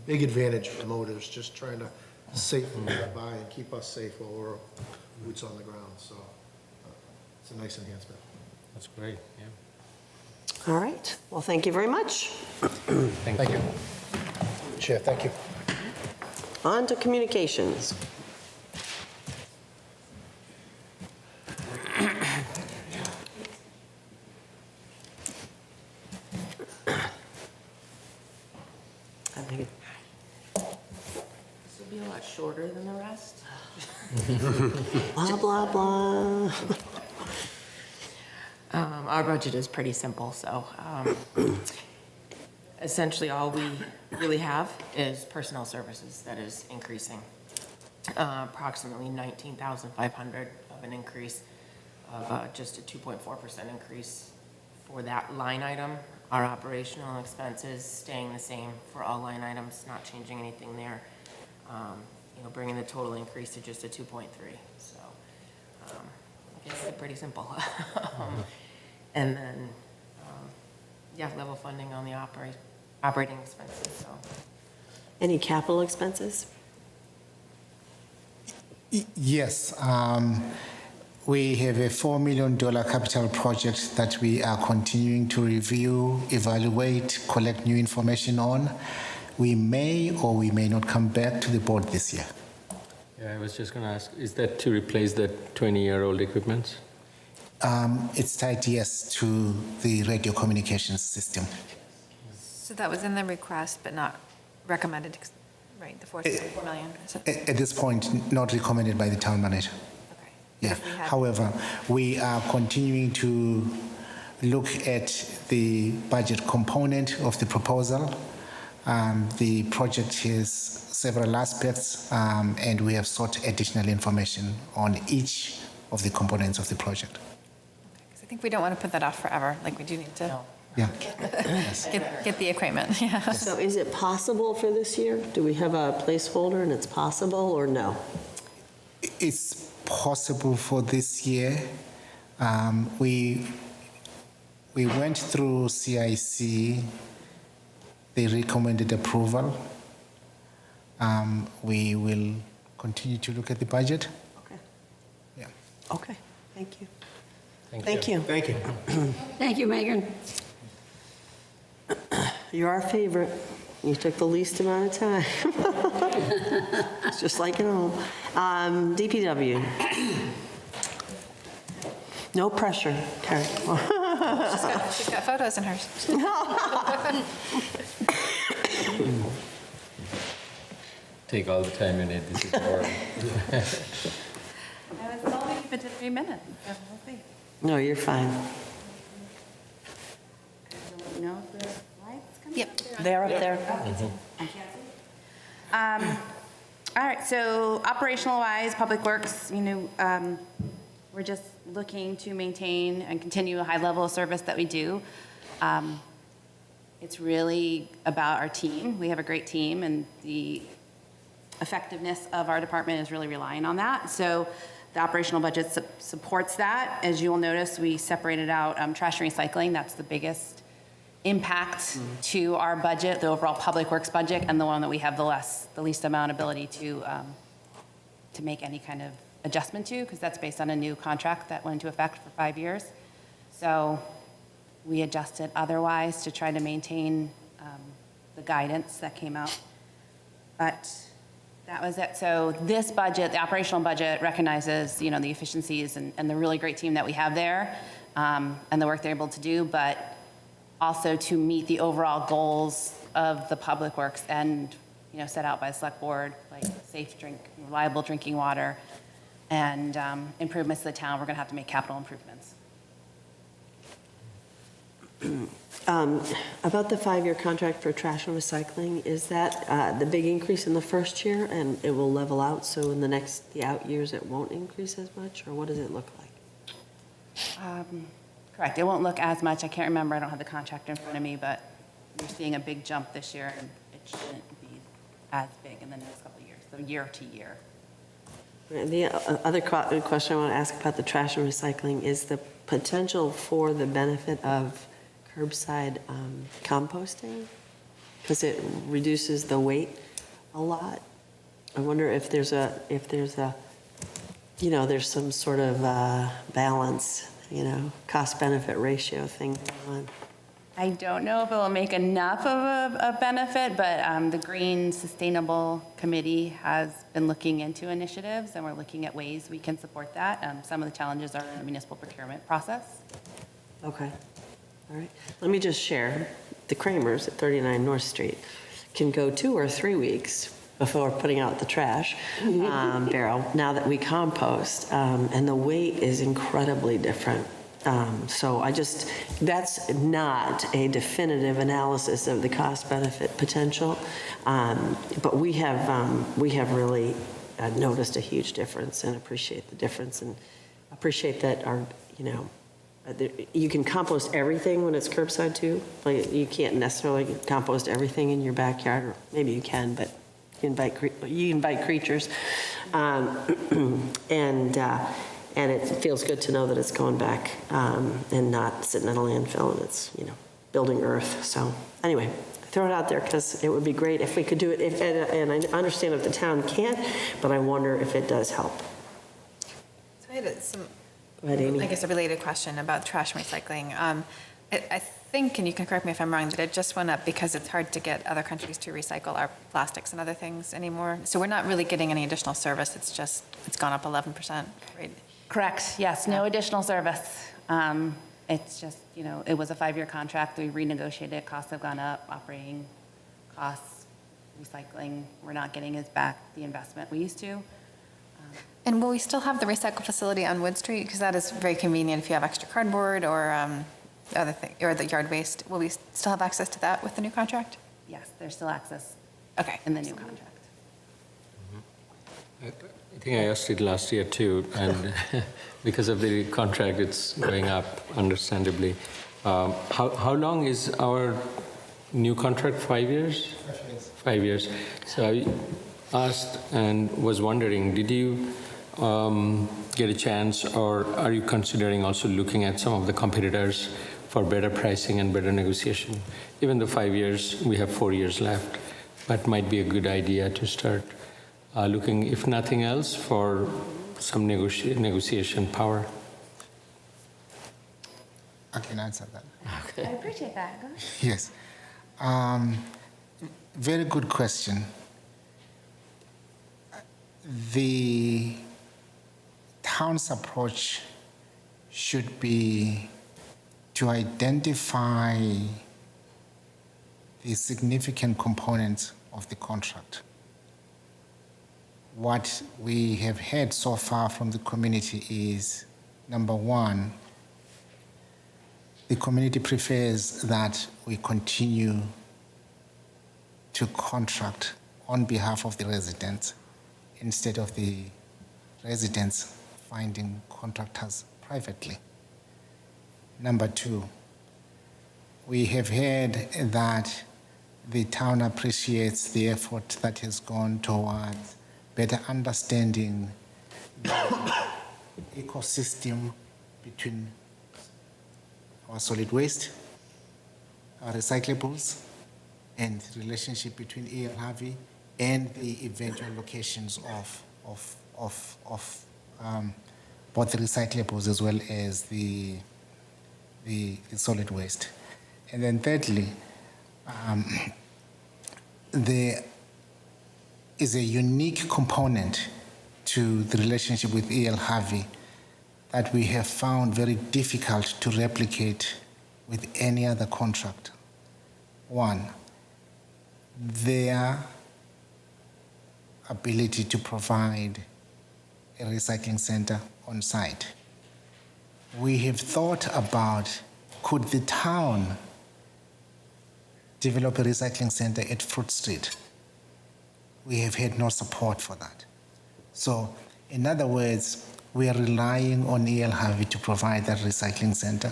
S8: big advantage for motors, just trying to safely get by and keep us safe while we're boots on the ground. So it's a nice enhancement.
S21: That's great, yeah.
S2: All right. Well, thank you very much.
S21: Thank you.
S8: Chair, thank you.
S2: On to communications.
S13: This will be a lot shorter than the rest.
S2: Blah, blah, blah.
S13: Our budget is pretty simple, so essentially all we really have is personnel services that is increasing. Approximately 19,500 of an increase of just a 2.4% increase for that line item. Our operational expenses staying the same for all line items, not changing anything there. Bringing the total increase to just a 2.3. So I guess it's pretty simple. And then, level funding on the operating expenses. So,
S2: Any capital expenses?
S17: Yes. We have a $4 million capital project that we are continuing to review, evaluate, collect new information on. We may or we may not come back to the board this year.
S21: Yeah, I was just going to ask, is that to replace the 20-year-old equipment?
S17: It's tied, yes, to the radio communications system.
S7: So that was in the request, but not recommended, right, the 4 million? Is it-
S17: At this point, not recommended by the town manager. Yeah. However, we are continuing to look at the budget component of the proposal. The project has several aspects, and we have sought additional information on each of the components of the project.
S7: 'Cause I think we don't want to put that off forever, like we do need to
S17: Yeah.
S7: get the equipment, yeah.
S2: So is it possible for this year? Do we have a placeholder and it's possible, or no?
S17: It's possible for this year. We went through CIC. They recommended approval. We will continue to look at the budget.
S2: Okay.
S17: Yeah.
S2: Okay, thank you. Thank you.
S1: Thank you.
S18: Thank you, Megan.
S2: You're our favorite. You took the least amount of time. It's just like at home. DPW. No pressure, Terry.
S7: She's got photos in hers.
S21: Take all the time you need, this is boring.
S7: I was told to keep it to 3 minutes. So we'll see.
S2: No, you're fine.
S14: No, the lights coming?
S7: Yep.
S2: They're up there.
S14: I can't see. All right, so operational-wise, Public Works, we're just looking to maintain and continue a high level of service that we do. It's really about our team. We have a great team, and the effectiveness of our department is really relying on that. So the operational budget supports that. As you will notice, we separated out trash and recycling. That's the biggest impact to our budget, the overall Public Works budget, and the one that we have the least amount of ability to make any kind of adjustment to, because that's based on a new contract that went into effect for 5 years. So we adjusted otherwise to try to maintain the guidance that came out. But that was it. So this budget, the operational budget, recognizes, the efficiencies and the really great team that we have there, and the work they're able to do, but also to meet the overall goals of the Public Works and, set out by the Select Board, like safe reliable drinking water, and improvements to the town. We're going to have to make capital improvements.
S2: About the 5-year contract for trash and recycling, is that the big increase in the first year and it will level out, so in the out years it won't increase as much, or what does it look like?
S14: Correct, it won't look as much. I can't remember, I don't have the contract in front of me, but we're seeing a big jump this year, and it shouldn't be as big in the next couple of years, so year to year.
S2: And the other question I want to ask about the trash and recycling is the potential for the benefit of curbside composting, because it reduces the weight a lot. I wonder if there's some sort of balance, cost-benefit ratio thing going on.
S14: I don't know if it will make enough of a benefit, but the Green Sustainable Committee has been looking into initiatives, and we're looking at ways we can support that. Some of the challenges are in the municipal procurement process.
S2: Okay, all right. Let me just share. The Kramers at 39 North Street can go 2 or 3 weeks before putting out the trash barrel, now that we compost, and the weight is incredibly different. So that's not a definitive analysis of the cost-benefit potential, but we have really noticed a huge difference and appreciate the difference, and appreciate that you can compost everything when it's curbside too. Like, you can't necessarily compost everything in your backyard, or maybe you can, but you invite creatures, and it feels good to know that it's going back and not sitting in a landfill, and it's building earth. So anyway, I throw it out there because it would be great if we could do it. And I understand if the town can't, but I wonder if it does help.
S7: So I had some,
S2: Go ahead, Amy.
S7: I guess, a related question about trash and recycling. I think, and you can correct me if I'm wrong, that it just went up because it's hard to get other countries to recycle our plastics and other things anymore. So we're not really getting any additional service. It's gone up 11%, right?
S14: Correct, yes, no additional service. It's just, it was a 5-year contract, we renegotiated, costs have gone up, operating costs, recycling, we're not getting as back the investment we used to.
S7: And will we still have the recycle facility on Wood Street? Because that is very convenient if you have extra cardboard or other thing, or the yard waste. Will we still have access to that with the new contract?
S14: Yes, there's still access in the new contract.
S21: I think I asked it last year too, and because of the contract, it's going up, understandably. How long is our new contract? 5 years?
S12: 5 years.
S21: 5 years. So I asked and was wondering, did you get a chance, or are you considering also looking at some of the competitors for better pricing and better negotiation? Even though 5 years, we have 4 years left, but might be a good idea to start looking, if nothing else, for some negotiation power.
S17: I can answer that.
S14: I appreciate that. Go ahead.
S17: Yes. Very good question. The town's approach should be to identify the significant components of the contract. What we have heard so far from the community is, number one, the community prefers that we continue to contract on behalf of the residents instead of the residents finding contractors privately. Number two, we have heard that the town appreciates the effort that has gone towards better understanding the ecosystem between our solid waste, our recyclables, and the relationship between E.L. Harvey and the eventual locations of both the recyclables as well as the solid waste. And then thirdly, there is a unique component to the relationship with E.L. Harvey that we have found very difficult to replicate with any other contract. One, their ability to provide a recycling center on site. We have thought about, could the town develop a recycling center at Fruit Street? We have had no support for that. So, in other words, we are relying on E.L. Harvey to provide that recycling center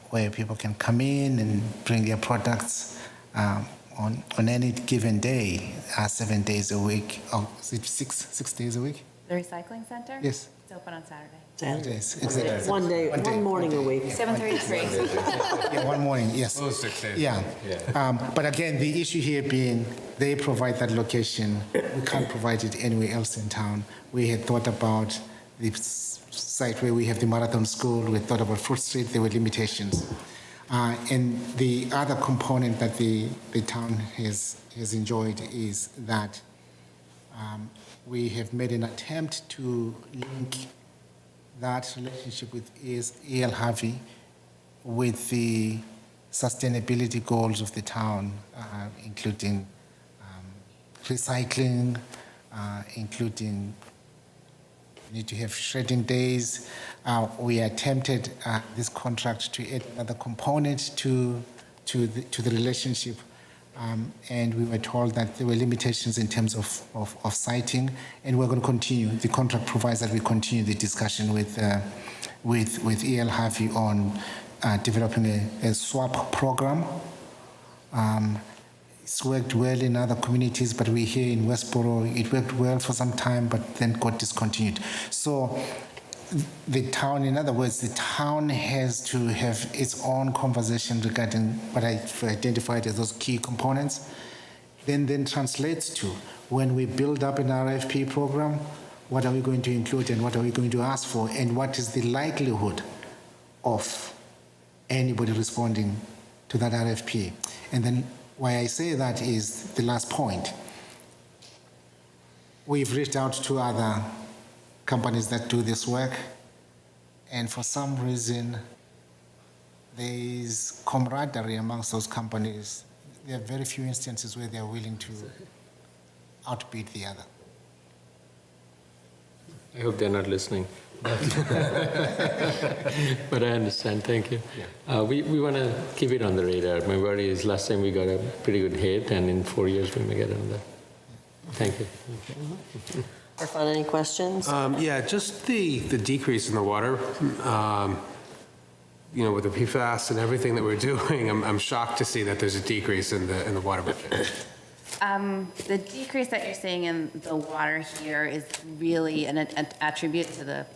S17: where people can come in and bring their products on any given day, 7 days a week. Oh, is it six days a week?
S14: The recycling center?
S17: Yes.
S14: It's open on Saturday.
S17: Yes, exactly.
S22: One morning a week.
S14: 7:30 to 3.
S17: Yeah, one morning, yes.
S21: Oh, 6 days.
S17: Yeah. But again, the issue here being they provide that location. We can't provide it anywhere else in town. We had thought about the site where we have the marathon school. We thought about Fruit Street. There were limitations. And the other component that the town has enjoyed is that we have made an attempt to link that relationship with E.L. Harvey with the sustainability goals of the town, including recycling, including need to have shredding days. We attempted this contract to add another component to the relationship, and we were told that there were limitations in terms of siting, and we're going to continue. The contract provides that we continue the discussion with E.L. Harvey on developing a swap program. It's worked well in other communities, but we here in Westboro, it worked well for some time, but then got discontinued. So the town, in other words, the town has to have its own conversation regarding what I've identified as those key components, then translates to when we build up an RFP program, what are we going to include and what are we going to ask for, and what is the likelihood of anybody responding to that RFP. And then why I say that is the last point. We've reached out to other companies that do this work. And for some reason, there is camaraderie amongst those companies. There are very few instances where they are willing to outbid the other.
S21: I hope they're not listening. But I understand, thank you. We want to keep it on the radar. My worry is last time we got a pretty good hit, and in 4 years we may get another. Thank you.
S2: Irfan, any questions?
S9: Yeah, just the decrease in the water, with the PFAS and everything that we're doing, I'm shocked to see that there's a decrease in the water budget.
S14: The decrease that you're seeing in the water here is really an attribute to the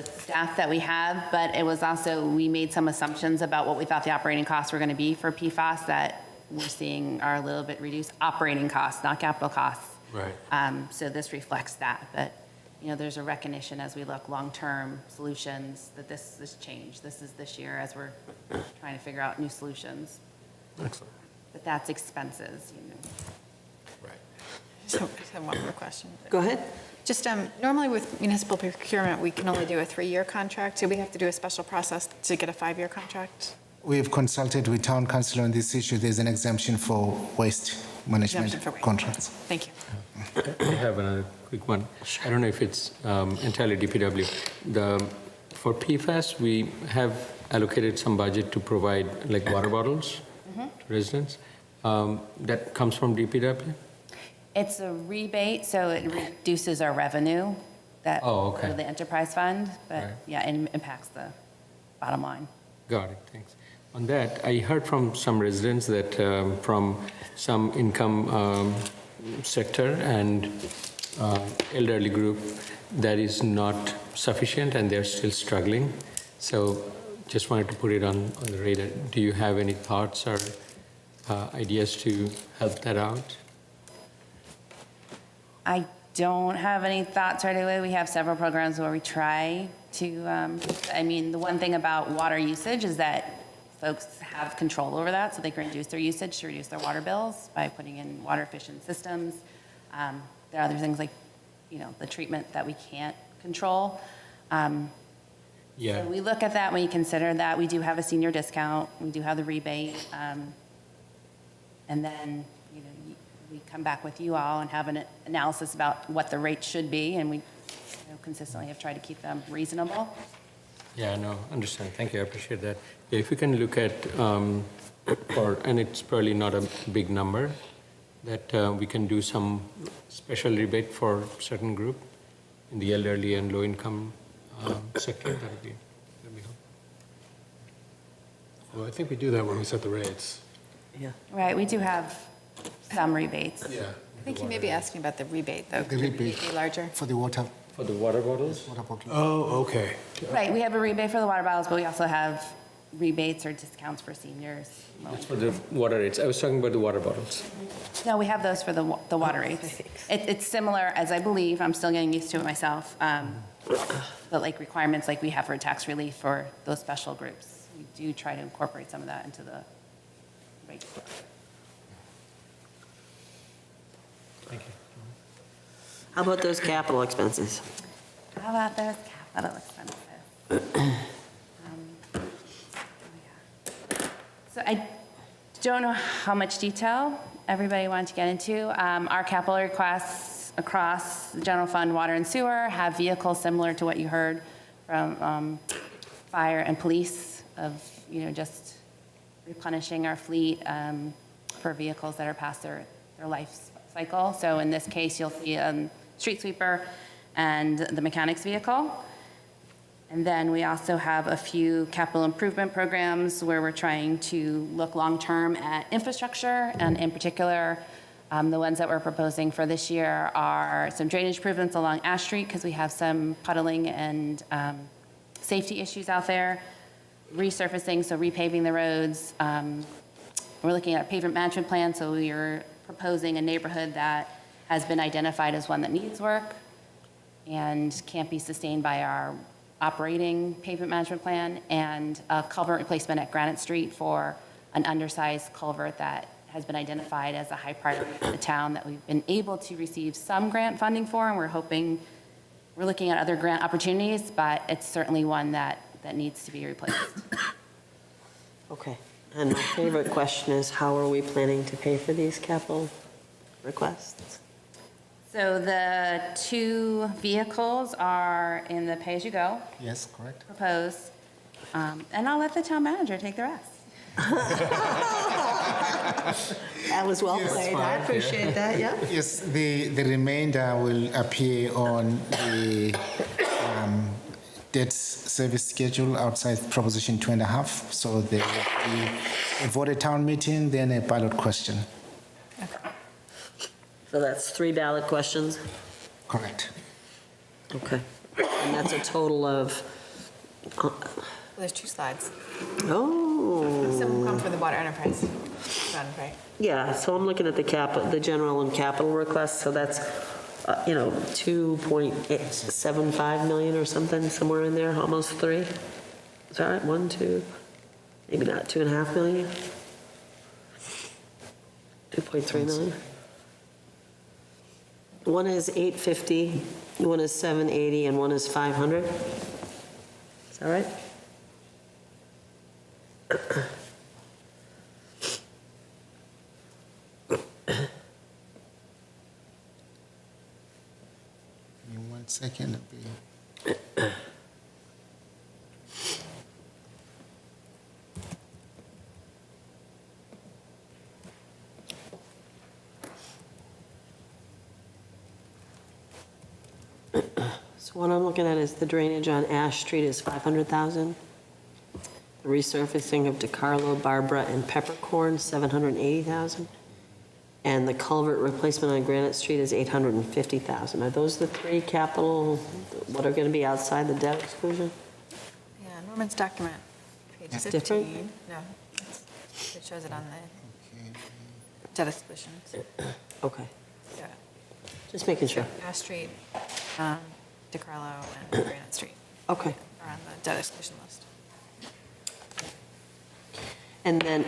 S14: staff that we have, but it was also, we made some assumptions about what we thought the operating costs were going to be for PFAS that we're seeing are a little bit reduced operating costs, not capital costs.
S9: Right.
S14: So this reflects that, but there's a recognition as we look long-term solutions that this change. This is this year as we're trying to figure out new solutions.
S9: Excellent.
S14: But that's expenses.
S7: So I just have one more question.
S2: Go ahead.
S7: Just normally with municipal procurement, we can only do a 3-year contract. Do we have to do a special process to get a 5-year contract?
S17: We've consulted with town council on this issue. There's an exemption for waste management
S7: Exemption for waste.
S17: contracts.
S7: Thank you.
S21: I have another quick one. I don't know if it's entirely DPW. For PFAS, we have allocated some budget to provide like water bottles to residents. That comes from DPW?
S14: It's a rebate, so it reduces our revenue that
S21: Oh, okay.
S14: for the enterprise fund, but
S21: Right.
S14: yeah, it impacts the bottom line.
S21: Got it, thanks. On that, I heard from some residents that from some income sector and elderly group, that is not sufficient and they're still struggling. So just wanted to put it on the radar. Do you have any thoughts or ideas to help that out?
S14: I don't have any thoughts right away. We have several programs where we try to, the one thing about water usage is that folks have control over that, so they can reduce their usage to reduce their water bills by putting in water efficient systems. There are other things like, the treatment that we can't control.
S21: Yeah.
S14: So we look at that, we consider that. We do have a senior discount, we do have the rebate. And then, we come back with you all and have an analysis about what the rate should be, and we consistently have tried to keep them reasonable.
S21: Yeah, no, understand. Thank you. I appreciate that. Yeah, if you can look at, and it's probably not a big number, that we can do some special rebate for certain group in the elderly and low-income sector, that would be helpful.
S9: Well, I think we do that when we set the rates.
S2: Yeah.
S14: Right, we do have some rebates.
S9: Yeah.
S7: I think you may be asking about the rebate, though.
S17: The
S7: Could it
S17: rebate
S7: be larger?
S17: for the water.
S21: For the water bottles?
S17: Water bottle.
S9: Oh, okay.
S14: Right, we have a rebate for the water bottles, but we also have rebates or discounts for seniors.
S21: That's for the water rates. I was talking about the water bottles.
S14: No, we have those for the water rates. It's similar, as I believe, I'm still getting used to it myself, but like requirements like we have for tax relief for those special groups. We do try to incorporate some of that into the rate.
S21: Thank you.
S2: How about those capital expenses?
S14: How about those capital expenses? So I don't know how much detail everybody wanted to get into. Our capital requests across the general fund, water and sewer, have vehicles similar to what you heard from fire and police of, just replenishing our fleet for vehicles that are past their life cycle. So in this case, you'll see a street sweeper and the mechanic's vehicle. And then we also have a few capital improvement programs where we're trying to look long-term at infrastructure, and in particular, the ones that we're proposing for this year are some drainage improvements along Ash Street because we have some puddling and safety issues out there, resurfacing, so repaving the roads. We're looking at a pavement management plan, so we are proposing a neighborhood that has been identified as one that needs work and can't be sustained by our operating pavement management plan, and a culvert replacement at Granite Street for an undersized culvert that has been identified as a high priority for the town that we've been able to receive some grant funding for, and we're hoping we're looking at other grant opportunities, but it's certainly one that needs to be replaced.
S2: Okay. And my favorite question is, how are we planning to pay for these capital requests?
S14: So the 2 vehicles are in the pay-as-you-go
S17: Yes, correct.
S14: proposed, and I'll let the town manager take the rest.
S2: That was well played. I appreciate that, yeah.
S17: Yes, the remainder will appear on the debt service schedule outside Proposition 2.5. So there will be a vote at town meeting, then a ballot question.
S2: So that's 3 ballot questions?
S17: Correct.
S2: Okay. And that's a total of,
S7: There's 2 slides.
S2: oh.
S7: Some come for the water enterprise fund, right?
S2: Yeah, so I'm looking at the general and capital requests, so that's, 2.75 million or something, somewhere in there, almost 3. Is that right? 1, 2, maybe not 2.5 million? 2.3 million? One is 850, one is 780, and one is 500. Is that right?
S17: Give me 1 second.
S2: So what I'm looking at is the drainage on Ash Street is 500,000. The resurfacing of DeCarlo, Barbara, and Peppercorn, 780,000. And the culvert replacement on Granite Street is 850,000. Are those the 3 capital, what are going to be outside the debt exclusion?
S7: Yeah, Norman's document, page
S2: That's
S7: 15.
S2: different?
S7: No, it shows it on the debt exclusions.
S2: Okay,
S7: Yeah.
S2: just making sure.
S7: Ash Street, DeCarlo, and Granite Street
S2: Okay.
S7: are on the debt exclusion list.
S2: And then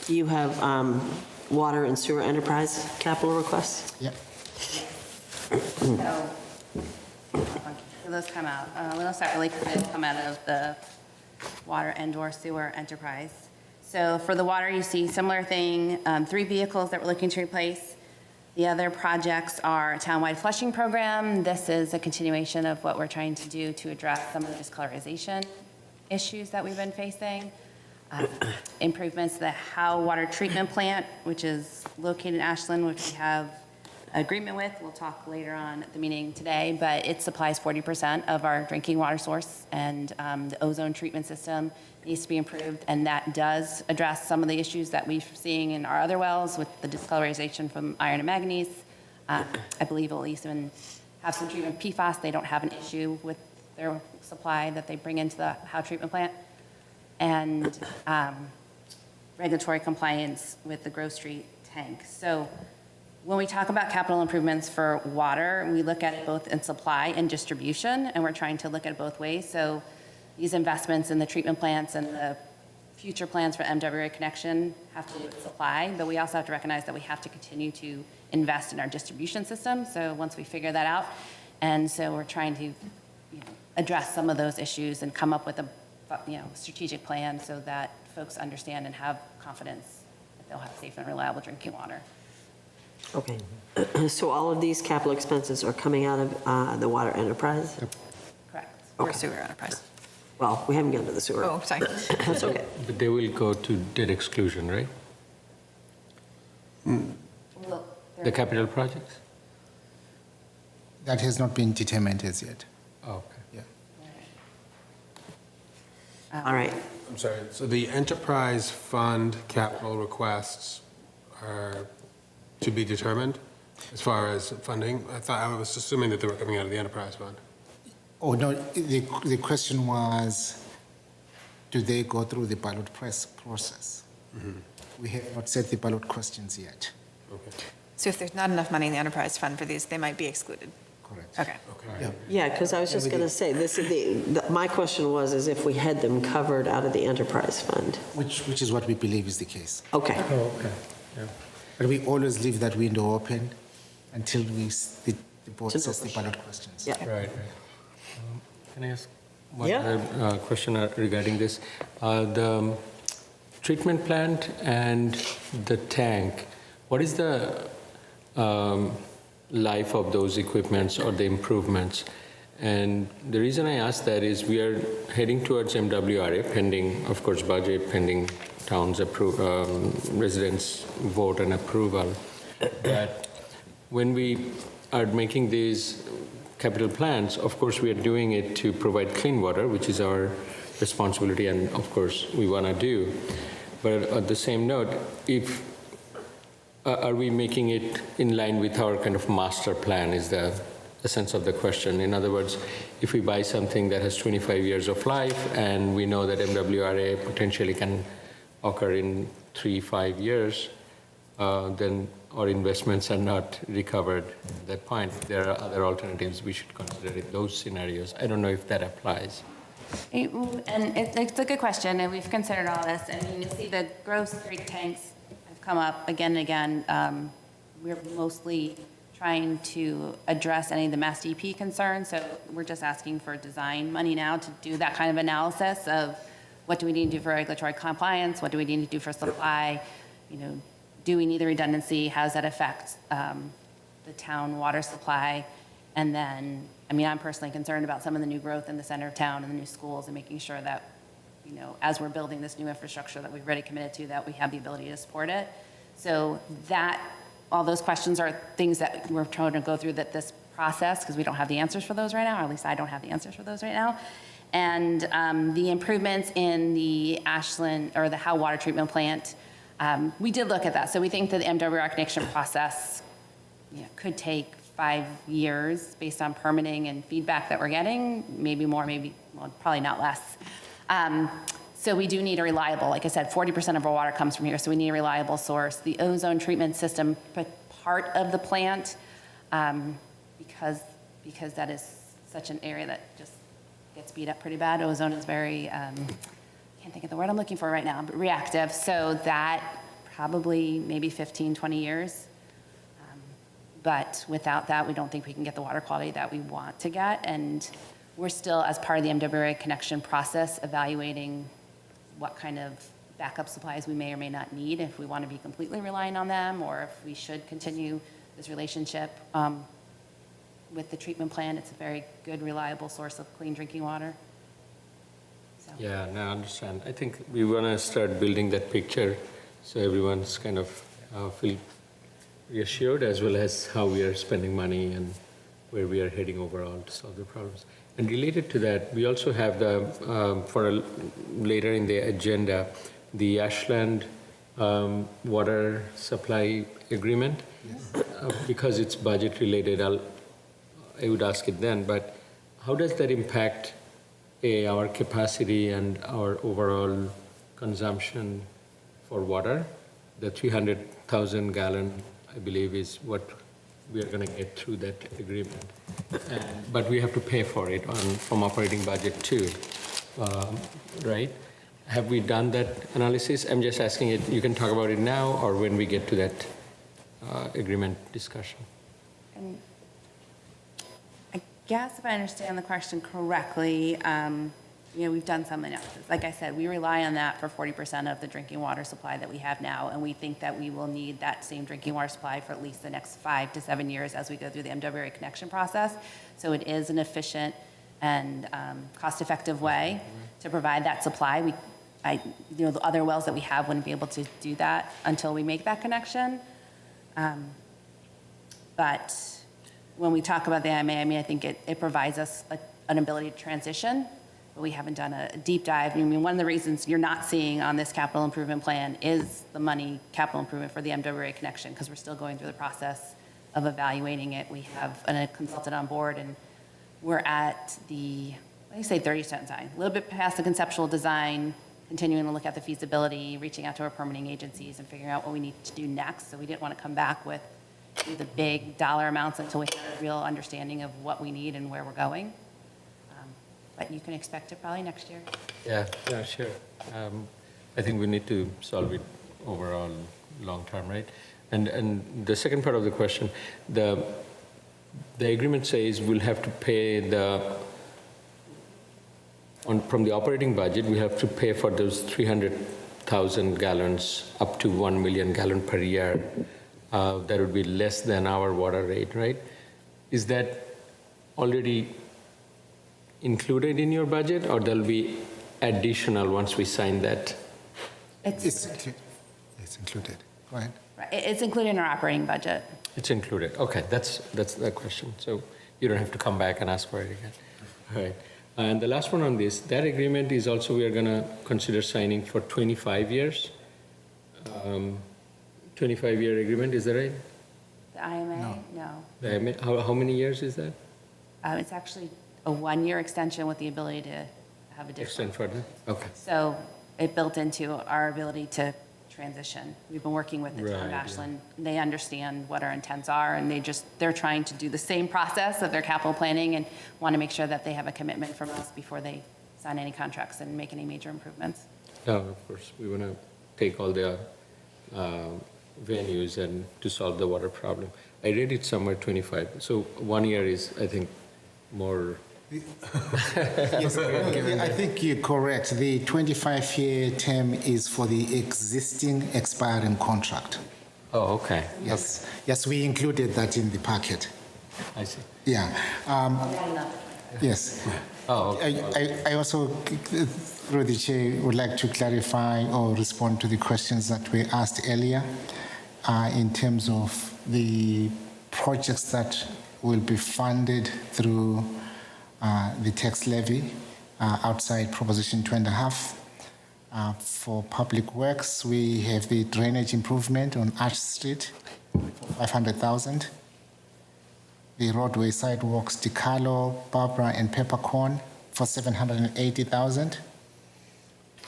S2: you have water and sewer enterprise capital requests?
S17: Yep.
S14: So those come out, those not really come out of the water and/or sewer enterprise. So for the water, you see similar thing, 3 vehicles that we're looking to replace. The other projects are a townwide flushing program. This is a continuation of what we're trying to do to address some of the discolorization issues that we've been facing. Improvements to the Howe Water Treatment Plant, which is located in Ashland, which we have agreement with. We'll talk later on at the meeting today, but it supplies 40% of our drinking water source, and the ozone treatment system needs to be improved, and that does address some of the issues that we're seeing in our other wells with the discolorization from iron and manganese. I believe it'll even have some treatment of PFAS. They don't have an issue with their supply that they bring into the Howe treatment plant. And regulatory compliance with the Grove Street tank. So when we talk about capital improvements for water, we look at it both in supply and distribution, and we're trying to look at it both ways. So these investments in the treatment plants and the future plans for MWA connection have to do with supply, but we also have to recognize that we have to continue to invest in our distribution system. So once we figure that out, and so we're trying to address some of those issues and come up with a strategic plan so that folks understand and have confidence that they'll have safe and reliable drinking water.
S2: Okay. So all of these capital expenses are coming out of the water enterprise?
S14: Correct.
S7: Or sewer enterprise.
S2: Well, we haven't gotten to the sewer.
S7: Oh, sorry.
S2: That's okay.
S21: But they will go to debt exclusion, right? The capital projects?
S17: That has not been determined as yet.
S21: Oh, okay.
S17: Yeah.
S2: All right.
S9: I'm sorry, so the enterprise fund capital requests are to be determined as far as funding? I was assuming that they were coming out of the enterprise fund.
S17: Oh, no, the question was, do they go through the ballot process? We have not set the ballot questions yet.
S9: Okay.
S7: So if there's not enough money in the enterprise fund for these, they might be excluded.
S17: Correct.
S7: Okay.
S17: Yeah.
S2: Yeah, because I was just going to say, this is my question was, is if we had them covered out of the enterprise fund.
S17: Which is what we believe is the case.
S2: Okay.
S17: Oh, okay. Yeah. But we always leave that window open until the the board
S13: To no
S17: says the ballot questions.
S13: Yeah.
S21: Right. Can I ask one
S2: Yeah.
S21: other question regarding this? The treatment plant and the tank, what is the life of those equipments or the improvements? And the reason I ask that is we are heading towards MWRA, pending, of course, budget, pending town's residents' vote and approval. But when we are making these capital plans, of course, we are doing it to provide clean water, which is our responsibility, and of course, we want to do. But at the same note, if are we making it in line with our kind of master plan is the essence of the question. In other words, if we buy something that has 25 years of life and we know that MWRA potentially can occur in 3-5 years, then our investments are not recovered at that point. There are other alternatives we should consider in those scenarios. I don't know if that applies.
S14: And it's a good question, and we've considered all this. I mean, you see the gross Greek tanks have come up again and again. We're mostly trying to address any of the Mass DP concerns, so we're just asking for design money now to do that kind of analysis of what do we need to do for regulatory compliance, what do we need to do for supply, do we need the redundancy, how does that affect the town water supply, and then, I'm personally concerned about some of the new growth in the center of town and the new schools and making sure that, as we're building this new infrastructure that we've already committed to, that we have the ability to support it. So all those questions are things that we're trying to go through this process because we don't have the answers for those right now, or at least I don't have the answers for those right now. And the improvements in the Ashland, or the Howe water treatment plant, we did look at that. So we think that the MWR connection process could take 5 years based on permitting and feedback that we're getting, maybe more, probably not less. So we do need a reliable, like I said, 40% of our water comes from here, so we need a reliable source. The ozone treatment system part of the plant, because that is such an area that just gets beat up pretty bad. Ozone is very, can't think of the word I'm looking for right now, but reactive. So that probably maybe 15, 20 years. But without that, we don't think we can get the water quality that we want to get. And we're still, as part of the MWRA connection process, evaluating what kind of backup supplies we may or may not need, if we want to be completely reliant on them, or if we should continue this relationship with the treatment plant. It's a very good, reliable source of clean drinking water. So.
S21: Yeah, no, I understand. I think we want to start building that picture so everyone's kind of feel reassured, as well as how we are spending money and where we are heading overall to solve the problems. And related to that, we also have later in the agenda, the Ashland water supply agreement. Yes. Because it's budget related, I would ask it then, but how does that impact our capacity and our overall consumption for water? The 300,000 gallon, I believe, is what we are going to get through that agreement. But we have to pay for it from operating budget too, right? Have we done that analysis? I'm just asking it, you can talk about it now or when we get to that agreement discussion.
S14: And I guess if I understand the question correctly, we've done some analysis. Like I said, we rely on that for 40% of the drinking water supply that we have now, and we think that we will need that same drinking water supply for at least the next 5 to 7 years as we go through the MWRA connection process. So it is an efficient and cost-effective way to provide that supply. The other wells that we have wouldn't be able to do that until we make that connection. But when we talk about the IMA, I think it provides us an ability to transition. But we haven't done a deep dive. One of the reasons you're not seeing on this capital improvement plan is the money capital improvement for the MWRA connection, because we're still going through the process of evaluating it. We have a consultant on board, and we're at the, 30% design, a little bit past the conceptual design, continuing to look at the feasibility, reaching out to our permitting agencies and figuring out what we need to do next. So we didn't want to come back with the big dollar amounts until we had a real understanding of what we need and where we're going. But you can expect it probably next year.
S21: Yeah, sure. I think we need to solve it overall long term, right? And the second part of the question, the agreement says we'll have to pay from the operating budget, we have to pay for those 300,000 gallons up to 1 million gallon per year. That would be less than our water rate, right? Is that already included in your budget, or there'll be additional once we sign that?
S17: It's included. Go ahead.
S14: Right, it's included in our operating budget.
S21: It's included. Okay, that's the question. So you don't have to come back and ask for it again. All right. And the last one on this, that agreement is also we are going to consider signing for 25 years. 25-year agreement, is that right?
S14: The IMA? No.
S21: The IMA, how many years is that?
S14: It's actually a 1-year extension with the ability to have additional.
S21: Extend further? Okay.
S14: So it built into our ability to transition. We've been working with the town of
S21: Right, yeah.
S14: Ashland. They understand what our intents are, and they're trying to do the same process of their capital planning and want to make sure that they have a commitment from us before they sign any contracts and make any major improvements.
S21: Yeah, of course. We want to take all the venues and to solve the water problem. I read it somewhere 25. So 1 year is, I think, more.
S17: Yes, I think you're correct. The 25-year term is for the existing expiring contract.
S21: Oh, okay.
S17: Yes, yes, we included that in the packet.
S21: I see.
S17: Yeah. Yes.
S21: Oh, okay.
S17: I also, through the chair, would like to clarify or respond to the questions that were asked earlier in terms of the projects that will be funded through the tax levy outside Proposition 2.5. For public works, we have the drainage improvement on Arch Street, 500,000. The roadway sidewalks, DeCarlo, Barbara, and Peppercorn for 780,000.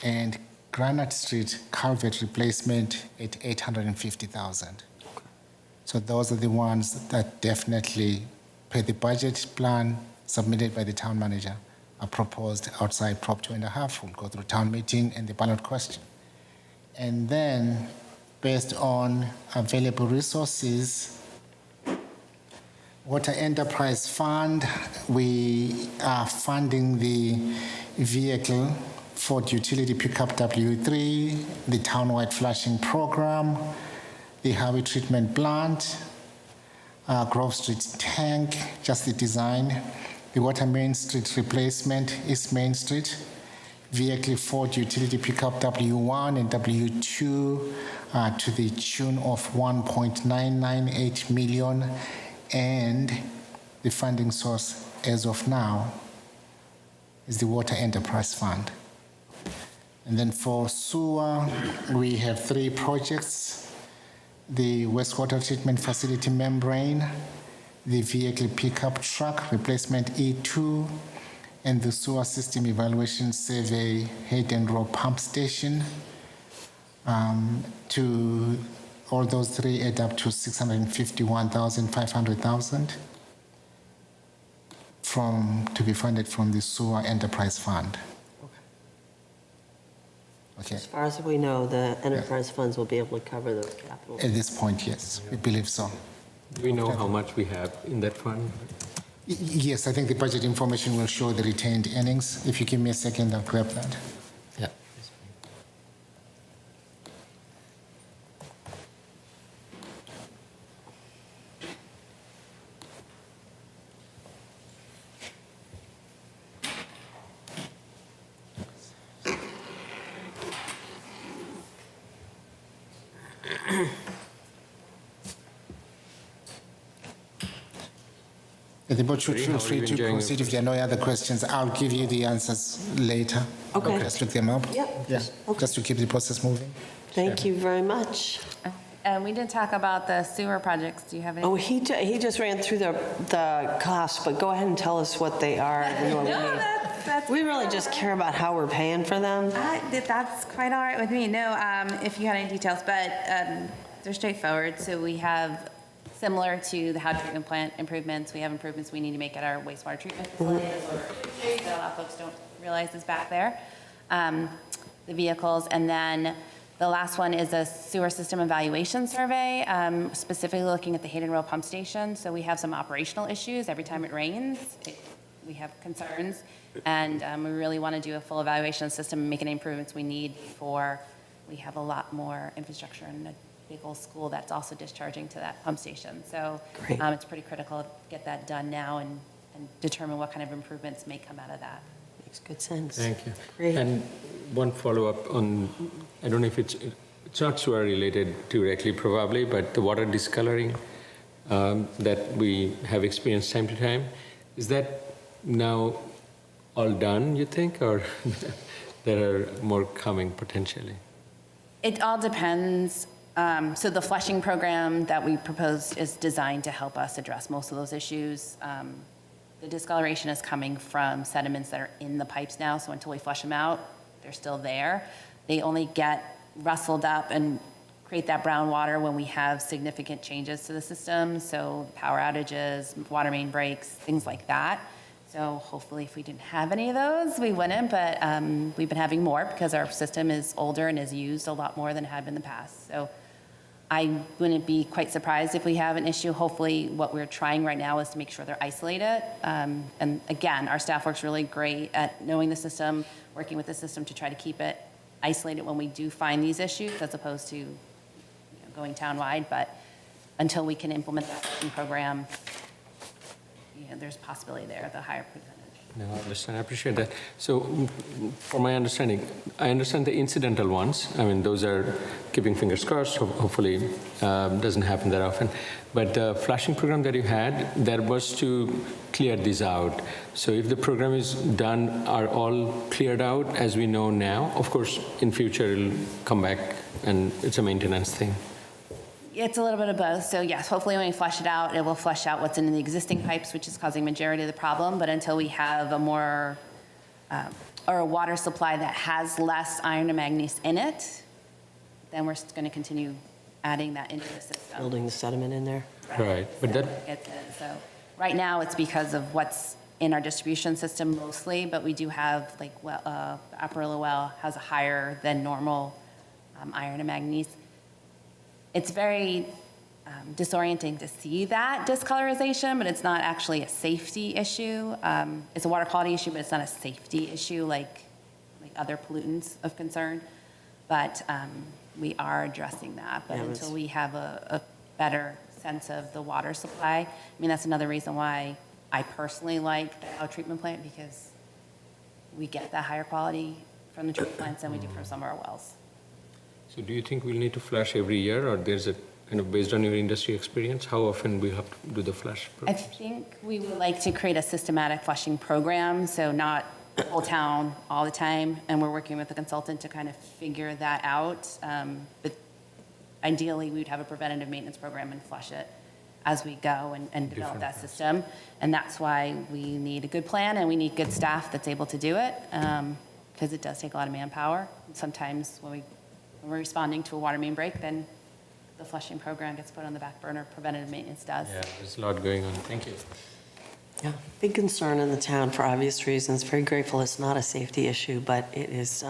S17: And Granite Street culvert replacement at 850,000. So those are the ones that definitely, per the budget plan submitted by the town manager, are proposed outside Prop 2.5. We'll go through town meeting and the ballot question. And then, based on available resources, Water Enterprise Fund, we are funding the vehicle Ford Utility Pickup W3, the townwide flushing program, the highway treatment plant, Grove Street tank, just the design, the Water Main Street replacement, East Main Street, vehicle Ford Utility Pickup W1 and W2 to the tune of 1.998 million, and the funding source as of now is the Water Enterprise Fund. And then for sewer, we have 3 projects: the wastewater treatment facility membrane, the vehicle pickup truck replacement E2, and the sewer system evaluation survey head and row pump station. To all those 3 add up to 651,500,000 to be funded from the sewer enterprise fund. Okay.
S2: As far as we know, the enterprise funds will be able to cover those capital.
S17: At this point, yes, we believe so.
S21: Do we know how much we have in that fund?
S17: Yes, I think the budget information will show the retained earnings. If you give me a second, I'll grab that.
S21: Yeah.
S17: The board should feel
S21: How are
S17: free
S21: you
S17: to
S21: enjoying
S17: proceed
S21: your
S17: if there are no other questions. I'll give you the answers later.
S2: Okay.
S17: Just look them up.
S2: Yep.
S17: Yeah, just to keep the process moving.
S2: Thank you very much.
S14: And we didn't talk about the sewer projects. Do you have any?
S2: Oh, he just ran through the costs, but go ahead and tell us what they are. and what we need. We really just care about how we're paying for them.
S14: That's quite all right with me. No, if you had any details, but they're straightforward. So we have, similar to the How treatment plant improvements, we have improvements we need to make at our wastewater treatment facility. That a lot of folks don't realize is back there. The vehicles, and then The last one is a sewer system evaluation survey, specifically looking at the Hayden Row pump station. So we have some operational issues. Every time it rains, we have concerns. And we really want to do a full evaluation of the system and make any improvements we need for, we have a lot more infrastructure in a big old school that's also discharging to that pump station. So it's pretty critical to get that done now and determine what kind of improvements may come out of that.
S2: Makes good sense.
S21: Thank you.
S2: Great.
S21: And one follow-up on, I don't know if it's not sewer related directly probably, but the water discoloring that we have experienced time to time, is that now all done, you think, or there are more coming potentially?
S14: It all depends. So the flushing program that we proposed is designed to help us address most of those issues. The discoloration is coming from sediments that are in the pipes now, so until we flush them out, they're still there. They only get rustled up and create that brown water when we have significant changes to the system, so power outages, water main breaks, things like that. So hopefully if we didn't have any of those, we wouldn't, but we've been having more because our system is older and is used a lot more than it had been in the past. So I wouldn't be quite surprised if we have an issue. Hopefully what we're trying right now is to make sure they're isolated. And again, our staff works really great at knowing the system, working with the system to try to keep it isolated when we do find these issues, as opposed to going townwide. But until we can implement that program, there's possibility there, the higher percentage.
S21: No, I understand. I appreciate that. So, from my understanding, I understand the incidental ones. I mean, those are keeping fingers crossed. Hopefully, doesn't happen that often. But the flushing program that you had, that was to clear these out. So, if the program is done, are all cleared out as we know now? Of course, in future it'll come back, and it's a maintenance thing.
S14: It's a little bit of both. So yes, hopefully when we flush it out, it will flush out what's in the existing pipes, which is causing majority of the problem. But until we have a more, or a water supply that has less iron and manganese in it, then we're going to continue adding that into the system.
S2: Building the sediment in there.
S21: Right. But that.
S14: So right now it's because of what's in our distribution system mostly, but we do have like Upper Well has a higher than normal iron and manganese. It's very disorienting to see that discolorization, but it's not actually a safety issue. It's a water quality issue, but it's not a safety issue like other pollutants of concern. But we are addressing that. But until we have a better sense of the water supply, I mean, that's another reason why I personally like the Howe treatment plant, because we get that higher quality from the treatment plants than we do from some of our wells.
S21: So do you think we'll need to flush every year, or there's a kind of, based on your industry experience, how often we have to do the flush
S14: I
S21: program?
S14: think we would like to create a systematic flushing program, so not whole town all the time, and we're working with a consultant to kind of figure that out. But ideally, we would have a preventative maintenance program and flush it as we go and develop that system. And that's why we need a good plan and we need good staff that's able to do it, because it does take a lot of manpower. And sometimes when we're responding to a water main break, then the flushing program gets put on the back burner, preventative maintenance does.
S21: Yeah, there's a lot going on. Thank you.
S2: Yeah, big concern in the town for obvious reasons. Very grateful it's not a safety issue, but it is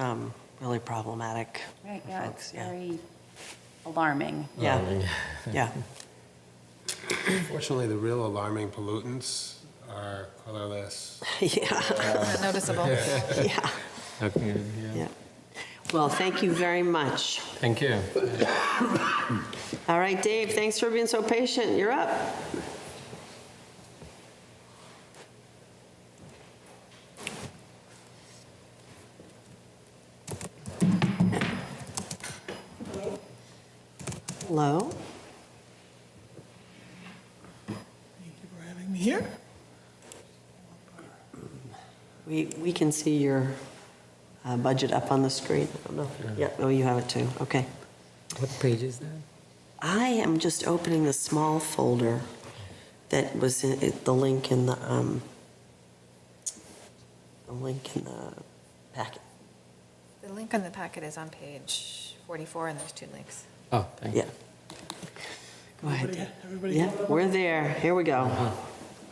S2: really problematic.
S14: Right,
S2: for
S14: yeah,
S2: folks.
S14: it's very alarming.
S2: Yeah, yeah.
S9: Fortunately, the real alarming pollutants are colorless.
S2: Yeah.
S7: Noticeable.
S2: Yeah.
S21: Okay,
S2: Yeah. Well, thank you very much.
S21: Thank you.
S2: All right, Dave, thanks for being so patient. You're up. Hello?
S15: Thank you for having me here.
S2: We can see your budget up on the screen. I don't know. Yeah, oh, you have it too. Okay.
S21: What page is that?
S2: I am just opening the small folder that was in the link in the packet.
S7: The link on the packet is on page 44, and there's 2 links.
S21: Oh, thank you.
S2: Yeah. Go ahead.
S15: Everybody
S2: Yeah, we're there. Here we go.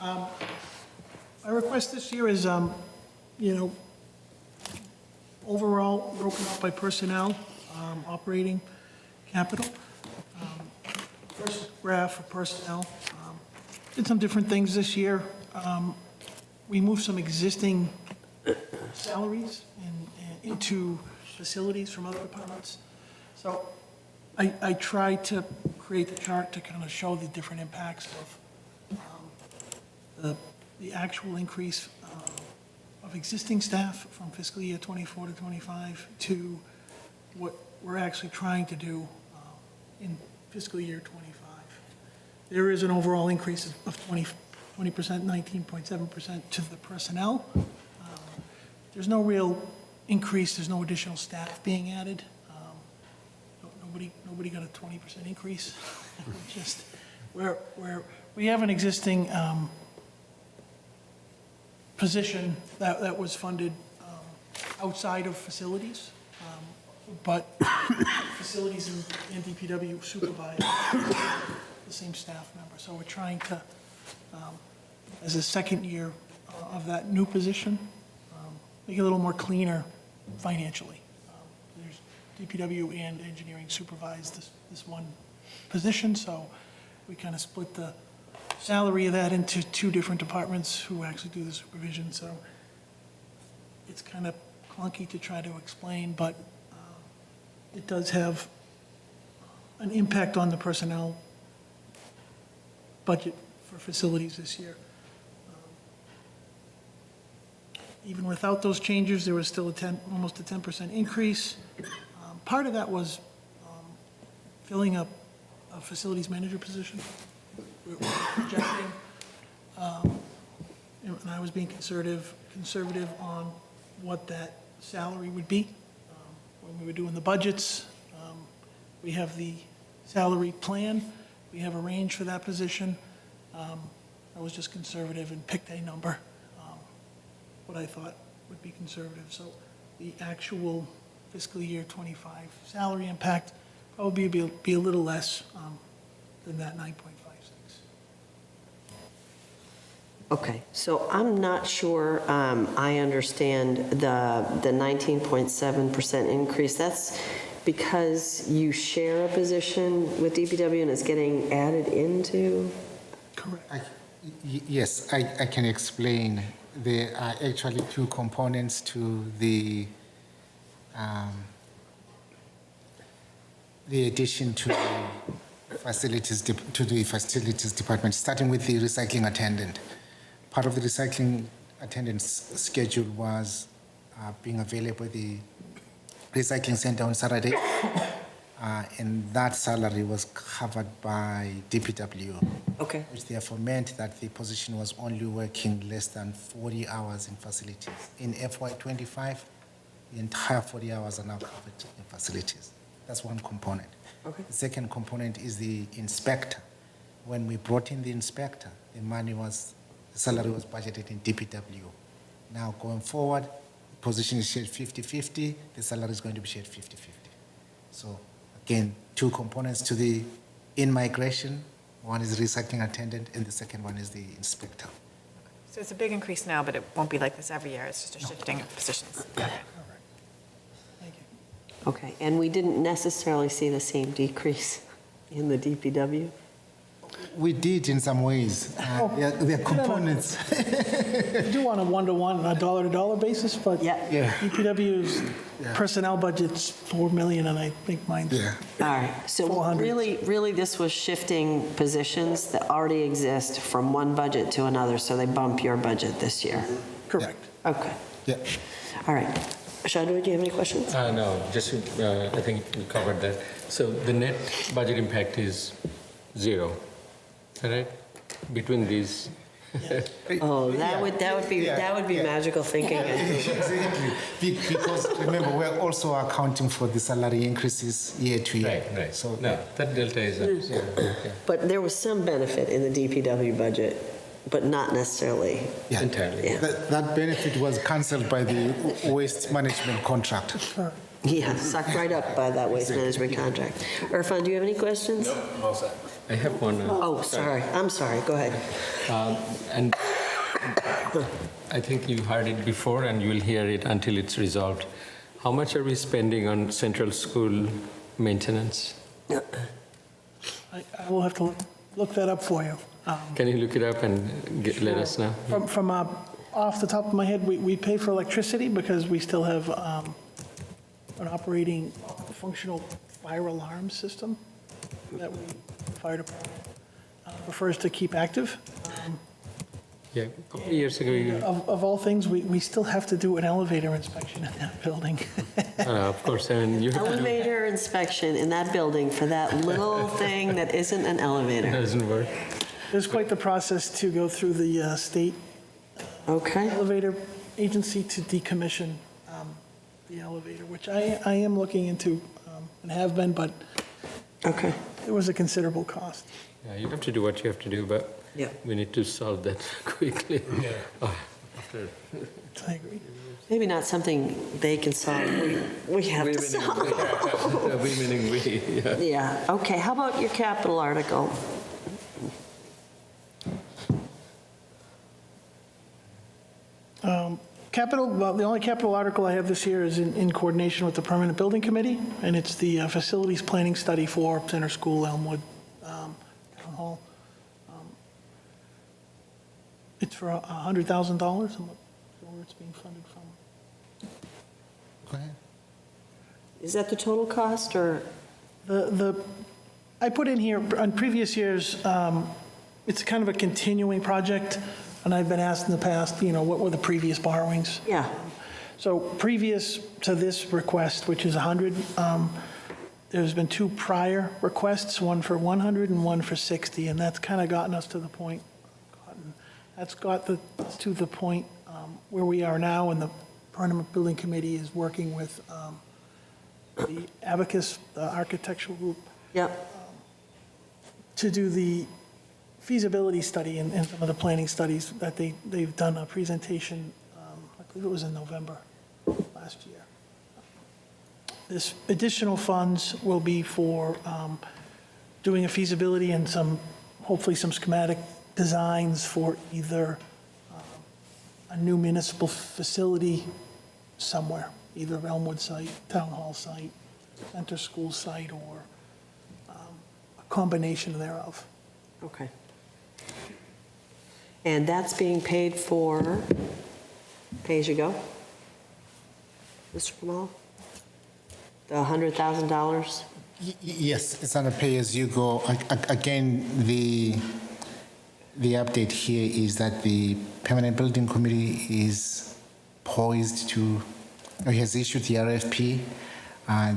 S15: My request this year is, overall broken up by personnel. operating capital. First graph for personnel. Did some different things this year. We moved some existing salaries into facilities from other departments. So I tried to create the chart to kind of show the different impacts of the actual increase of existing staff from fiscal year '24 to '25 to what we're actually trying to do in fiscal year '25. There is an overall increase of 20%, 19.7% to the personnel. There's no real increase, there's no additional staff being added. Nobody got a 20% increase. Just where we have an existing position that was funded outside of facilities, but facilities and DPW supervise the same staff member. So we're trying to, as a second year of that new position, make it a little more cleaner financially. There's DPW and engineering supervise this one position, so we kind of split the salary of that into two different departments who actually do the supervision. So it's kind of clunky to try to explain, but it does have an impact on the personnel budget for facilities this year. Even without those changes, there was still almost a 10% increase. Part of that was filling up a facilities manager position. We're projecting, and I was being conservative on what that salary would be. When we were doing the budgets, we have the salary plan. We have a range for that position. I was just conservative and picked a number, what I thought would be conservative. So the actual fiscal year '25 salary impact probably be a little less than that 9.56.
S2: Okay, so I'm not sure I understand the 19.7% increase. That's because you share a position with DPW and it's getting added into?
S15: Correct.
S17: Yes, I can explain. There are actually two components to the addition to the facilities department, starting with the recycling attendant. Part of the recycling attendant's schedule was being available at the recycling center on Saturday, and that salary was covered by DPW.
S2: Okay.
S17: Which therefore meant that the position was only working less than 40 hours in facilities. In FY25, the entire 40 hours are now covered in facilities. That's one component.
S2: Okay.
S17: The second component is the inspector. When we brought in the inspector, the salary was budgeted in DPW. Now going forward, the position is shared 50-50, the salary is going to be shared 50-50. So again, two components to the in-migration. One is the recycling attendant, and the second one is the inspector.
S16: So it's a big increase now, but it won't be like this every year. It's just a shifting of positions.
S2: Okay, and we didn't necessarily see the same decrease in the DPW?
S17: We did in some ways. They're components.
S15: We do on a one-to-one, a dollar-to-dollar basis, but DPW's personnel budget's $4 million, and I think mine's
S2: All right, so
S15: 400.
S2: really this was shifting positions that already exist from one budget to another, so they bump your budget this year?
S15: Correct.
S2: Okay.
S17: Yeah.
S2: All right. Shadu, do you have any questions?
S21: No, just I think we covered that. So the net budget impact is 0, correct? Between these.
S2: Oh, that would be magical thinking. I think.
S17: Exactly. Because remember, we're also accounting for the salary increases year to year.
S21: Right.
S17: So
S21: no, that delta is
S2: But there was some benefit in the DPW budget, but not necessarily
S21: entirely.
S2: Yeah.
S17: That benefit was cancelled by the waste management contract.
S2: Yeah, sucked right up by that waste management contract. Irfan, do you have any questions?
S21: No, sir. I have one.
S2: Oh, sorry. I'm sorry. Go ahead.
S21: And I think you heard it before, and you will hear it until it's resolved. How much are we spending on central school maintenance?
S15: I will have to look that up for you.
S21: Can you look it up and let us know?
S15: From off the top of my head, we pay for electricity because we still have an operating functional fire alarm system that the fire department prefers to keep active.
S21: Yeah, a couple of years ago, you...
S15: Of all things, we still have to do an elevator inspection in that building.
S21: Of course, I mean, you have to do...
S2: Elevator inspection in that building for that little thing that isn't an elevator.
S21: It doesn't work.
S15: There's quite the process to go through the state elevator agency to decommission the elevator, which I am looking into and have been, but it was a considerable cost.
S21: Yeah, you have to do what you have to do, but we need to solve that quickly.
S15: I agree.
S2: Maybe not something they can solve. We have to solve.
S21: We meaning we, yeah.
S2: Yeah, okay. How about your capital article?
S15: Well, the only capital article I have this year is in coordination with the Permanent Building Committee, and it's the facilities planning study for Center School, Elmwood, Town Hall. It's for $100,000, and where it's being funded from.
S17: Go ahead.
S2: Is that the total cost, or?
S15: I put in here, on previous years, it's kind of a continuing project, and I've been asked in the past, what were the previous borrowings?
S2: Yeah.
S15: So previous to this request, which is 100, there's been two prior requests, one for 100 and one for 60, and that's kind of gotten us to the point, that's got us to the point where we are now, and the Permanent Building Committee is working with the Abacus, the architectural group, to do the feasibility study and some of the planning studies that they've done a presentation, I believe it was in November last year. This additional funds will be for doing a feasibility and hopefully some schematic designs for either a new municipal facility somewhere, either Elmwood site, Town Hall site, Center School site, or a combination thereof.
S2: Okay. And that's being paid for pay-as-you-go? Mr. Kamal? The $100,000?
S17: Yes, it's on a pay-as-you-go. Again, the update here is that the Permanent Building Committee is poised to, or has issued the RFP.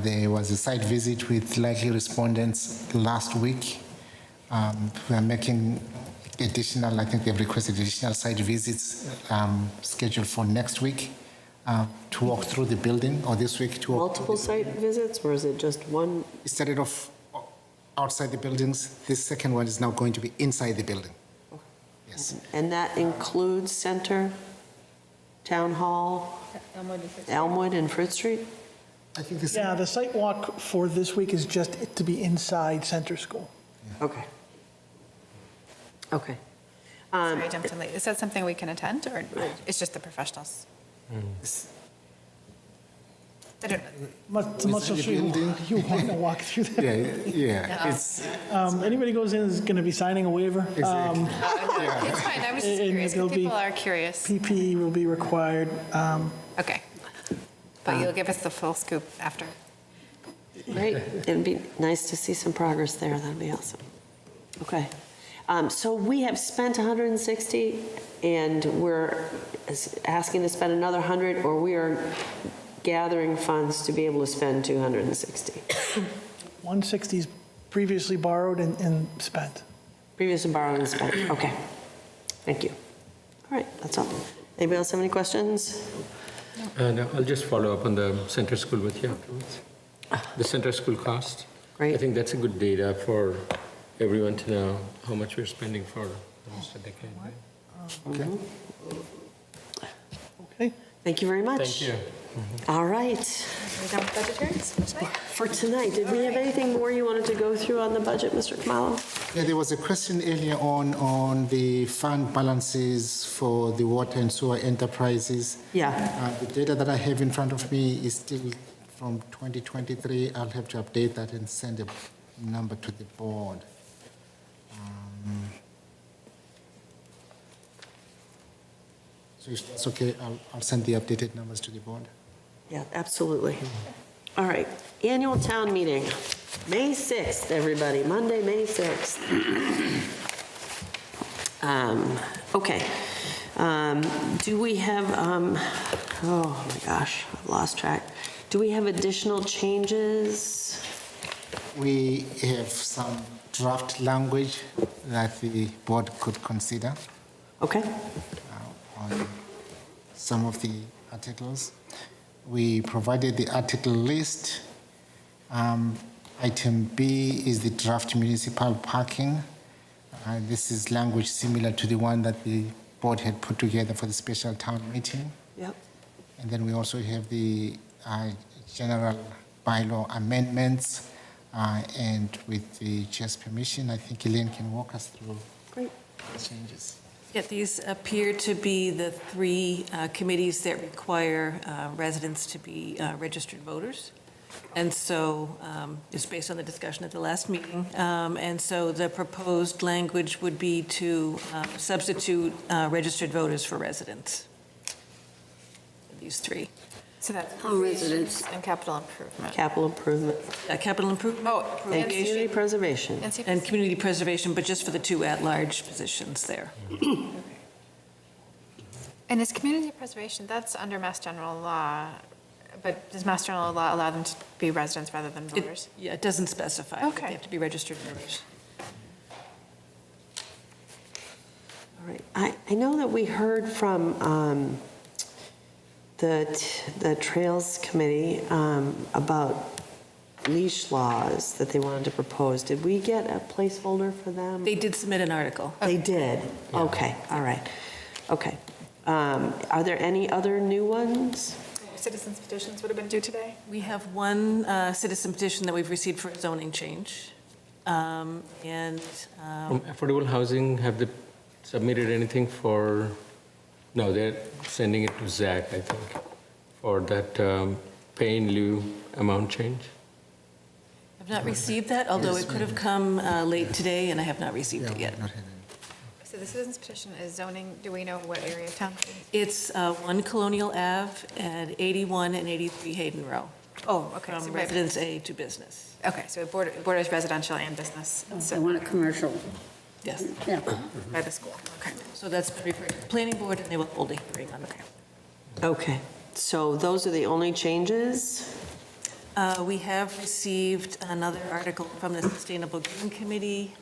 S17: There was a site visit with likely respondents last week. We are making additional, I think they've requested additional site visits scheduled for next week to walk through the building, or this week to walk.
S2: Multiple site visits, or is it just one?
S17: It started off outside the buildings. This second one is now going to be inside the building. Yes.
S2: And that includes Center, Town Hall, Elmwood, and Fruit Street?
S17: I think
S15: the site walk for this week is just to be inside Center School.
S2: Okay. Okay.
S16: Sorry, I jumped in late. Is that something we can attend, or it's just the professionals? I don't know.
S15: Much as you want to walk through that.
S17: It's
S15: anybody goes in is going to be signing a waiver.
S16: It's fine, I was just curious, if people are curious.
S15: PPE will be required.
S16: Okay. But you'll give us the full scoop after.
S2: Great. It'd be nice to see some progress there. That'd be awesome. Okay. So we have spent 160, and we're asking to spend another 100, or we are gathering funds to be able to spend 260.
S15: 160 is previously borrowed and spent.
S2: Previously borrowed and spent. Okay. Thank you. All right. That's all. Anybody else have any questions?
S21: No, I'll just follow up on the center school with you afterwards. The center school cost.
S2: Great.
S21: I think that's a good data for everyone to know how much we're spending for almost a decade. Right?
S15: Okay.
S2: Thank you very much.
S21: Thank you.
S2: All right.
S16: Are we done with budget hearings for tonight?
S2: For tonight, did we have anything more you wanted to go through on the budget, Mr. Kamalo?
S17: Yeah, there was a question earlier on the fund balances for the water and sewer enterprises.
S2: Yeah.
S17: The data that I have in front of me is still from 2023. I'll have to update that and send a number to the board. So if that's okay, I'll send the updated numbers to the board.
S2: Yeah, absolutely. All right, annual town meeting, May 6th, everybody, Monday, May 6th. Okay. Do we have, oh my gosh, I've lost track. Do we have additional changes?
S17: We have some draft language that the board could consider.
S2: Okay.
S17: On some of the articles. We provided the article list. Item B is the draft municipal parking. This is language similar to the one that the board had put together for the special town meeting.
S2: Yep.
S17: And then we also have the general bylaw amendments. And with the chair's permission, I think Elaine can walk us through
S2: Great.
S17: the changes.
S3: Yeah, these appear to be the three committees that require residents to be registered voters. And so it's based on the discussion at the last meeting. And so the proposed language would be to substitute registered voters for residents. These three.
S16: So that's
S18: residents.
S16: and capital improvement.
S2: Capital improvement.
S3: Capital improvement.
S2: And community preservation.
S3: And community preservation, but just for the two at-large positions there.
S16: And is community preservation, that's under Mass General Law, but does Mass General Law allow them to be residents rather than voters?
S3: Yeah, it doesn't specify. but
S16: Okay.
S3: They have to be registered voters.
S2: All right. I know that we heard from the Trails Committee about leash laws that they wanted to propose. Did we get a placeholder for them?
S3: They did submit an article.
S2: They did? Okay, all right. Okay. Are there any other new ones?
S16: Citizens petitions would have been due today?
S3: We have one citizen petition that we've received for a zoning change. And
S21: From affordable housing, have they submitted anything for, no, they're sending it to Zach, I think, for that pay in lieu amount change?
S3: I've not received that, although it could have come late today, and I have not received it yet.
S16: So the citizens petition is zoning, do we know what area of town?
S3: It's 1 Colonial Ave and 81 and 83 Hayden Row.
S16: Oh, okay.
S3: From residence A to business.
S16: Okay, so it borders residential and business.
S18: I want a commercial.
S3: Yes.
S18: Yeah.
S16: By the school, okay.
S3: So that's referred to the planning board, and they will hold a hearing on it.
S2: Okay, so those are the only changes?
S3: We have received another article from the Sustainable Green Committee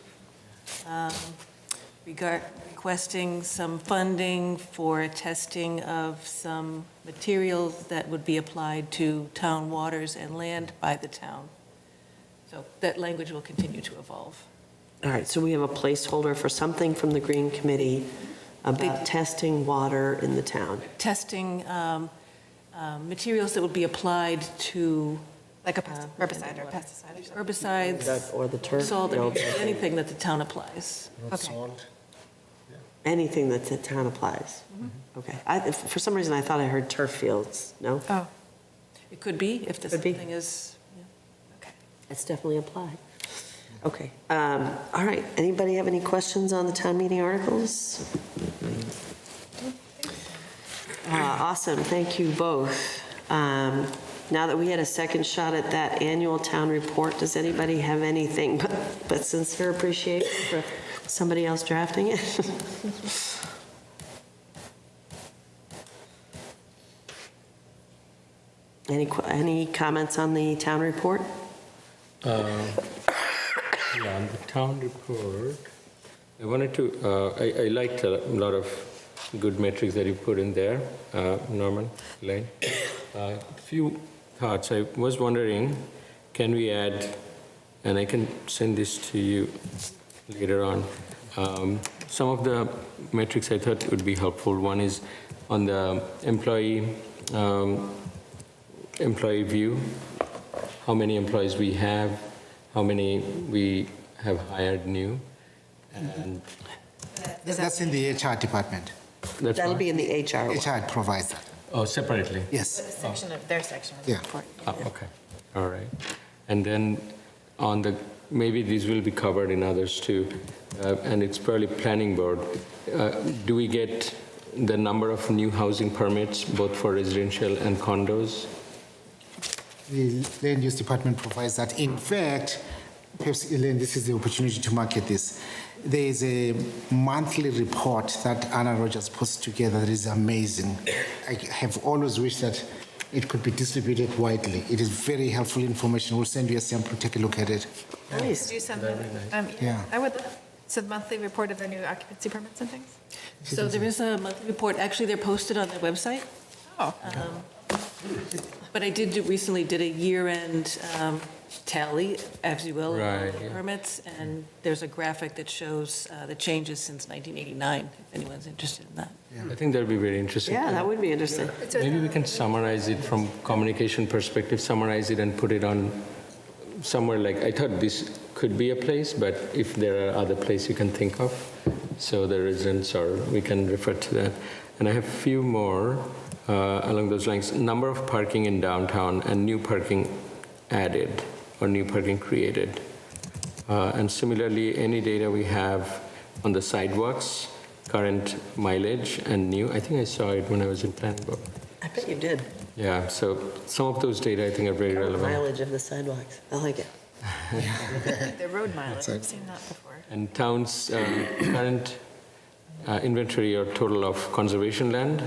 S3: requesting some funding for testing of some materials that would be applied to town waters and land by the town. So that language will continue to evolve.
S2: All right, so we have a placeholder for something from the Green Committee about testing water in the town.
S3: Testing materials that would be applied to.
S16: Like a herbicide or pesticide or something?
S2: Herbicides. Or the turf
S3: Salt,
S2: field.
S3: anything that the town applies.
S2: Okay. Anything that the town applies? Okay. For some reason, I thought I heard turf fields. No?
S16: Oh.
S3: It could be, if this thing is.
S2: It's definitely applied. Okay. All right. Anybody have any questions on the town meeting articles? Awesome. Thank you both. Now that we had a second shot at that annual town report, does anybody have anything but sincere appreciation for somebody else drafting it? Any comments on the town report?
S21: Yeah, on the town report, I wanted to, I liked a lot of good metrics that you put in there, Norman, Elaine. A few thoughts. I was wondering, can we add, and I can send this to you later on, some of the metrics I thought would be helpful. One is on the employee employee view, how many employees we have, how many we have hired new, and
S17: That's in the HR department.
S21: that's
S2: That'll
S21: what?
S2: be in the HR one.
S17: HR provides that.
S21: Oh, separately?
S17: Yes.
S16: Section of, their section of the
S17: Yeah.
S16: report.
S21: Oh, okay, all right. And then on the, maybe these will be covered in others too, and it's purely planning board. Do we get the number of new housing permits, both for residential and condos?
S17: The land use department provides that. In fact, perhaps, Elaine, this is the opportunity to market this. There is a monthly report that Anna Rogers puts together that is amazing. I have always wished that it could be distributed widely. It is very helpful information. We'll send you a sample, take a look at it.
S2: Nice.
S16: Do you send them?
S17: Yeah.
S16: I would, so the monthly report of the new occupancy permits and things?
S3: So there is a monthly report, actually, they're posted on the website.
S16: Oh.
S3: But I recently did a year-end tally, as you will, of all
S21: Right,
S3: the
S21: yeah.
S3: permits, and there's a graphic that shows the changes since 1989, if anyone's interested in that.
S21: I think that'd be very interesting.
S2: Yeah, that would be interesting.
S21: Maybe we can summarize it from communication perspective, summarize it and put it on somewhere like, I thought this could be a place, but if there are other places you can think of, so the residents, or we can refer to that. And I have a few more along those lines. Number of parking in downtown and new parking added or new parking created. And similarly, any data we have on the sidewalks, current mileage and new. I think I saw it when I was in planning board.
S2: I bet you did.
S21: Yeah, so some of those data I think are very relevant.
S2: Mileage of the sidewalks. I like it.
S16: The road mileage, I've seen that before.
S21: And towns' current inventory or total of conservation land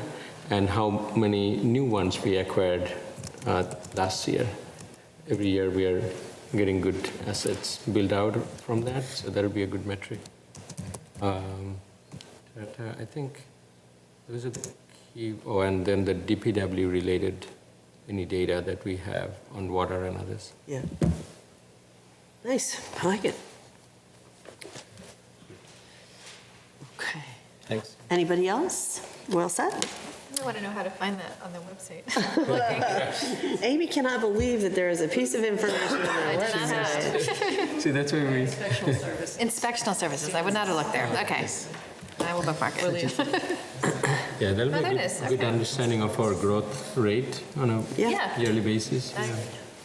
S21: and how many new ones we acquired last year. Every year we are getting good assets built out from that, so that'll be a good metric. I think those are the key, oh, and then the DPW related, any data that we have on water and others.
S2: Yeah. Nice. I like it. Okay.
S21: Thanks.
S2: Anybody else? Well said.
S16: I want to know how to find that on the website.
S2: Amy cannot believe that there is a piece of information on their website.
S21: See, that's where we...
S16: Inspectional services, I would not have looked there. Okay. I will bookmark it.
S21: Yeah, that'll
S16: Oh,
S21: be
S16: there
S21: a
S16: it is.
S21: good
S16: Okay.
S21: understanding of our growth rate on a
S16: Yeah.
S21: yearly basis. Yeah.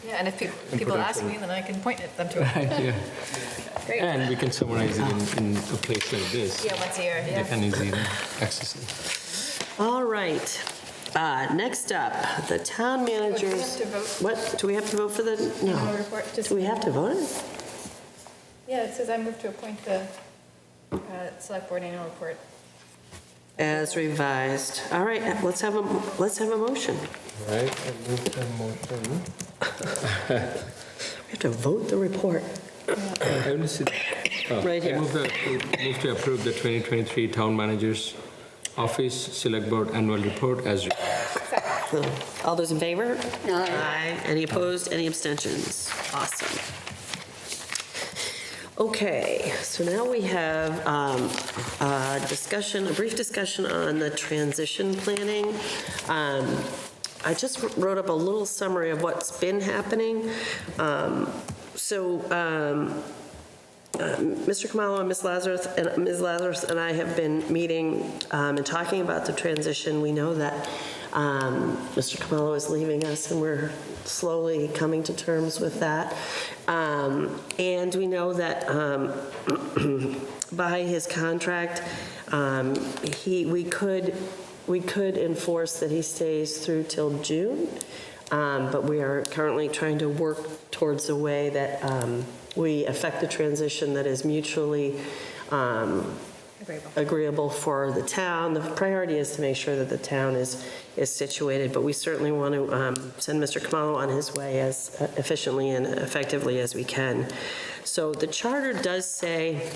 S16: Yeah, and if people ask me, then I can point them to it.
S21: Right, yeah.
S16: Great.
S21: And we can summarize it in a place like this.
S16: Yeah, once a year,
S21: They
S16: yeah.
S21: can easily access it.
S2: All right. Next up, the town managers.
S16: Do we have to vote?
S2: What? Do we have to vote for the?
S16: Annual
S2: No.
S16: report? Just-
S2: Do we have to vote?
S16: Yeah, it says I move to appoint the select board annual report.
S2: As revised. All right. Let's have a motion.
S21: Right, I move the motion.
S2: We have to vote the report.
S21: I only see,
S2: Right here.
S21: I move to approve the 2023 Town Manager's Office Select Board Annual Report as revised.
S2: All those in favor? Aye. Any opposed? Any abstentions? Awesome. Okay, so now we have a brief discussion on the transition planning. I just wrote up a little summary of what's been happening. Mr. Kamalo and Ms. Lazarus and I have been meeting and talking about the transition. We know that Mr. Kamalo is leaving us, and we're slowly coming to terms with that. And we know that by his contract, we could enforce that he stays through till June, but we are currently trying to work towards a way that we affect the transition that is mutually agreeable for the town. The priority is to make sure that the town is situated, but we certainly want to send Mr. Kamalo on his way as efficiently and effectively as we can. So the charter does say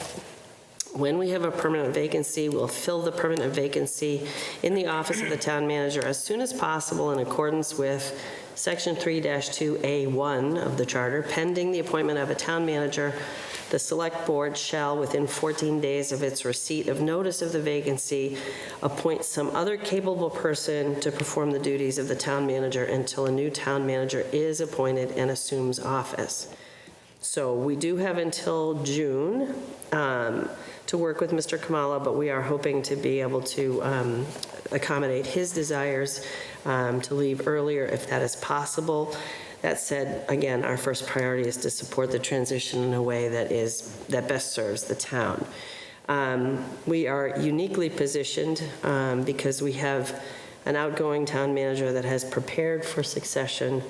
S2: When we have a permanent vacancy, we'll fill the permanent vacancy in the office of the town manager as soon as possible in accordance with Section 3-2A1 of the charter. Pending the appointment of a town manager, the select board shall, within 14 days of its receipt of notice of the vacancy, appoint some other capable person to perform the duties of the town manager until a new town manager is appointed and assumes office. So we do have until June to work with Mr. Kamala, but we are hoping to be able to accommodate his desires to leave earlier if that is possible. That said, again, our first priority is to support the transition in a way that best serves the town. We are uniquely positioned because we have an outgoing town manager that has prepared for succession,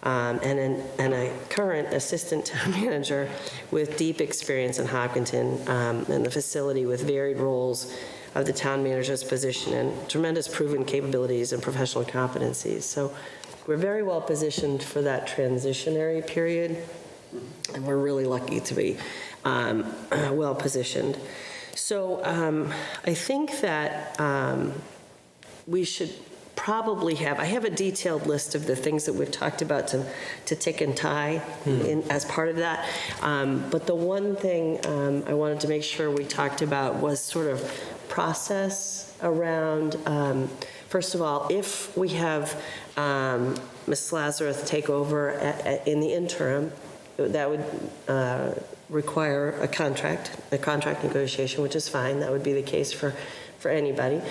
S2: and a current assistant town manager with deep experience in Hopkinton and the facility with varied roles of the town manager's position and tremendous proven capabilities and professional competencies. So we're very well positioned for that transitionary period, and we're really lucky to be well positioned. So I think that we should probably have, I have a detailed list of the things that we've talked about to tick and tie as part of that. But the one thing I wanted to make sure we talked about was sort of process around, first of all, if we have Ms. Lazarus take over in the interim, that would require a contract negotiation, which is fine. That would be the case for anybody.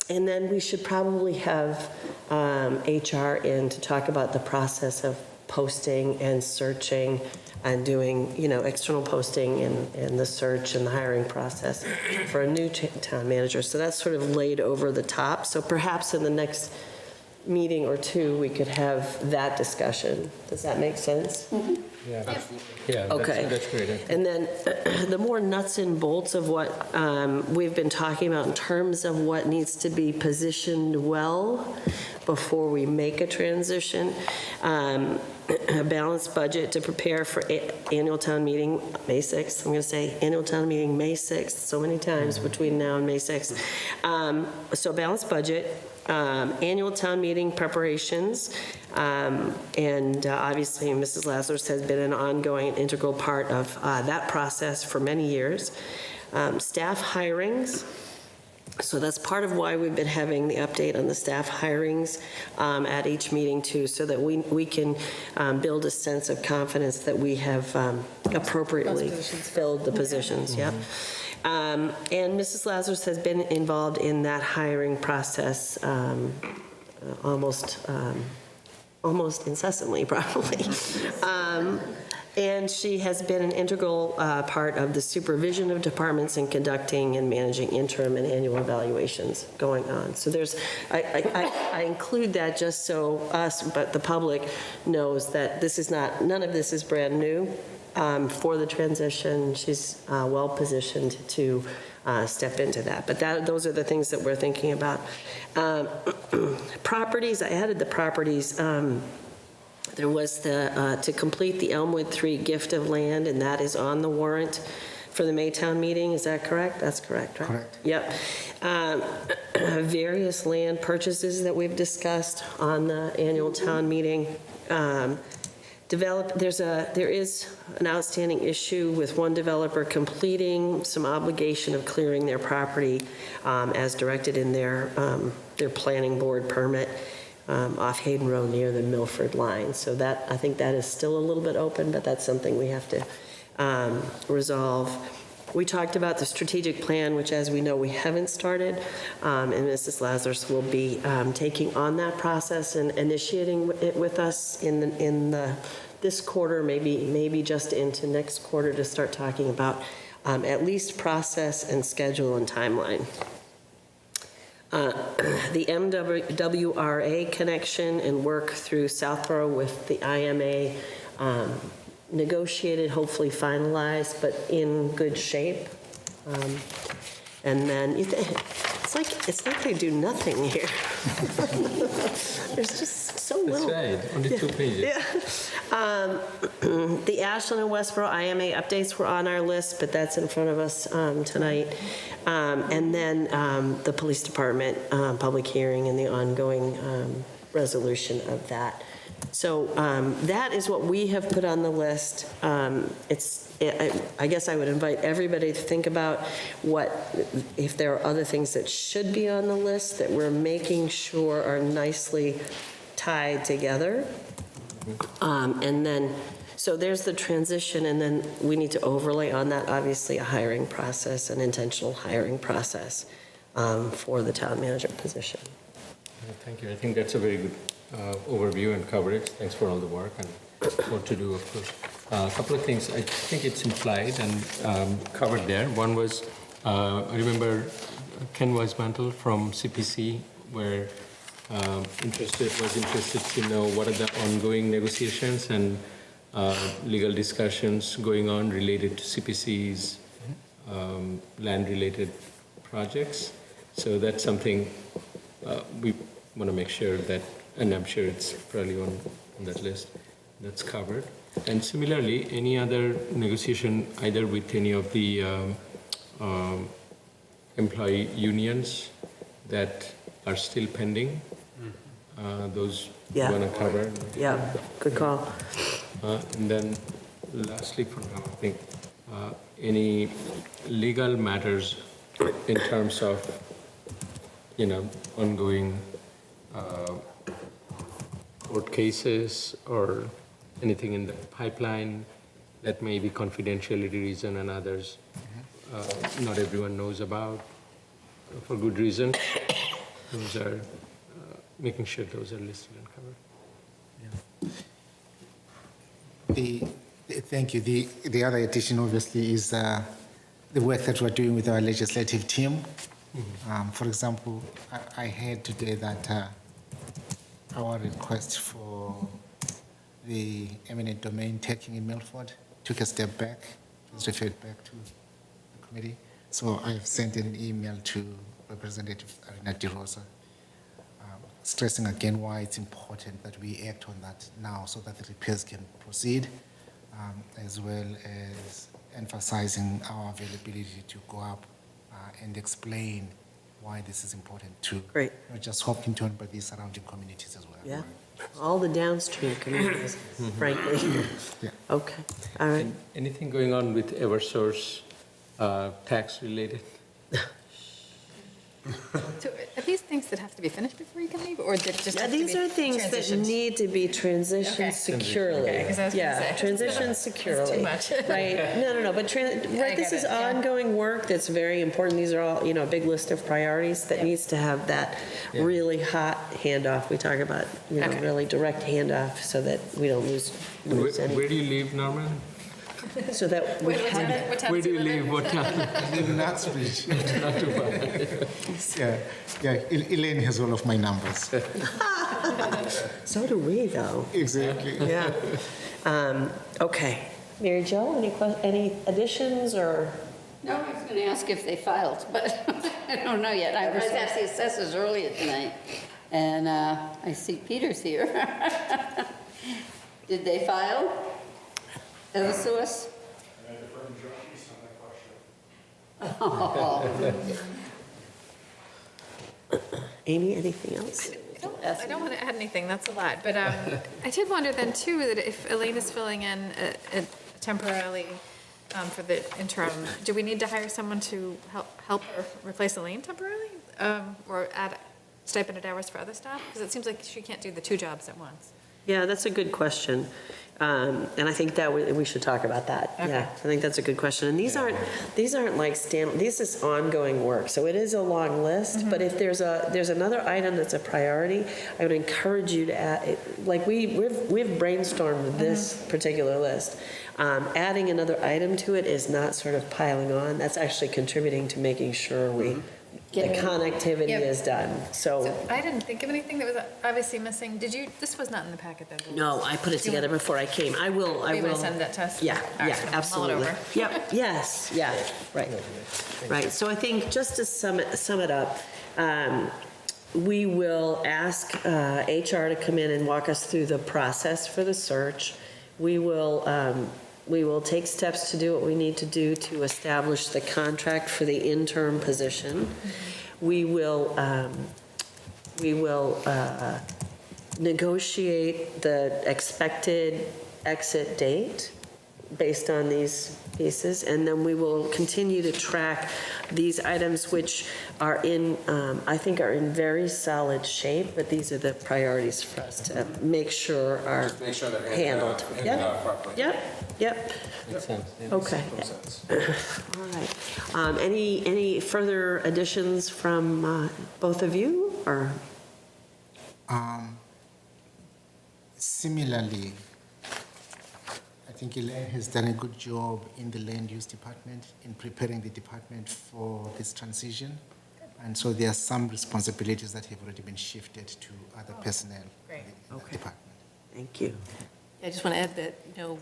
S2: And then we should probably have HR in to talk about the process of posting and searching and doing, external posting and the search and the hiring process for a new town manager. So that's sort of laid over the top. So perhaps in the next meeting or two, we could have that discussion. Does that make sense? Mm-hmm.
S21: Yeah,
S2: okay.
S21: That's great.
S2: And then the more nuts and bolts of what we've been talking about in terms of what needs to be positioned well before we make a transition. A balanced budget to prepare for annual town meeting May 6th. I'm going to say annual town meeting May 6th so many times between now and May 6th. So balanced budget. Annual town meeting preparations, and obviously Mrs. Lazarus has been an ongoing and integral part of that process for many years. Staff hirings, so that's part of why we've been having the update on the staff hirings at each meeting too, so that we can build a sense of confidence that we have appropriately filled the positions. Yep. And Mrs. Lazarus has been involved in that hiring process almost incessantly, probably. And she has been an integral part of the supervision of departments and conducting and managing interim and annual evaluations going on. So I include that just so us, but the public knows that none of this is brand new. For the transition, she's well positioned to step into that. But those are the things that we're thinking about. Properties, I added the properties. There was to complete the Elmwood 3 gift of land, and that is on the warrant for the Maytown meeting. Is that correct? That's correct, right?
S17: Correct.
S2: Yep. Various land purchases that we've discussed on the annual town meeting. There is an outstanding issue with one developer completing some obligation of clearing their property as directed in their planning board permit off Hayden Road near the Milford line. So I think that is still a little bit open, but that's something we have to resolve. We talked about the strategic plan, which, as we know, we haven't started, and Mrs. Lazarus will be taking on that process and initiating it with us in this quarter, maybe just into next quarter, to start talking about at least process and schedule and timeline. The MWRA connection and work through Southborough with the IMA. Negotiated, hopefully finalized, but in good shape. And then it's It's like they do nothing here. There's just so little.
S21: That's right, only 2 pages.
S2: Yeah. The Ashland and Westboro IMA updates were on our list, but that's in front of us tonight. And then the police department public hearing and the ongoing resolution of that. So that is what we have put on the list. I guess I would invite everybody to think about if there are other things that should be on the list that we're making sure are nicely tied together. And then, so there's the transition, and then we need to overlay on that, obviously, a hiring process, an intentional hiring process for the town manager position.
S21: Thank you. I think that's a very good overview and coverage. Thanks for all the work and more to do, of course. A couple of things. I think it's implied and covered there. One was, I remember Ken Weismantel from CPC was interested to know what are the ongoing negotiations and legal discussions going on related to CPC's land-related projects. So that's something we want to make sure that, and I'm sure it's probably on that list, that's covered. And similarly, any other negotiation either with any of the employee unions that are still pending, those you want to cover?
S2: Yeah, good call.
S21: And then lastly for now, I think any legal matters in terms of, ongoing court cases or anything in the pipeline that may be confidentiality reason and others not everyone knows about for good reason. Those are making sure those are listed and covered.
S17: Thank you. The other addition, obviously, is the work that we're doing with our legislative team. For example, I heard today that our request for the eminent domain taking in Milford took a step back. It was referred back to the committee. So I've sent an email to Representative Arena De Rosa, stressing again why it's important that we act on that now so that the repairs can proceed, as well as emphasizing our availability to go up and explain why this is important to not just Hopkinton, but the surrounding communities as well.
S2: Yeah, all the downstream communities, frankly.
S17: Yeah.
S2: Okay, all right.
S21: And anything going on with Eversource tax related?
S7: So are these things that have to be finished before you can leave, or that just have to be
S2: These are things that
S7: transitioned?
S2: need to be transitioned securely.
S7: Okay, 'cause I was gonna say,
S2: transitioned
S7: that's
S2: securely.
S7: too much.
S2: Right, no, but this is ongoing work that's very important. These are all, a big list of priorities that needs to have that really hot handoff. We talk about, really direct handoff so that we don't lose any.
S21: Where do you live, Norman?
S2: So that we
S21: Where do you live? What town?
S17: In Knoxbridge.
S21: Not too far.
S17: Yeah. Elaine has all of my numbers.
S2: So do we, though.
S17: Exactly.
S2: Yeah. Okay. Mary Jo, any additions or?
S18: No, I was going to ask if they filed, but I don't know yet. I was at the assessors earlier tonight, and I see Peter's here. Did they file? Eversource?
S2: Amy, anything else?
S16: I don't want to add anything, that's a lot, but I did wonder then too, that if Elaine is filling in temporarily for the interim, do we need to hire someone to help or replace Elaine temporarily? Or add stipended hours for other staff? Because it seems like she can't do the two jobs at once.
S2: Yeah, that's a good question. And I think that we should talk about that.
S16: Okay.
S2: Yeah, I think that's a good question. And these aren't like this is ongoing work. So it is a long list, but if there's another item that's a priority, I would encourage you to add, like we've brainstormed this particular list. Adding another item to it is not sort of piling on. That's actually contributing to making sure we the connectivity
S16: Yep.
S2: is done. So,
S16: I didn't think of anything that was obviously missing. Did you, this was not in the packet though?
S2: no, I put it together before I came. I will.
S16: Are you going to send that to us?
S2: Yeah,
S16: All
S2: yeah,
S16: right, I'll mull it
S2: absolutely.
S16: over.
S2: Yep, yes, yeah, right. Right, so I think just to sum it up, we will ask HR to come in and walk us through the process for the search. We will take steps to do what we need to do to establish the contract for the interim position. We will negotiate the expected exit date based on these pieces, and then we will continue to track these items which are in, I think are in very solid shape, but these are the priorities for us to make sure are handled. Yep.
S21: Makes sense.
S2: Okay. All right. Any further additions from both of you, or?
S17: Similarly, I think Elaine has done a good job in the land use department in preparing the department for this transition. And so there are some responsibilities that have already been shifted to other personnel in the department.
S2: Thank you.
S3: I just want to add that,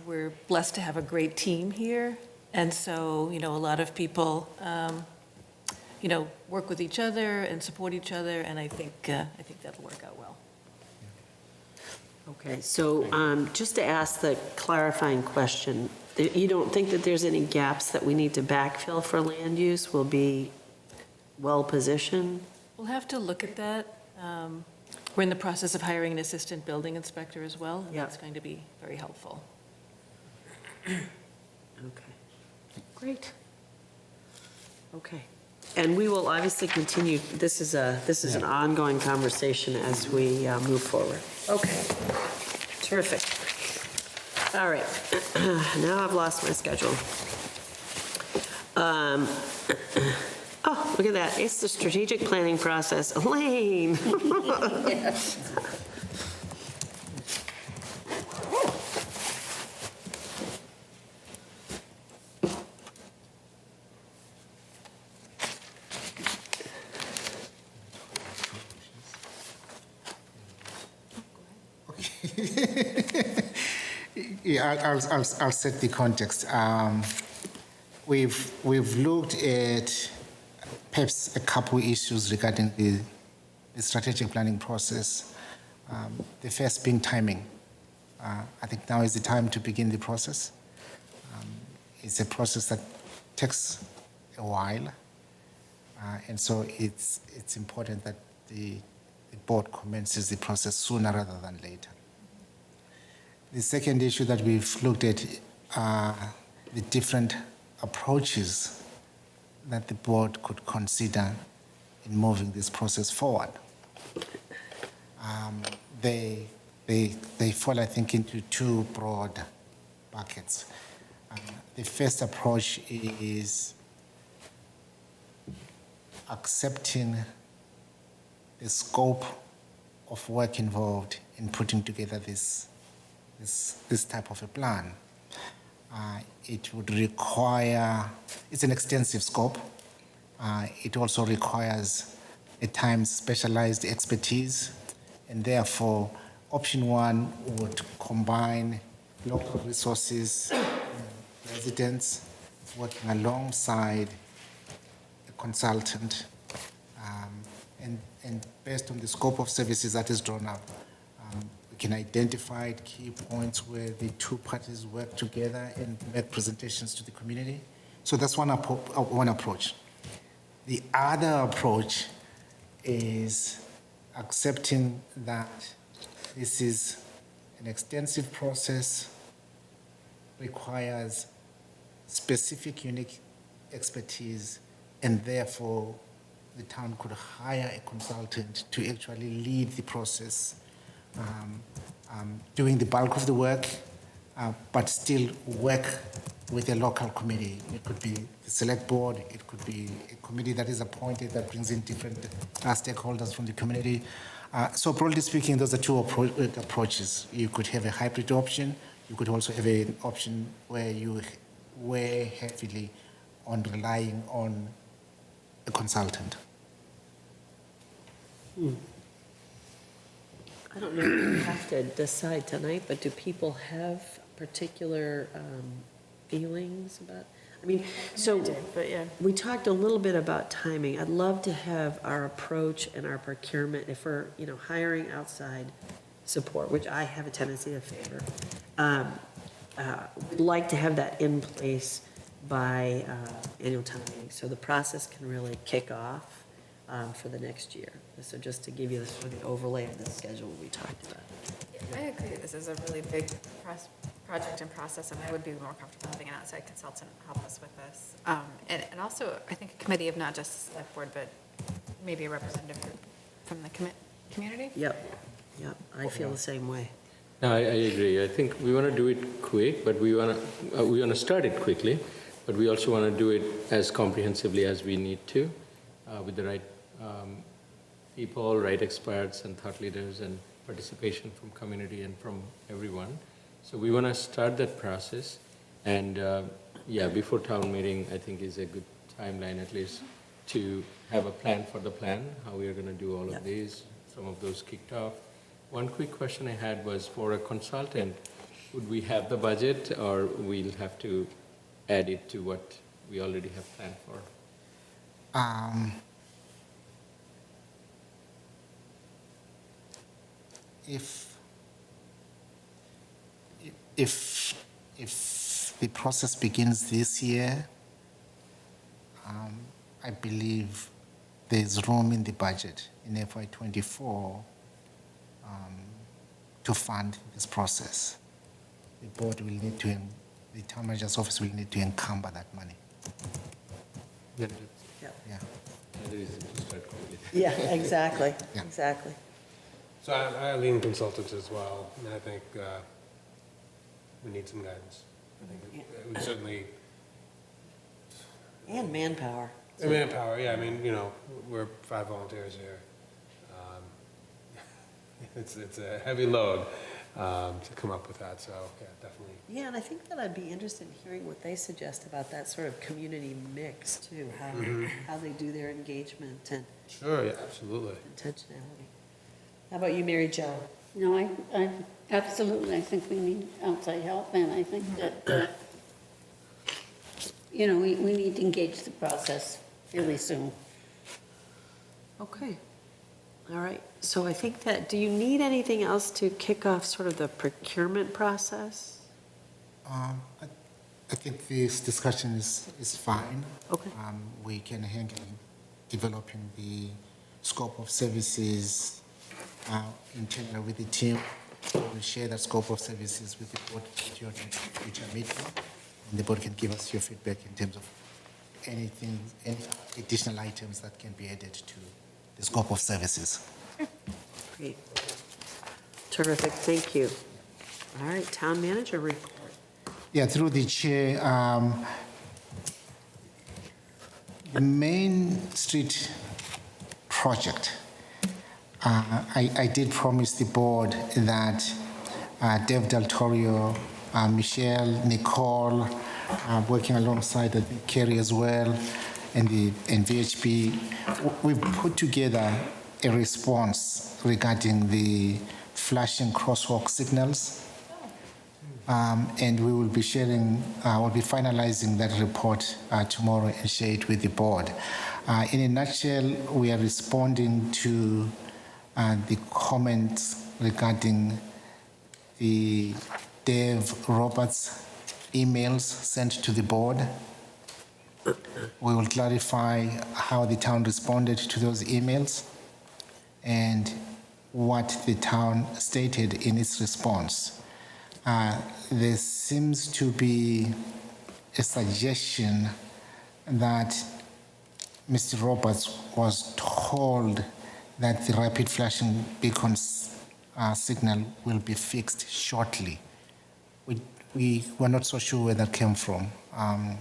S3: we're blessed to have a great team here. And so, a lot of people, work with each other and support each other. And I think that'll work out well.
S2: Okay, so just to ask the clarifying question, you don't think that there's any gaps that we need to backfill for land use? Will be well-positioned?
S3: We'll have to look at that. We're in the process of hiring an assistant building inspector as well, and that's going to be very helpful.
S2: Okay, great. Okay, and we will obviously continue, this is an ongoing conversation as we move forward. Okay, terrific. All right, now I've lost my schedule. Oh, look at that, it's the strategic planning process. Elaine.
S17: Yeah, I'll set the context. We've looked at perhaps a couple issues regarding the strategic planning process. The first being timing. I think now is the time to begin the process. It's a process that takes a while, and so it's important that the board commences the process sooner rather than later. The second issue that we've looked at are the different approaches that the board could consider in moving this process forward. They fall, I think, into two broad buckets. The first approach is accepting the scope of work involved in putting together this type of a plan. It would require, it's an extensive scope. It also requires at times specialized expertise, and therefore option one would combine local resources, residents working alongside a consultant, and based on the scope of services that is drawn up, we can identify key points where the two parties work together and make presentations to the community. So that's one approach. The other approach is accepting that this is an extensive process, requires specific, unique expertise, and therefore the town could hire a consultant to actually lead the process, doing the bulk of the work, but still work with a local committee. It could be the select board, it could be a committee that is appointed that brings in different stakeholders from the community. So broadly speaking, those are two approaches. You could have a hybrid option. You could also have an option where you weigh heavily on relying on a consultant.
S5: I don't know if we have to decide tonight, but do people have particular feelings about, I mean, so
S2: But yeah.
S5: we talked a little bit about timing. I'd love to have our approach and our procurement, if we're, hiring outside support, which I have a tendency to favor. We'd like to have that in place by annual town meeting, so the process can really kick off for the next year. So just to give you the sort of the overlay of the schedule we talked about.
S16: I agree, this is a really big project and process, and I would be more comfortable having an outside consultant help us with this. And also, I think a committee of not just the select board, but maybe a representative from the community?
S5: Yep, I feel the same way.
S21: No, I agree. I think we want to do it quick, but we want to start it quickly, but we also want to do it as comprehensively as we need to, with the right people, right experts and thought leaders and participation from community and from everyone. So we want to start that process, and before town meeting, I think is a good timeline at least to have a plan for the plan, how we are going to do all of these, some of those kicked off. One quick question I had was for a consultant, would we have the budget or we'll have to add it to what we already have planned for?
S17: If the process begins this year, I believe there's room in the budget in FY24 to fund this process. The board will need to, the town manager's office will need to encumber that money.
S21: Then
S5: Yeah.
S17: Yeah.
S21: another reason to start quickly.
S5: Yeah, exactly,
S17: Yeah.
S5: exactly.
S9: So I lean consultants as well, and I think we need some guidance. I think it would certainly,
S5: And manpower.
S9: and manpower, yeah, I mean, we're 5 volunteers here. It's a heavy load to come up with that, so yeah, definitely.
S5: Yeah, and I think that I'd be interested in hearing what they suggest about that sort of community mix too, how they do their engagement and
S9: Sure, yeah, absolutely.
S5: intentionality. How about you, Mary Jo?
S18: No, I absolutely, I think we need outside help, and I think that, we need to engage the process really soon.
S5: Okay. All right. So I think that, do you need anything else to kick off sort of the procurement process?
S17: I think this discussion is fine.
S5: Okay.
S17: We can hang in developing the scope of services internally with the team. We'll share that scope of services with the board which are meeting, and the board can give us your feedback in terms of any additional items that can be added to the scope of services.
S5: Great. Terrific. Thank you. All right. Town manager report.
S17: Yeah, through the chair, the Main Street project, I did promise the board that Dave Del Torio, Michelle, Nicole, working alongside Kerry as well, and VHP, we put together a response regarding the flashing crosswalk signals. And we will be sharing, we'll be finalizing that report tomorrow and share it with the board. In a nutshell, we are responding to the comments regarding the Dave Roberts emails sent to the board. We will clarify how the town responded to those emails and what the town stated in its response. There seems to be a suggestion that Mr. Roberts was told that the rapid flashing beacons signal will be fixed shortly. We were not so sure where that came from.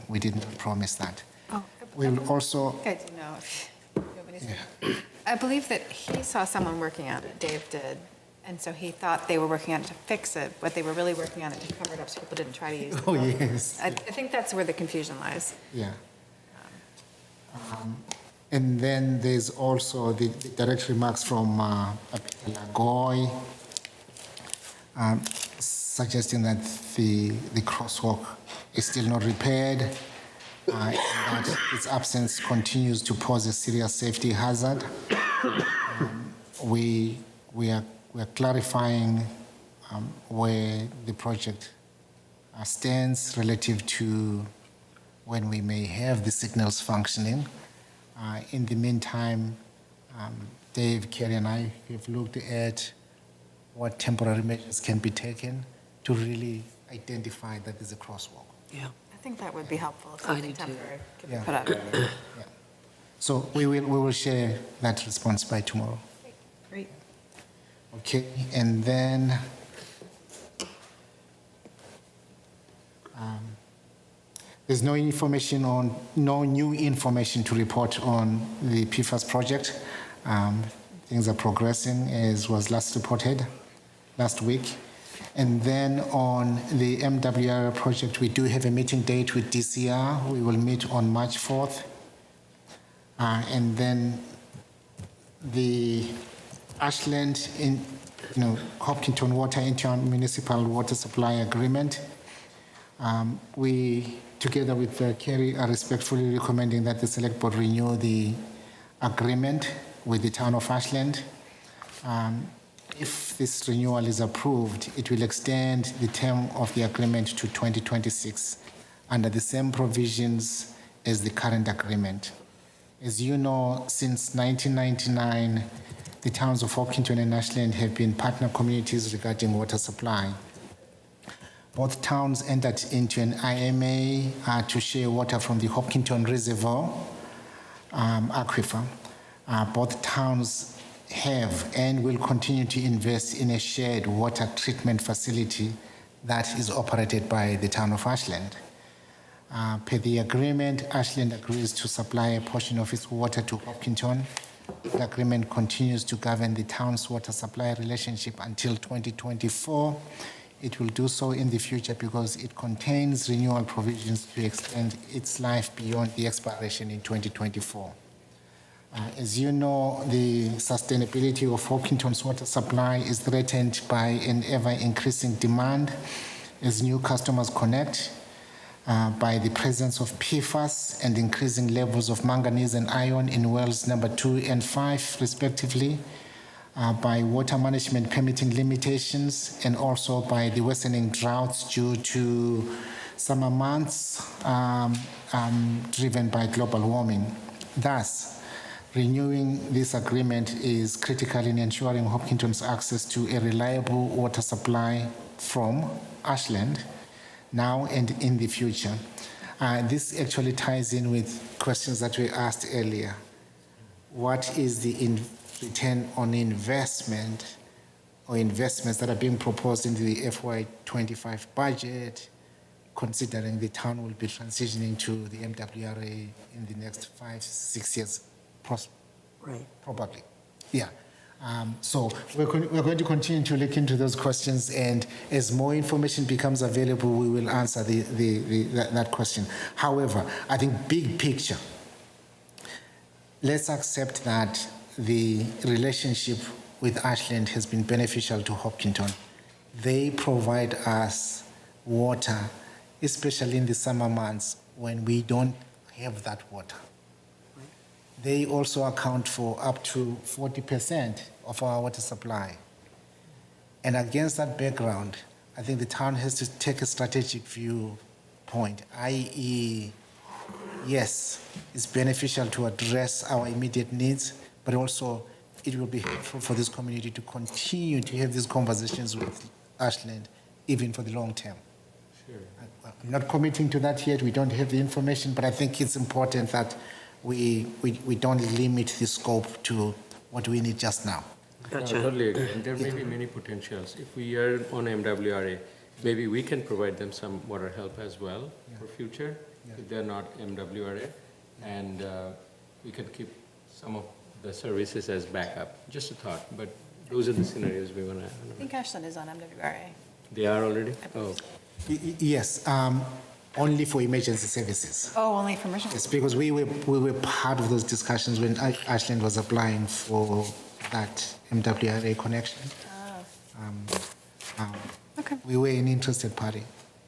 S17: We didn't promise that. We will also...
S16: I do know if you want me to say. I believe that he saw someone working on it, Dave did, and so he thought they were working on it to fix it, but they were really working on it to cover it up so people didn't try to use it.
S17: Oh, yes.
S16: I think that's where the confusion lies.
S17: Yeah. And then there's also the direct remarks from Goy, suggesting that the crosswalk is still not repaired, and that its absence continues to pose a serious safety hazard. We are clarifying where the project stands relative to when we may have the signals functioning. In the meantime, Dave, Kerry, and I have looked at what temporary measures can be taken to really identify that there's a crosswalk.
S5: Yeah.
S16: I think that would be helpful if
S5: I
S16: something
S5: do too.
S16: temporary could be
S17: Yeah.
S16: put up.
S17: Yeah. So we will share that response by tomorrow.
S16: Great.
S17: Okay, and then there's no new information to report on the PFAS project. Things are progressing as was last reported last week. And then on the MWR project, we do have a meeting date with DCR. We will meet on March 4th. And then the Ashland Hopkinton Water Intermunicipal Water Supply Agreement. We, together with Kerry, are respectfully recommending that the Select Board renew the agreement with the town of Ashland. If this renewal is approved, it will extend the term of the agreement to 2026 under the same provisions as the current agreement. As you know, since 1999, the towns of Hopkinton and Ashland have been partner communities regarding water supply. Both towns entered into an IMA to share water from the Hopkinton Reservoir aquifer. Both towns have and will continue to invest in a shared water treatment facility that is operated by the town of Ashland. Per the agreement, Ashland agrees to supply a portion of its water to Hopkinton. The agreement continues to govern the town's water supply relationship until 2024. It will do so in the future because it contains renewal provisions to extend its life beyond the expiration in 2024. As you know, the sustainability of Hopkinton's water supply is threatened by an ever-increasing demand as new customers connect, by the presence of PFAS and increasing levels of manganese and iron in wells number 2 and 5, respectively, by water management permitting limitations, and also by the worsening droughts due to summer months driven by global warming. Thus, renewing this agreement is critical in ensuring Hopkinton's access to a reliable water supply from Ashland now and in the future. This actually ties in with questions that were asked earlier. What is the return on investment or investments that are being proposed in the FY25 budget, considering the town will be transitioning to the MWRA in the next 5-6 years?
S5: Right.
S17: Probably, yeah. So we're going to continue to look into those questions, and as more information becomes available, we will answer that question. However, I think big picture, let's accept that the relationship with Ashland has been beneficial to Hopkinton. They provide us water, especially in the summer months when we don't have that water. They also account for up to 40% of our water supply. And against that background, I think the town has to take a strategic viewpoint, i.e., yes, it's beneficial to address our immediate needs, but also it will be helpful for this community to continue to have these conversations with Ashland, even for the long term.
S21: Sure.
S17: I'm not committing to that yet. We don't have the information, but I think it's important that we don't limit the scope to what we need just now.
S5: Gotcha.
S21: Totally agree. And there may be many potentials. If we are on MWRA, maybe we can provide them some water help as well for future, if they're not MWRA. And we can keep some of the services as backup. Just a thought, but those are the scenarios we want to.
S16: I think Ashland is on MWRA.
S21: They are already? Oh.
S17: Yes. only for emergency services.
S7: Oh, only for emergency?
S17: It's because we were part of those discussions when Ashland was applying for that MWRA connection.
S7: Okay.
S17: We were an interested party.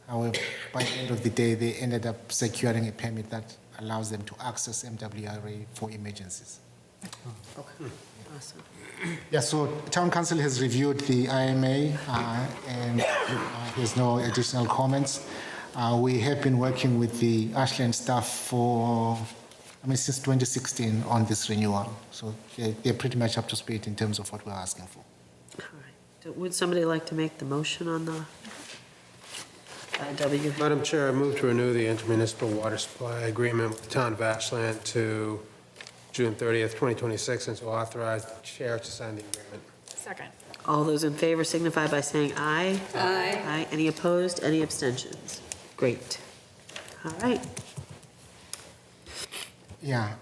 S17: However, by the end of the day, they ended up securing a permit that allows them to access MWRA for emergencies.
S5: Okay, awesome.
S17: Yeah, so Town Council has reviewed the IMA and there's no additional comments. We have been working with the Ashland staff since 2016 on this renewal. So they're pretty much up to speed in terms of what we're asking for.
S5: All right. Would somebody like to make the motion on the IW?
S9: Madam Chair, I move to renew the intermunicipal water supply agreement with the town of Ashland to June 30th, 2026, and to authorize the chair to sign the agreement.
S16: Second.
S5: All those in favor signify by saying aye. Aye. Aye. Any opposed? Any abstentions? Great. All right.
S17: Yeah,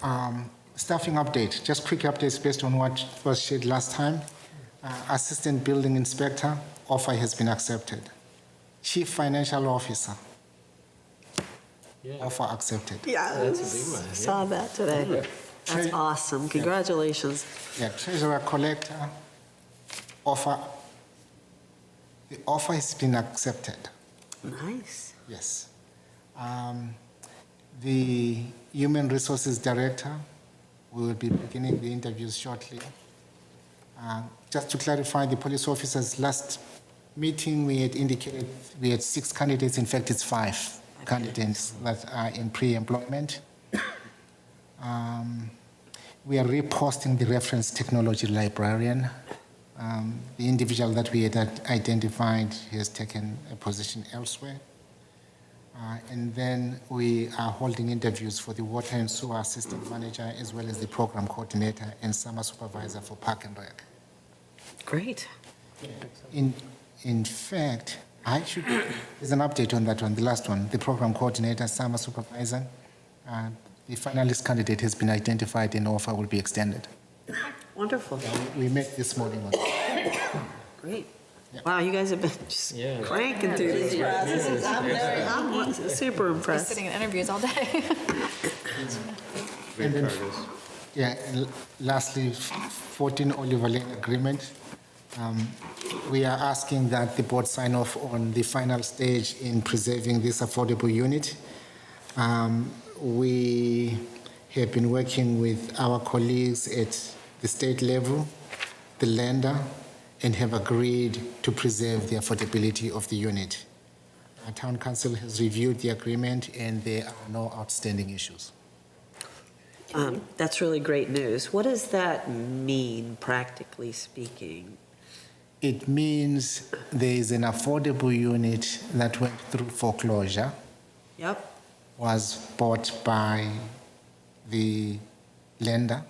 S17: staffing update, just quick updates based on what was shared last time. Assistant Building Inspector, offer has been accepted. Chief Financial Officer, offer accepted.
S5: Yes. Saw that today. That's awesome. Congratulations.
S17: Yeah, Treasurer Collector, offer, the offer has been accepted.
S5: Nice.
S17: Yes. The Human Resources Director, we will be beginning the interviews shortly. Just to clarify, the police officers, last meeting we had indicated we had 6 candidates. In fact, it's 5 candidates that are in pre-employment. We are reposting the reference technology librarian. The individual that we had identified has taken a position elsewhere. And then we are holding interviews for the water and sewer assistant manager, as well as the program coordinator and summer supervisor for Park and Rec.
S5: Great.
S17: In fact, there's an update on that one, the last one, the program coordinator, summer supervisor. The finalist candidate has been identified and offer will be extended.
S5: Wonderful.
S17: We met this morning on
S5: Great. Wow, you guys have been just cranking through these processes. I'm super
S16: Just
S5: impressed.
S16: sitting in interviews all day.
S17: And then, and lastly, 14 Oliver Lane agreement. We are asking that the board sign off on the final stage in preserving this affordable unit. We have been working with our colleagues at the state level, the lender, and have agreed to preserve the affordability of the unit. Our town council has reviewed the agreement and there are no outstanding issues.
S5: That's really great news. What does that mean, practically speaking?
S17: It means there is an affordable unit that went through foreclosure.
S5: Yep.
S17: Was bought by the lender.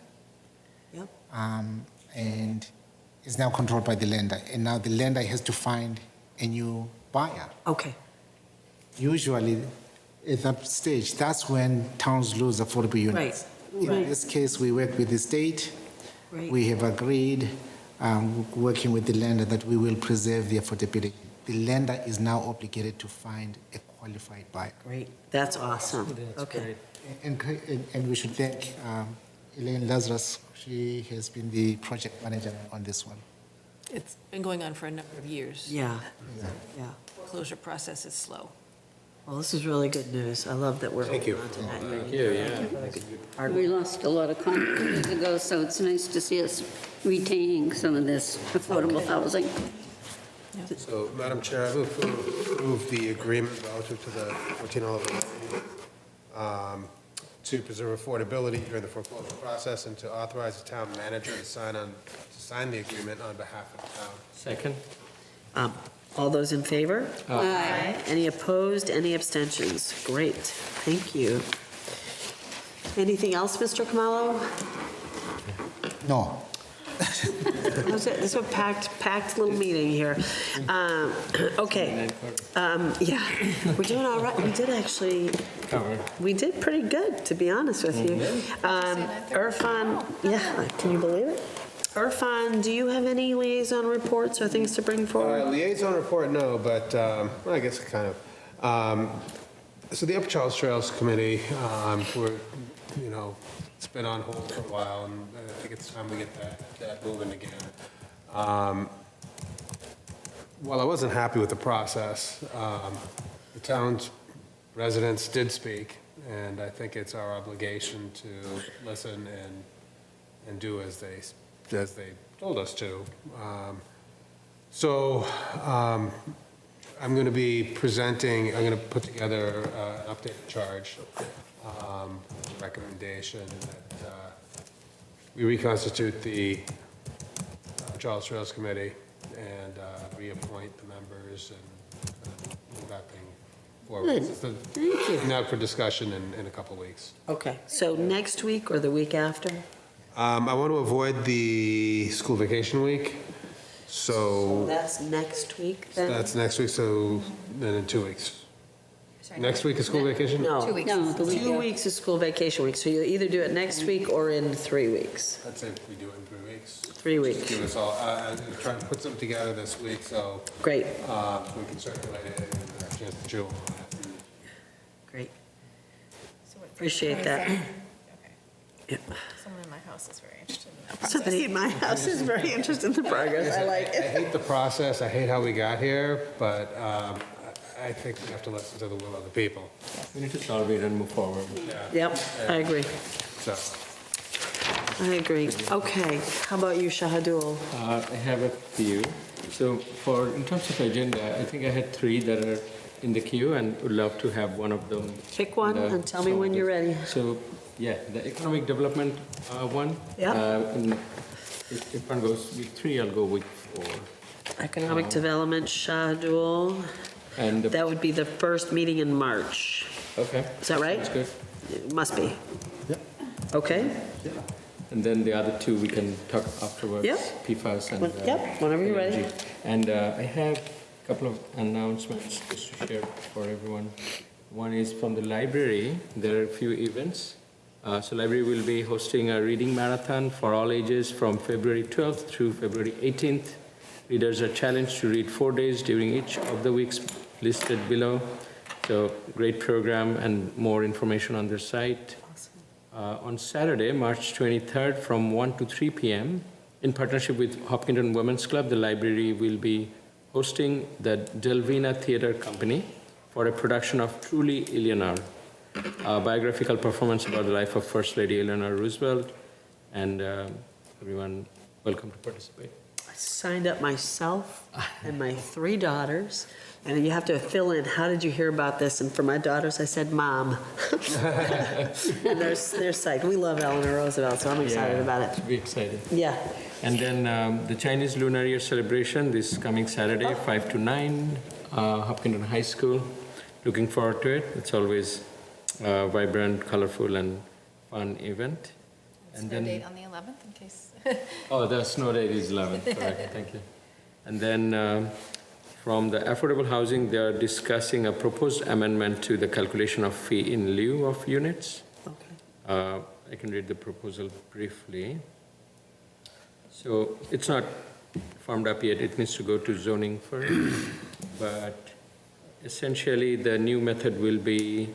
S5: Yep.
S17: And is now controlled by the lender. And now the lender has to find a new buyer.
S5: Okay.
S17: Usually, at that stage, that's when towns lose affordable units.
S5: Right.
S17: In this case, we work with the state.
S5: Right.
S17: We have agreed, working with the lender, that we will preserve the affordability. The lender is now obligated to find a qualified buyer.
S5: Great. That's awesome. Okay.
S17: And we should thank Elaine Lazarus. She has been the project manager on this one.
S3: It's been going on for a number of years.
S5: Yeah. Yeah.
S3: Foreclosure process is slow.
S5: Well, this is really good news. I love that we're holding on to that unit.
S18: We lost a lot of concrete years ago, so it's nice to see us retaining some of this affordable housing.
S9: So, Madam Chair, I move the agreement relative to the 14 Oliver Lane, to preserve affordability during the foreclosure process and to authorize the town manager to sign the agreement on behalf of the town.
S21: Second.
S5: All those in favor?
S18: Aye.
S5: Any opposed? Any abstentions? Great. Thank you. Anything else, Mr. Kamalo?
S17: No.
S5: It's a packed little meeting here. Okay. Yeah, we're doing all right. We did pretty good, to be honest with you. Irfan, yeah, can you believe it? Irfan, do you have any liaison reports or things to bring forward?
S9: Liaison report, no, but well, I guess kind of. So the Upper Charles Trails Committee, it's been on hold for a while, and I think it's time to get that moving again. While I wasn't happy with the process, the town's residents did speak, and I think it's our obligation to listen and do as they told us to. I'm going to be presenting, I'm going to put together an updated charge recommendation that we reconstitute the Charles Trails Committee and reappoint the members and move that thing forward.
S5: Good. Thank you.
S9: Now for discussion in a couple weeks.
S5: Okay, so next week or the week after?
S9: I want to avoid the school vacation week, so
S5: That's next week then?
S9: that's next week, so then in 2 weeks. Next week is school vacation?
S5: No.
S16: 2 weeks.
S18: No, the week
S5: 2
S18: after.
S5: weeks is school vacation week, so you'll either do it next week or in 3 weeks.
S9: I'd say we do it in 3 weeks.
S5: 3 weeks.
S9: Give us all, I'm trying to put something together this week, so.
S5: Great.
S9: We can circulate it and have a chance to chew on it.
S5: Great. Appreciate that. Yeah.
S16: Someone in my house is very interested in that.
S5: Somebody in my house is very interested in the progress. I like
S9: I
S5: it.
S9: hate the process, I hate how we got here, but I think we have to listen to the will of the people.
S21: We need to solve it and move forward.
S5: Yep, I agree.
S9: So,
S5: I agree. Okay, how about you, Shahadul?
S21: I have a few. So in terms of agenda, I think I had 3 that are in the queue and would love to have one of them.
S5: Pick one and tell me when you're ready.
S21: So, yeah, the economic development one.
S5: Yeah.
S21: If one goes week 3, I'll go week 4.
S5: Economic Development, Shahadul.
S21: And
S5: That would be the first meeting in March.
S21: Okay.
S5: Is that right?
S21: That's good.
S5: It must be. Okay.
S21: And then the other 2 we can talk afterwards.
S5: Yep.
S21: PFAS and.
S5: Yep, whenever you're ready.
S21: energy. And I have a couple of announcements just to share for everyone. One is from the library. There are a few events. So library will be hosting a reading marathon for all ages from February 12th through February 18th. Readers are challenged to read 4 days during each of the weeks listed below. So great program and more information on their site. On Saturday, March 23rd from 1 to 3 p.m., in partnership with Hopkinton Women's Club, the library will be hosting the Delvina Theatre Company for a production of Truly Eleanor, a biographical performance about the life of First Lady Eleanor Roosevelt, and everyone welcome to participate.
S5: I signed up myself and my 3 daughters, and you have to fill in, how did you hear about this? And for my daughters, I said, Mom. And they're psyched. We love Eleanor Roosevelt, so I'm excited about it.
S21: Should be excited.
S5: Yeah.
S21: And then the Chinese Lunar Year celebration this coming Saturday, 5 to 9, Hopkinton High School. Looking forward to it. It's always a vibrant, colorful, and fun event.
S16: And then date on the 11th in case.
S21: Oh, the snow date is 11th, correct, thank you. And then from the affordable housing, they are discussing a proposed amendment to the calculation of fee in lieu of units. Okay. I can read the proposal briefly. So it's not formed up yet, it needs to go to zoning first. But essentially, the new method will be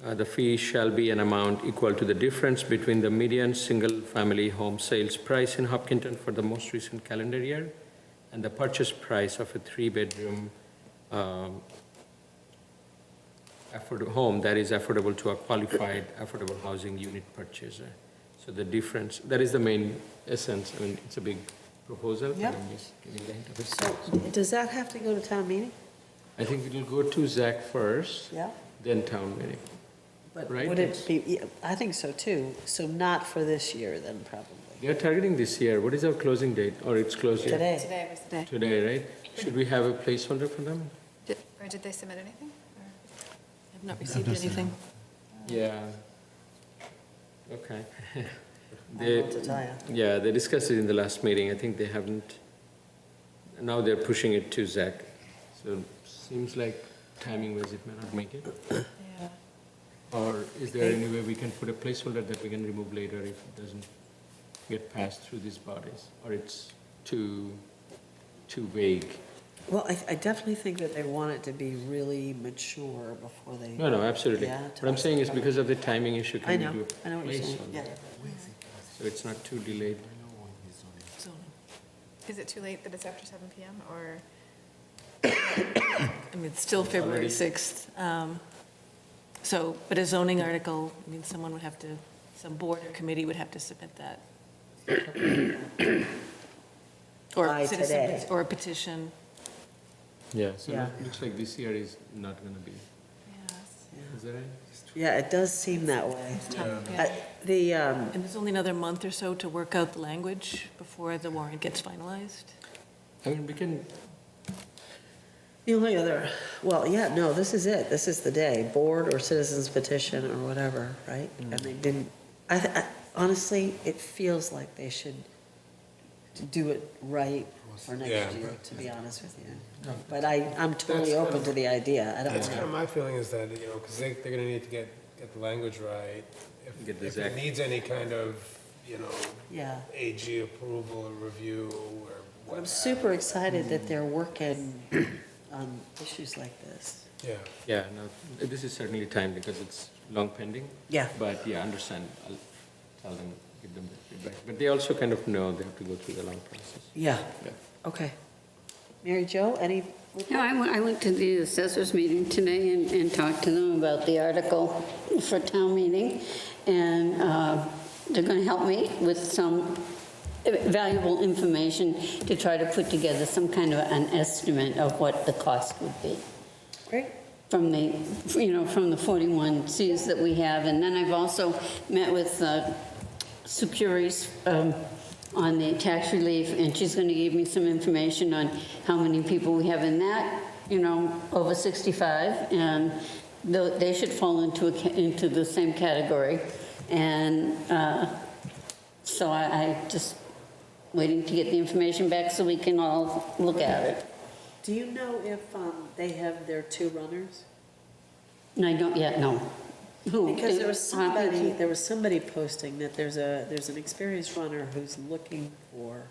S21: the fee shall be an amount equal to the difference between the median single-family home sales price in Hopkinton for the most recent calendar year and the purchase price of a 3-bedroom home that is affordable to a qualified affordable housing unit purchaser. So the difference, that is the main essence. I mean, it's a big proposal.
S5: Yeah.
S21: I'm just giving the hint of it.
S5: So does that have to go to town meeting?
S21: I think it will go to Zach first,
S5: Yeah.
S21: then town meeting.
S5: But
S21: Right.
S5: would it be, yeah, I think so too. So not for this year then, probably.
S21: They are targeting this year. What is our closing date? Or it's closed yet?
S5: Today.
S16: Today was the day.
S21: Today, right? Should we have a placeholder for them?
S16: Or did they submit anything?
S3: I've not received anything.
S21: Yeah. Okay.
S5: I don't know what to tell ya.
S21: Yeah, they discussed it in the last meeting. I think they haven't, now they're pushing it to Zach. So seems like timing-wise, it may not make it.
S16: Yeah.
S21: Or is there any way we can put a placeholder that we can remove later if it doesn't get passed through these bodies? Or it's too vague?
S5: Well, I definitely think that they want it to be really mature before they.
S21: No, absolutely.
S5: Yeah,
S21: What I'm saying is because of the timing issue,
S5: I
S21: can
S5: know,
S21: we do
S5: I know what
S21: a
S5: you're
S21: place
S5: saying,
S21: on
S5: yeah.
S21: that? So it's not too delayed.
S16: Is it too late that it's after 7 PM, or?
S3: I mean, it's still February 6th. So, but a zoning article, I mean, someone would have to, some board or committee would have to submit that. Or
S5: By
S3: citizen,
S5: today.
S3: or a petition.
S21: Yeah, so
S5: Yeah.
S21: it looks like this year is not going to be. Is that right?
S5: Yeah, it does seem that way.
S3: Yeah. And there's only another month or so to work out the language before the warrant gets finalized.
S21: I mean, we can,
S5: The only other, well, yeah, no, this is it. This is the day, board or citizens petition or whatever, right? And they didn't, honestly, it feels like they should do it right for next
S9: Yeah.
S5: year, to be honest with you. But I'm totally open to the idea. I don't
S9: That's kind of
S5: know.
S9: my feeling is that, because they're going to need to get the language right.
S21: Get the
S9: If it
S21: exact-
S9: needs any kind of,
S5: Yeah.
S9: AG approval or review or
S5: But I'm
S9: what.
S5: super excited that they're working on issues like this.
S9: Yeah.
S21: yeah, no, this is certainly time because it's long pending.
S5: Yeah.
S21: But yeah, understand, I'll tell them, give them the feedback. But they also kind of know they have to go through the long process.
S5: Yeah,
S21: Yeah.
S5: okay. Mary Jo, any?
S18: No, I went to the assessors meeting today and talked to them about the article for town meeting, and they're going to help me with some valuable information to try to put together some kind of an estimate of what the cost would be.
S5: Great.
S18: From the, from the 41 Cs that we have. And then I've also met with Sue Curies on the tax relief, and she's going to give me some information on how many people we have in that, over 65, and they should fall into the same category. And so I just waiting to get the information back so we can all look at it.
S5: Do you know if they have their two runners?
S18: And I don't yet know. Who?
S5: Because there was somebody posting that there's an experienced runner who's looking for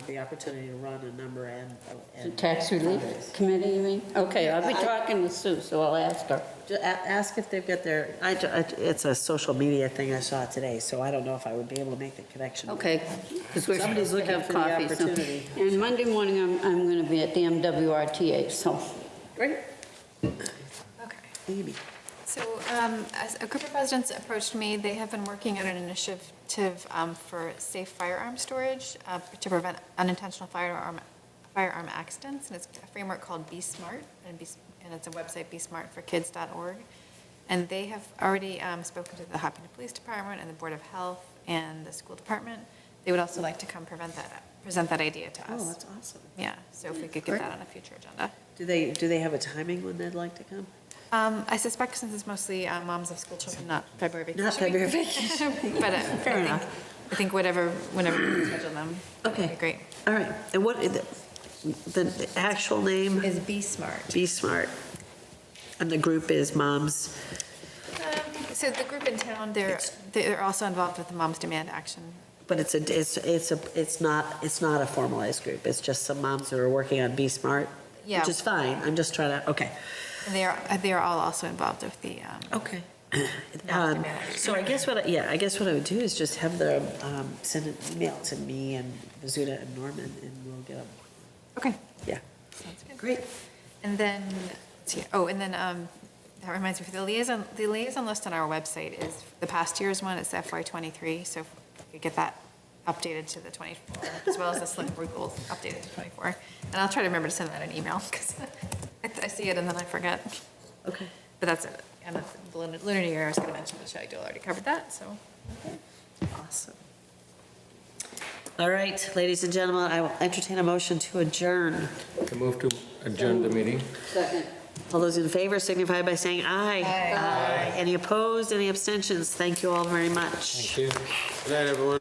S5: the opportunity to run a number and.
S18: The tax relief committee, you mean? Okay, I'll be talking with Sue, so I'll ask her.
S5: Ask if they've got their, it's a social media thing I saw today, so I don't know if I would be able to make the connection.
S18: Okay. 'Cause we're
S5: Somebody's
S18: supposed to
S5: looking
S18: have
S5: for the
S18: coffee, so-
S5: opportunity.
S18: And Monday morning, I'm going to be at the MWRTA, so.
S5: Great.
S16: Okay.
S5: Amy.
S16: So as a group of residents approached me. They have been working on an initiative for safe firearm storage to prevent unintentional firearm accidents. And it's a framework called Be Smart, and it's a website, besmartforkids.org. And they have already spoken to the Hopkinton Police Department and the Board of Health and the school department. They would also like to come present that idea to us.
S5: Oh, that's awesome.
S16: Yeah, so if we could get that on a future agenda.
S5: Do they have a timing when they'd like to come?
S16: I suspect since it's mostly moms of school children, not February vacation.
S5: Not February
S16: week.
S5: vacation.
S16: But
S5: Fair enough.
S16: I think whenever we schedule them, that'd be great.
S5: All right, and what, the actual name?
S16: Is Be Smart.
S5: Be Smart. And the group is Moms?
S16: So the group in town, they're also involved with the Moms Demand Action.
S5: But it's not a formalized group, it's just some moms that are working on Be Smart?
S16: Yeah.
S5: Which is fine, I'm just trying to, okay.
S16: And they are all also involved with the.
S5: Okay. So I guess what I would do is just have them send an email to me and Vazuda and Norman, and we'll get them.
S16: Okay.
S5: Yeah.
S16: Sounds good.
S5: Great.
S16: And then, let's see, that reminds me, the liaison list on our website is the past year's one, it's FY23, so if we could get that updated to the 24, as well as the select board goals updated to 24. And I'll try to remember to send that in email, because I see it and then I forget.
S5: Okay.
S16: But that's it. And the Lunar New Year, I was going to mention, but Shelley Dole already covered that, so.
S5: Awesome. All right, ladies and gentlemen, I will entertain a motion to adjourn.
S21: I move to adjourn the meeting.
S18: Second.
S5: All those in favor signify by saying aye. Aye. Any opposed, any abstentions? Thank you all very much.
S9: Thank you. Good night, everyone.